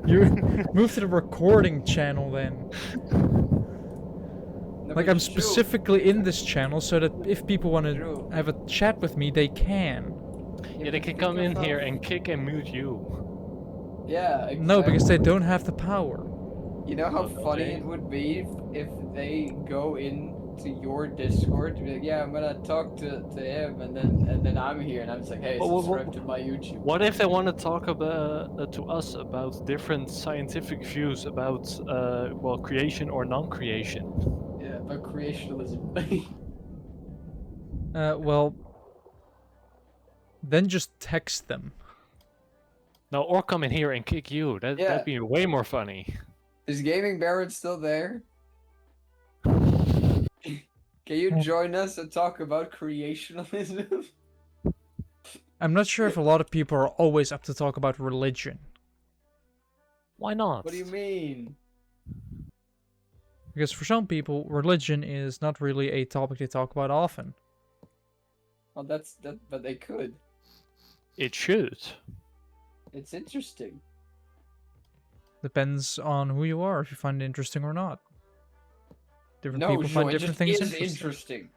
You move to the recording channel then. Like I'm specifically in this channel so that if people want to True. have a chat with me, they can. Yeah, they can come in here and kick and mute you. Yeah, exactly. No, because they don't have the power. You know how Okay. funny it would be if they go into your Discord to be like, yeah, I'm gonna talk to him, and then I'm here and I'm just like, hey, Well, subscribe to my YouTube. What if they want to talk about to us about different scientific views about well, creation or non-creation? Yeah, about creationalism. Well, then just text them. No, or come in here and kick you. Yeah. That'd be way more funny. Is Gaming Baron still there? Can you join us and talk about creationalism? I'm not sure if a lot of people are always up to talk about religion. Why not? What do you mean? Because for some people, religion is not really a topic they talk about often. Well, but they could. It should. It's interesting. Depends on who you are, if you find it interesting or not. Different No, people Joe, find it different just things is interesting. interesting.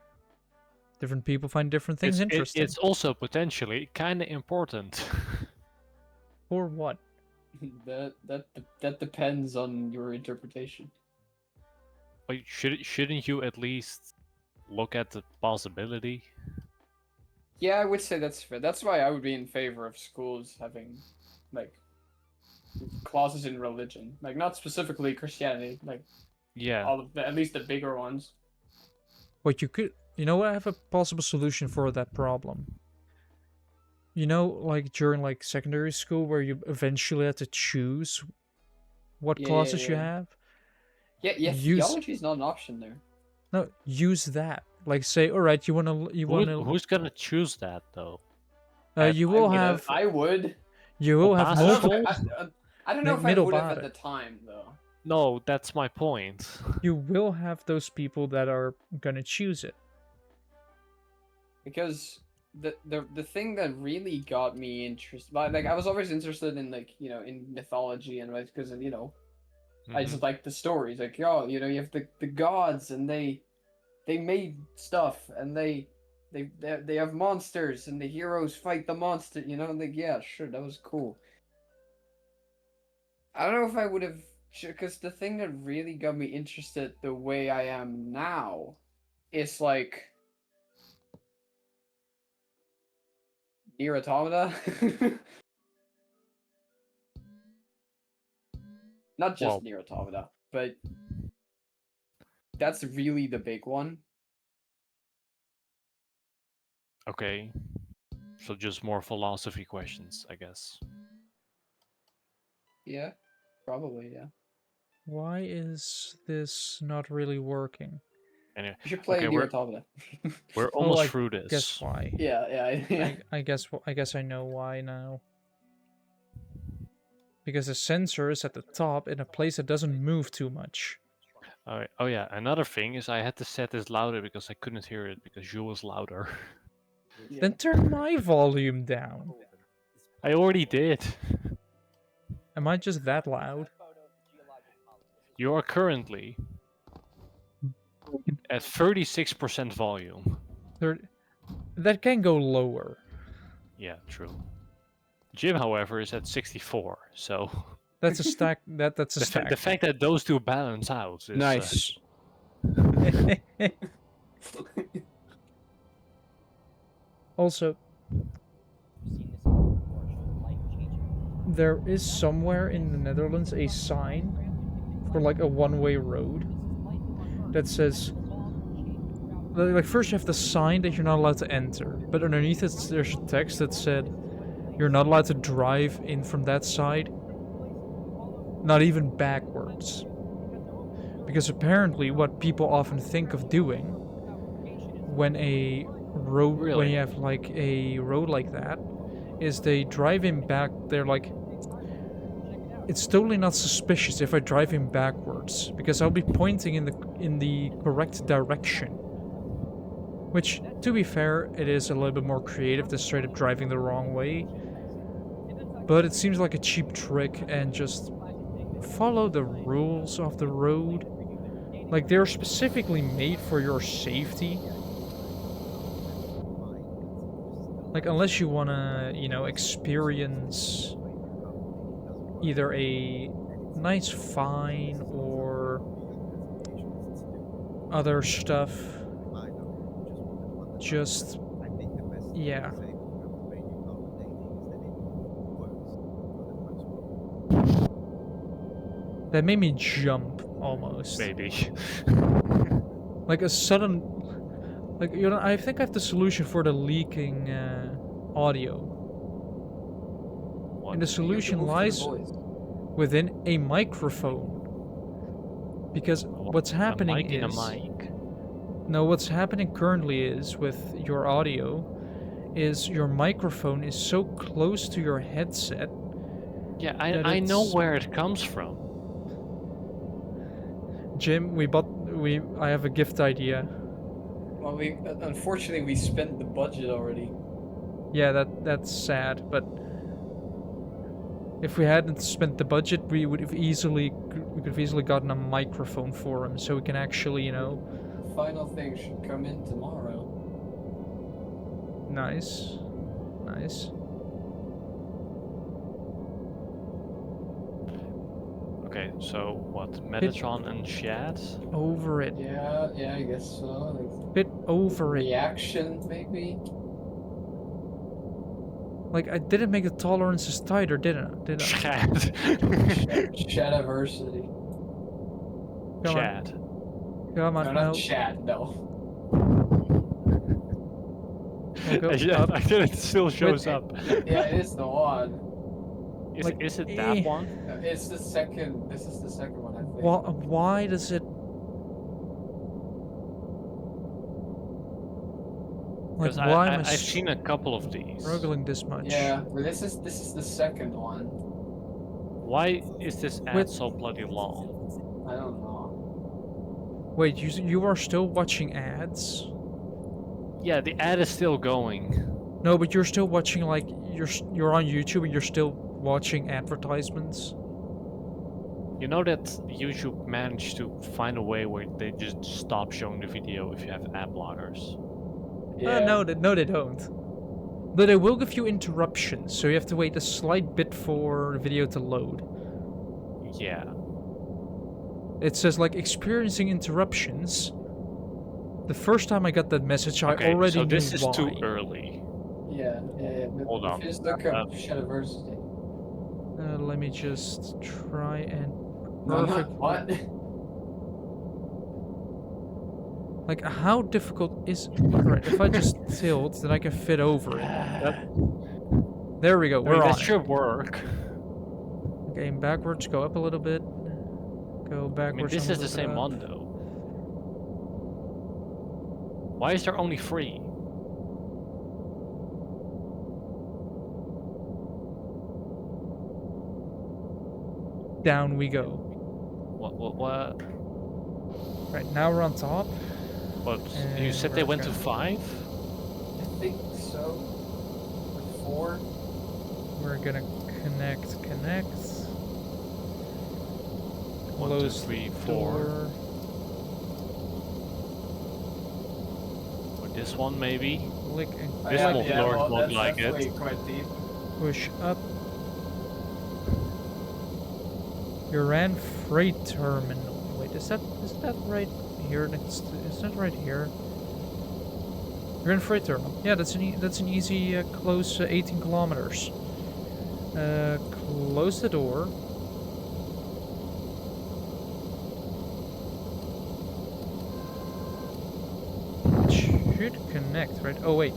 Different people find different things interesting. It's also potentially kind of important. For what? That depends on your interpretation. Like, shouldn't you at least look at the possibility? Yeah, I would say that's fair. That's why I would be in favor of schools having, like, clauses in religion, like not specifically Christianity, like Yeah. all of the, at least the bigger ones. What you could, you know what, I have a possible solution for that problem. You know, like during like secondary school where you eventually have to choose what Yeah, classes you yeah. have? Yeah, Use theology is not an option there. no, use that. Like say, all right, you Who's gonna choose that though? you will have I would. you will have Opacity? multiple. I don't know if I Middle would have at bottom. the time though, No, that's my point. You will have those people that are gonna choose it. because the thing that really got me interested, like I was always interested in like in mythology and because I just like the stories, like you have the gods and they made stuff and they have monsters and the heroes fight the monster, like yeah, sure, that was cool. I don't know if I would have, because the thing that really got me interested the way I am now is like Nier Automata. Not just Well- Nier Automata, but that's really the big one. Okay. So just more philosophy questions, I guess. Yeah, probably, yeah. Why is this not really working? Anyway, You should play okay, Nier Automata. we're almost I through this. Guess why? Yeah. I guess I know why now. Because the sensor is at the top in a place that doesn't move too much. Alright. Oh yeah, another thing is I had to set this louder because I couldn't hear it because you was louder. Yeah. Then turn my volume down. I already did. Am I just that loud? You are currently at 36% volume. That can go lower. Yeah, true. Jim, however, is at 64, so That's a stack. That's a the stack. fact that those two balance out is Nice. Also, there is somewhere in the Netherlands a sign for like a one-way road that says, like, first you have the sign that you're not allowed to enter, but underneath it there's a text that said you're not allowed to drive in from that side, not even backwards. Because apparently what people often think of doing when a road, when Really? you have like a road like that, is they drive in back. They're like, it's totally not suspicious if I drive in backwards because I'll be pointing in the correct direction. Which, to be fair, it is a little bit more creative than straight up driving the wrong way. But it seems like a cheap trick, and just follow the rules of the road. Like, they're specifically made for your safety. Like, unless you wanna, experience either a nice fine or other stuff. Just, yeah. That made me jump, almost. maybe. Like a sudden... Like, I think I have the solution for the leaking audio. What? And the solution lies within a microphone. Because what's happening a mic in is... a mic. No, what's happening currently is, with your audio, is your microphone is so close to your headset. Yeah, that I know it's- where it comes from. Jim, I have a gift idea. Well, unfortunately we spent the budget already. Yeah, that's sad, but if we hadn't spent the budget, we could have easily gotten a microphone for him, so we can actually, Final thing should come in tomorrow. Nice. Okay, so what? Metatron and Shad? Over it. Yeah, I guess so. Like, Bit over it. reaction, maybe? Like, I didn't make the tolerances tighter, didn't I? Did I? Shad. Shadiversity. Come on. Shad. Come on, No, no. not Shad, no. We'll go Yeah, up. I think it still shows up. Yeah, it is the one. Is it that one? It's the second. This is the second one, I think. Why does it... Like, Because why am I I've seen a couple of these. struggling this much? Yeah, but this is the second one. Why is this ad With- so bloody long? I don't know. Wait, you are still watching ads? Yeah, the ad is still going. No, but you're still watching, like, you're on YouTube and you're still watching advertisements? You know that YouTube managed to find a way where they just stop showing the video if you have ad blockers. Yeah. No, they don't. But they will give you interruptions, so you have to wait a slight bit for the video to load. Yeah. It says, like, experiencing interruptions. The first time I got that message, I Okay, already so knew this is why. too early. Yeah. But Hold on. If you just look up Shadiversity. Let me just try and... No, Perfect. not what? Like, how difficult is... Alright, if I just tilt, then I can fit over it. There we go, I mean, we're on that it. should work. Okay, backwards, go up a little bit. Go I mean, backwards. this a is the little bit same up. one though. Why is there only 3? Down we go. What? Right, now we're on top. What? You And said they we're went to gonna- 5? I think so. Or 4. We're gonna connect. 1, 2, Close 3, the 4. door. Or this one maybe? Click and This click. will look like it. That's quite deep. Push up. Uran freight terminal. Wait, is that right here next? Is that right here? Uran freight terminal. Yeah, that's an easy close 18 kilometers. Close the door. It should connect, right? Oh wait.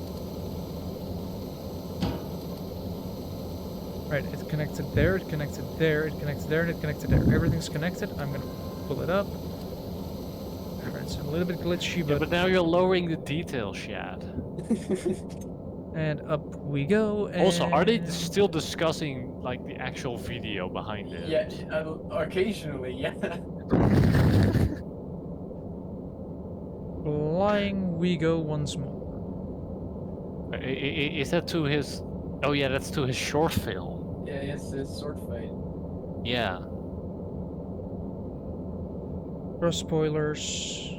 Right, it connected there, it connected there, it connected there, and it connected there. Everything's connected. I'm gonna pull it up. Alright, it's a little bit glitchy, Yeah, but... but now you're lowering the detail, Shad. And up we go, and... Also, are they still discussing like the actual video behind it? Yeah, occasionally, yeah. Flying we go once more. Is that to his? Oh yeah, that's to his short film. Yeah, it's sword fight. Yeah. Cross spoilers.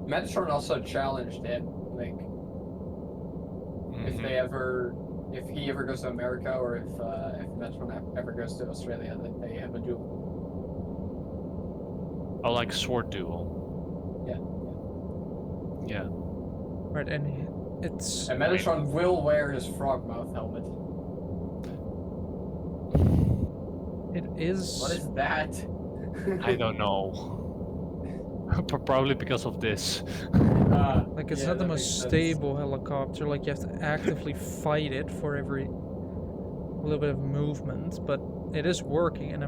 Metatron also challenged it, like, if Mhm. if he ever goes to America, or if Metatron ever goes to Australia, that they have a duel. Oh, like sword duel. Yeah. Right, and it's... And Metatron will wear his frogmouth helmet. It is... What is that? I don't know. Probably because of this. Like, it's Yeah, not the that most makes sense. stable helicopter, like, you have to actively fight it for every little bit of movement, but it is working, and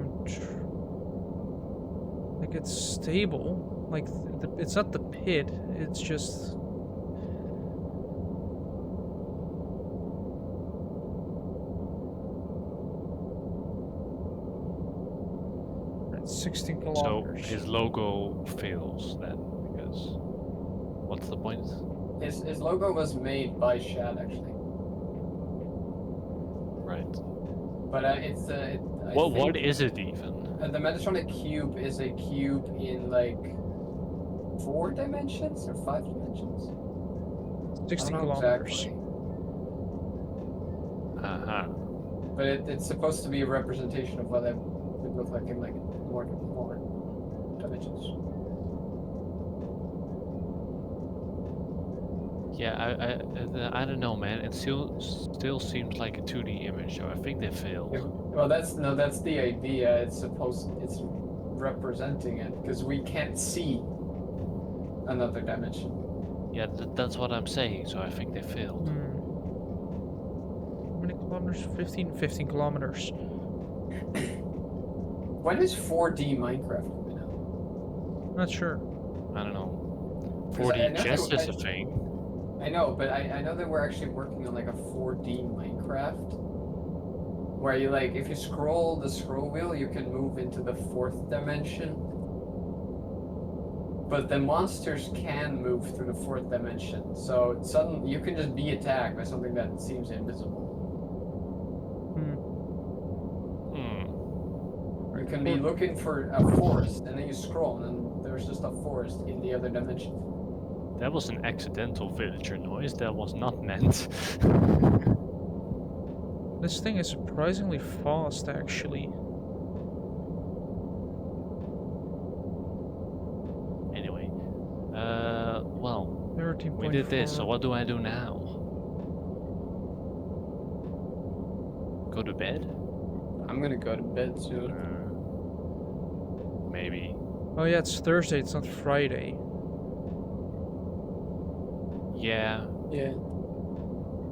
like, it's stable. Like, it's not the pit, it's just... Right, 16 So kilometers. his logo fails then, because what's the point? His logo was made by Shad, actually. Right. But it's What is it even? the Metatronic cube is a cube in like 4 dimensions or 5 dimensions. 60 I don't know kilometers. exactly. Uh-huh. But it's supposed to be a representation of what it would look like in like more dimensions. Yeah, I don't know, man. It still seems like a 2D image, so I think they failed. Well, that's the idea. It's representing it because we can't see another dimension. Yeah, that's what I'm saying. So I think they failed. How many kilometers? 15 kilometers. When is 4D Minecraft coming out? Not sure. I don't know. 'Cause I 4D know chess that- is a thing. I know, but I know that we're actually working on like a 4D Minecraft, where you like if you scroll the scroll wheel, you can move into the 4th dimension. But the monsters can move through the 4th dimension, so suddenly you can just be attacked by something that seems invisible. Or you can be looking for a forest, and then you scroll, and there's just a forest in the other dimension. That was an accidental villager noise. That was not meant. This thing is surprisingly fast, actually. Anyway, well, 13.4. we did this. So what do I do now? Go to bed? I'm gonna go to bed soon. Maybe. Oh yeah, it's Thursday. It's not Friday. Yeah. Yeah.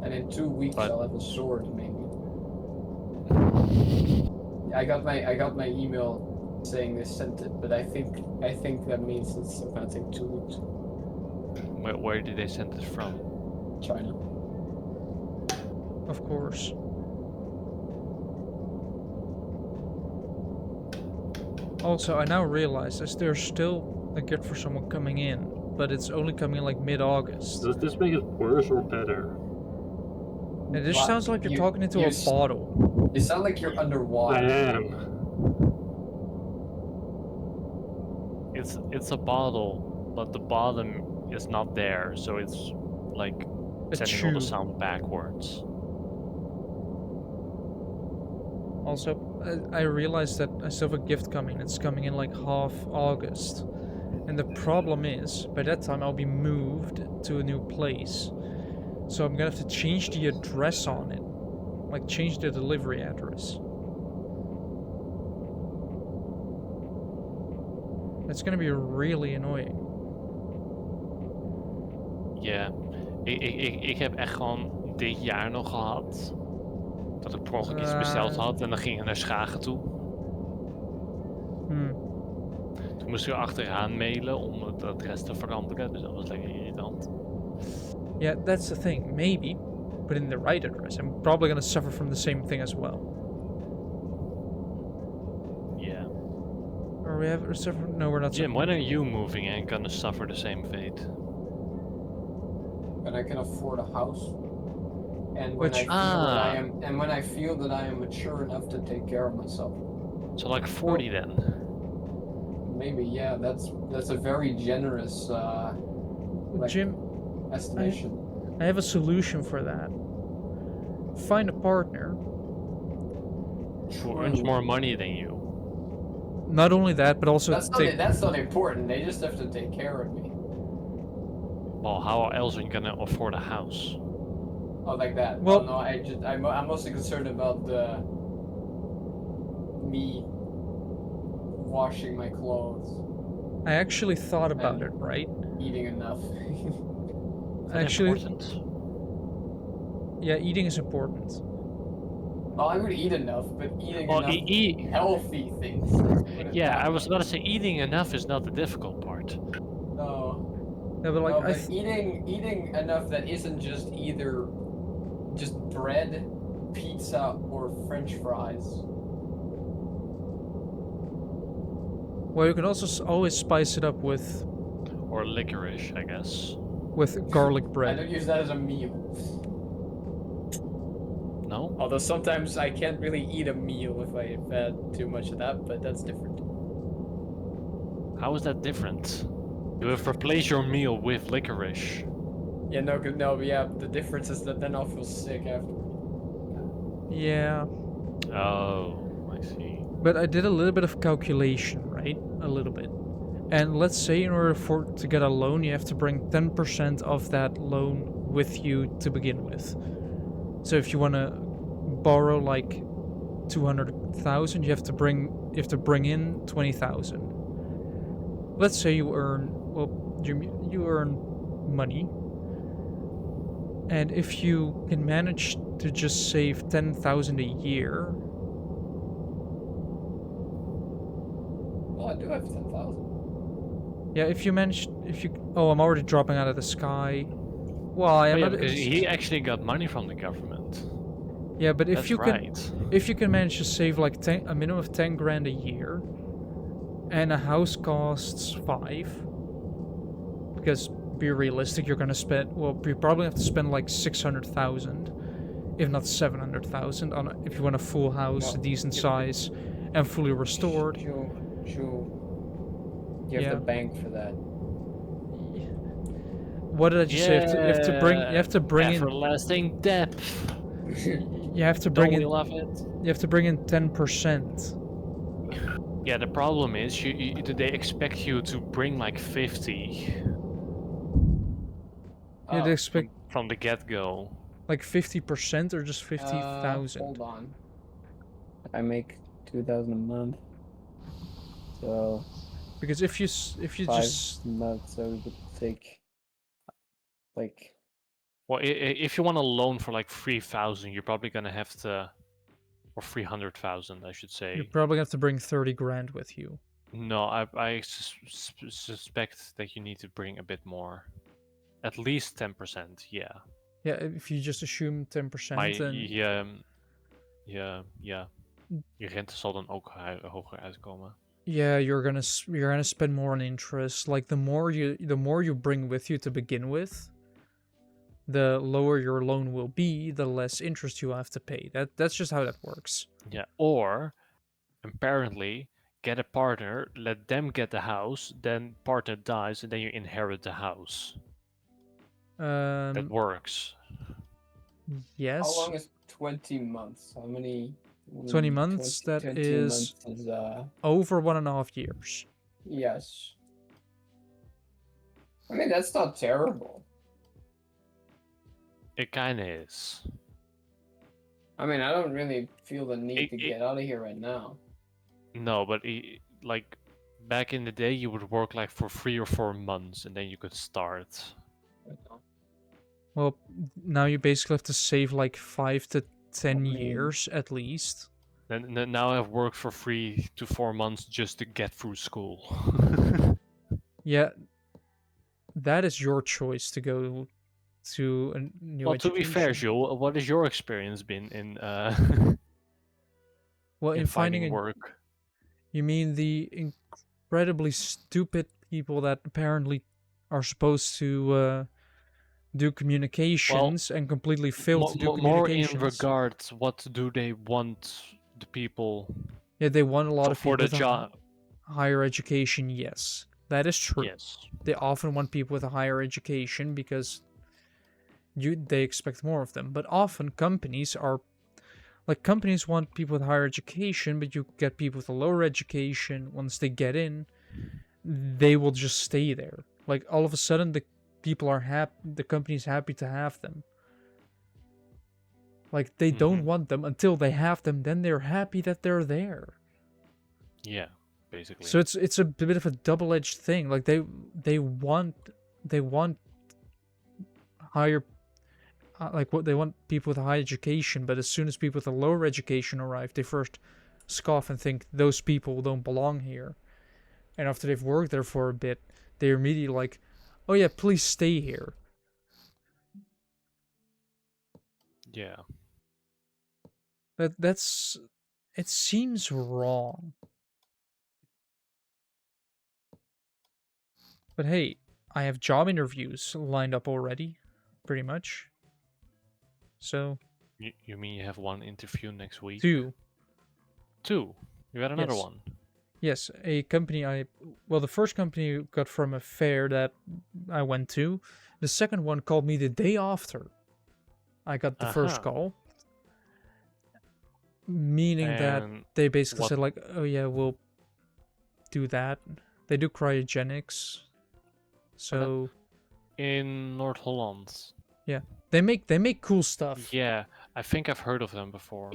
And in 2 weeks But- I'll have a sword, maybe. I got my email saying they sent it, but I think that means it's gonna take 2 weeks. Where did they send it from? China. Of course. Also, I now realize there's still a gift for someone coming in, but it's only coming in like mid-August. Does this make it worse or better? And this What? sounds like you're You- talking into you a s- bottle. You sound like you're underwater. I am. It's a bottle, but the bottom is not there, so it's like A sending all the tube. sound backwards. Also, I realized that I still have a gift coming. It's coming in like half August. And the problem is, by that time I'll be moved to a new place. So I'm gonna have to change the address on it. Like, change the delivery address. That's gonna be really annoying. Ja, ik heb echt gewoon dit jaar nog gehad dat ik per ongeluk iets besteld had en dan ging ik naar Schagen toe. Toen moest ik er achteraan mailen om het adres te veranderen, dus dat was lekker irritant. Yeah, that's the thing. Maybe put in the right address. I'm probably gonna suffer from the same thing as well. Yeah. Or we have suffer? No, we're not. Jim, when are you moving and gonna suffer the same fate? When I can afford a house. And when Which- I feel that I am when I feel that I am mature enough to take care of myself. So like 40 then? Maybe, yeah, that's a very generous like, Jim, estimation. I have a solution for that. Find a partner. Who earns more money than you? Not only that, but also That's not important. They just have to take care of me. Well, how else are you gonna afford a house? Oh, like that. Well- Oh, no, I'm mostly concerned about me washing my clothes, I actually thought about it, right? eating enough. Is that Actually- important? Yeah, eating is important. Well, I would eat enough, but eating Well, enough healthy things. Let's put it yeah, that I was way. about to say eating enough is not the difficult part. No. Yeah, but like No, but eating enough that isn't just either just bread, pizza, or French fries. well, you can also always spice it up with Or licorice, I guess. garlic I bread. don't use that as a meal. No? Although sometimes I can't really eat a meal if I've had too much of that, but that's different. How is that different? You have replaced your meal with licorice. Yeah, no, yeah, the difference is that then I'll feel sick after. Yeah. Oh, I see. But I did a little bit of calculation, right? A little bit. And let's say in order to get a loan, you have to bring 10% of that loan with you to begin with. So if you want to borrow like 200,000, you have to bring in 20,000. Let's say you earn, well, you earn money, and if you can manage to just save 10,000 a year. Well, I do have 10,000. Yeah, if you manage, oh, I'm already dropping out of the sky. Well, I Oh, am. yeah, because he actually got money from the government. Yeah, but if That's you right. can manage to save like a minimum of 10 grand a year, and a house costs 5, because be realistic, you're gonna spend, well, you probably have to spend like 600,000, if not 700,000, on if you want a full house, decent size, and fully restored. Sure. You have Yeah. to bank for that. What did I just say? You have to bring in. Everlasting depth. You have to bring Don't we in. love it? You have to bring in 10%. Yeah, the problem is they expect you to bring like 50 Yeah, they expect from the get-go. like 50% or just 50,000. Hold on. I make 2,000 a month. So Because if you 5 just months, so we could take like. Well, if you want a loan for like 3,000, you're probably gonna have to, or 300,000, I should say. you're probably gonna have to bring 30 grand with you. No, I suspect that you need to bring a bit more, at least 10%. Yeah. Yeah, if you just assume 10%, Maar then je rente zal dan ook hoger uitkomen. yeah, you're gonna spend more on interest. Like the more you bring with you to begin with, the lower your loan will be, the less interest you have to pay. That's just how that works. Yeah, or apparently get a partner, let them get the house, then partner dies, and then you inherit the house. That works. Yes. How long is 20 months? How many? 20 months. 20 That is months is over 1.5 years. yes. I mean, that's not terrible. It kinda is. I mean, I don't really feel the need to get out of here right now. No, but like back in the day, you would work like for 3 or 4 months, and then you could start. Well, now you basically have to save like 5 to 10 I mean- years at least. Then now I've worked for 3 to 4 months just to get through school. Yeah, that is your choice to go to a new Well, to education. be fair, Jules, what has your experience been in Well, in finding work? You mean the incredibly stupid people that apparently are supposed to do communications and completely fail to do More in communications? regards, what do they want the people Yeah, they want a lot of for people the with job? higher education. Yes, that is true. Yes. They often want people with a higher education because they expect more of them. But often companies want people with higher education, but you get people with a lower education. Once they get in, they will just stay there. Like all of a sudden, the people are happy. The company's happy to have them. Like they don't want them until they have them. Then they're happy that they're there. Yeah, basically. So it's a bit of a double-edged thing. Like they want higher. They want people with a high education, but as soon as people with a lower education arrive, they first scoff and think those people don't belong here. And after they've worked there for a bit, they're immediately like, "Oh yeah, please stay here." Yeah. It seems wrong. But hey, I have job interviews lined up already, pretty much. So. You mean you have one interview next week? 2. 2? You got another Yes. one? Yes, a company the first company got from a fair that I went to. The second one called me the day after I got the first call. Meaning that And they basically what- said like, oh yeah, we'll do that. They do cryogenics. So in North Holland. they make cool stuff. Yeah, I think I've heard of them before.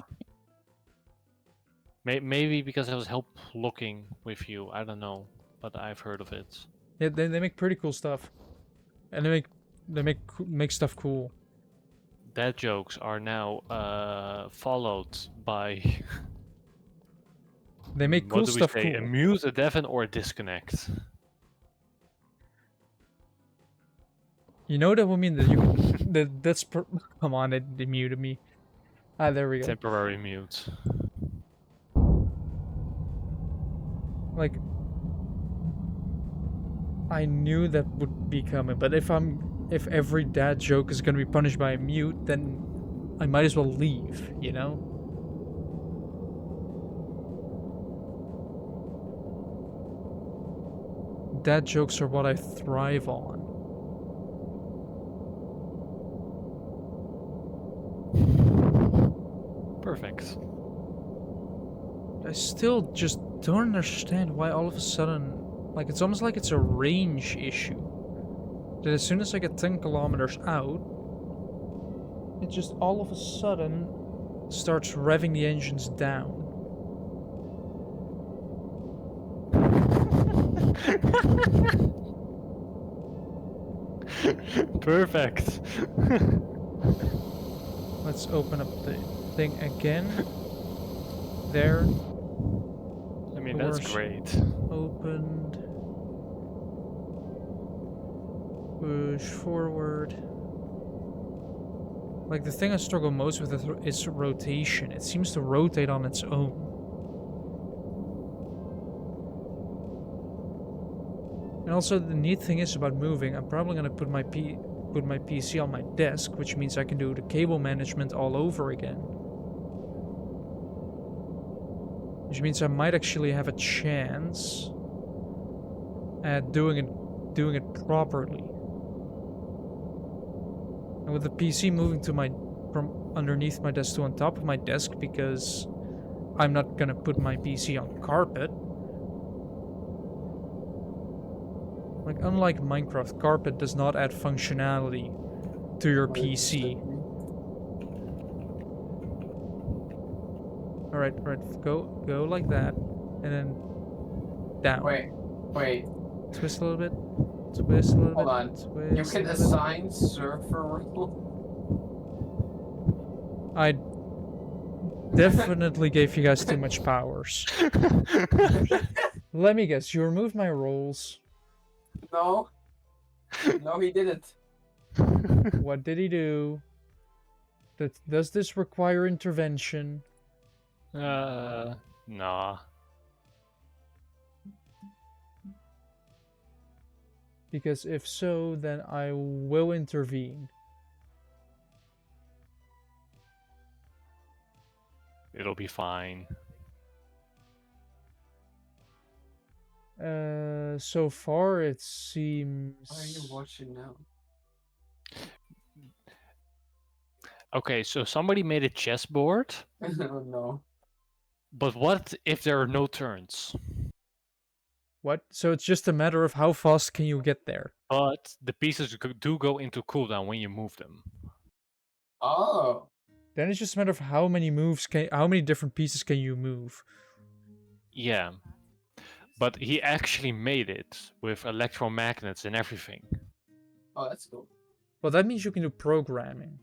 Maybe because I was help looking with you. I don't know, but I've heard of it. Yeah, they make pretty cool stuff. And make stuff cool. Dad jokes are now followed by They make what cool do we stuff say? cool. A mute, a deafen, or a disconnect. You know that would mean that you that's come on, they muted me. Ah, there we go. Temporary mute. Like, I knew that would be coming, but if every dad joke is gonna be punished by a mute, then I might as well leave, you know? Dad jokes are what I thrive on. Perfect. I still just don't understand why all of a sudden, like, it's almost like it's a range issue. That as soon as I get 10 kilometers out, it just all of a sudden starts revving the engines down. Perfect. Let's open up the thing again. There, I mean, that's Doors. great. opened. Push forward. Like, the thing I struggle most with is rotation. It seems to rotate on its own. And also, the neat thing is about moving, I'm probably gonna put my PC on my desk, which means I can do the cable management all over again. Which means I might actually have a chance at doing it properly. And with the PC moving to from underneath my desk to on top of my desk, because I'm not gonna put my PC on carpet. Like, unlike Minecraft, carpet does not add functionality to your PC. Alright, go like that, and then down. Wait. Twist a little bit. Twist a little Hold bit. on. Twist You a can little bit. assign surfer rule. I definitely gave you guys too much powers. Let me guess, you removed my roles. No. No, he didn't. What did he do? Does this require intervention? Nah. Because if so, then I will intervene. It'll be fine. So far it seems... Why are you watching now? Okay, so somebody made a chessboard, Oh no. but what if there are no turns? What? So it's just a matter of how fast can you get there? But the pieces do go into cooldown when you move them. Oh. Then it's just a matter of how many how many different pieces can you move? Yeah. But he actually made it with electromagnets and everything. Oh, that's cool. Well, that means you can do programming.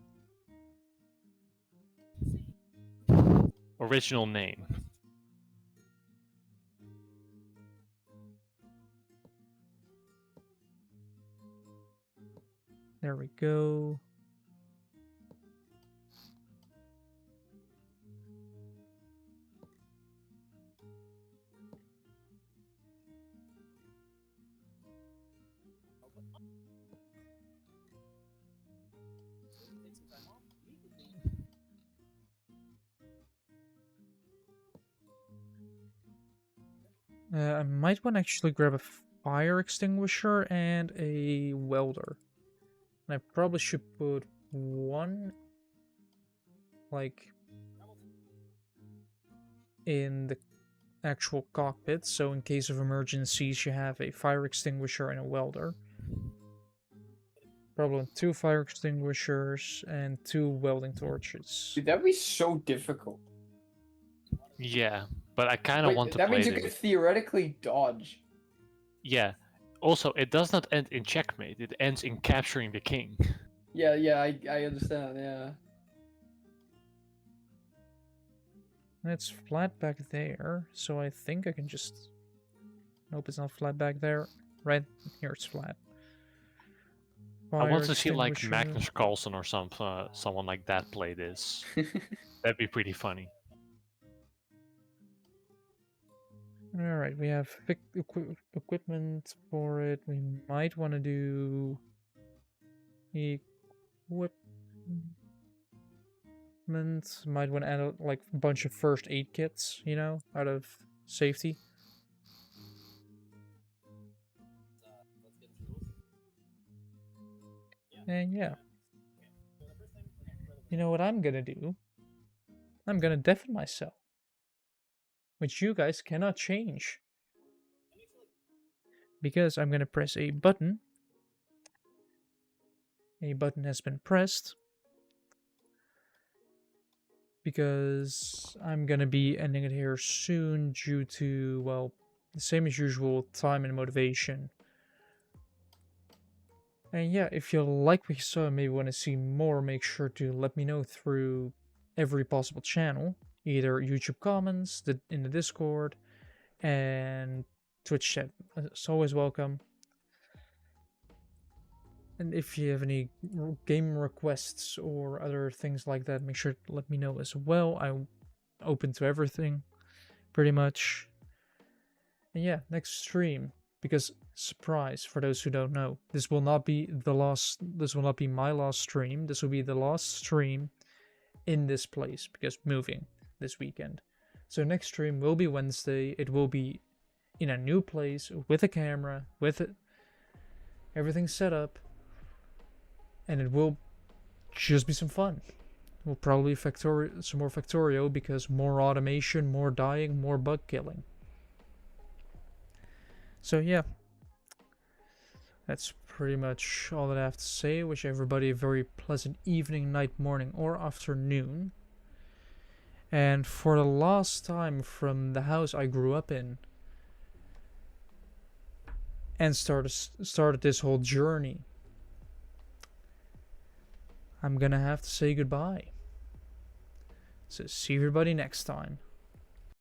Original name. There we go. I might want to actually grab a fire extinguisher and a welder. And I probably should put one, like, in the actual cockpit, so in case of emergencies you have a fire extinguisher and a welder. Probably 2 fire extinguishers and 2 welding torches. Dude, that'd be so difficult. Yeah, but I kind of Wait, want to that play means you this. could theoretically dodge. Yeah. Also, it does not end in checkmate. It ends in capturing the king. Yeah, I understand, yeah. It's flat back there, so I think I can just... Nope, it's not flat back there. Right here it's flat. I want Fire to see like extinguisher. Magnus Carlsen or someone like that play this. That'd be pretty funny. Alright, we have equipment for it. We might want to do... Equipment. Might want to add like a bunch of first aid kits, you know, out of safety. And yeah. You know what I'm gonna do? I'm gonna deafen myself. Which you guys cannot change. Because I'm gonna press a button. A button has been pressed. Because I'm gonna be ending it here soon due to, well, the same as usual, time and motivation. And yeah, if you like what you saw and maybe want to see more, make sure to let me know through every possible channel. Either YouTube comments, in the Discord, and Twitch chat. It's always welcome. And if you have any game requests or other things like that, make sure to let me know as well. I'm open to everything, pretty much. And yeah, next stream, because surprise for those who don't know, this will not be my last stream. This will be the last stream in this place because moving this weekend. So next stream will be Wednesday. It will be in a new place with a camera, with it, everything set up, and it will just be some fun. We'll probably some more Factorio because more automation, more dying, more bug killing. So yeah, that's pretty much all that I have to say. Wish everybody a very pleasant evening, night, morning, or afternoon. And for the last time from the house I grew up in and started this whole journey, I'm gonna have to say goodbye. So see everybody next time.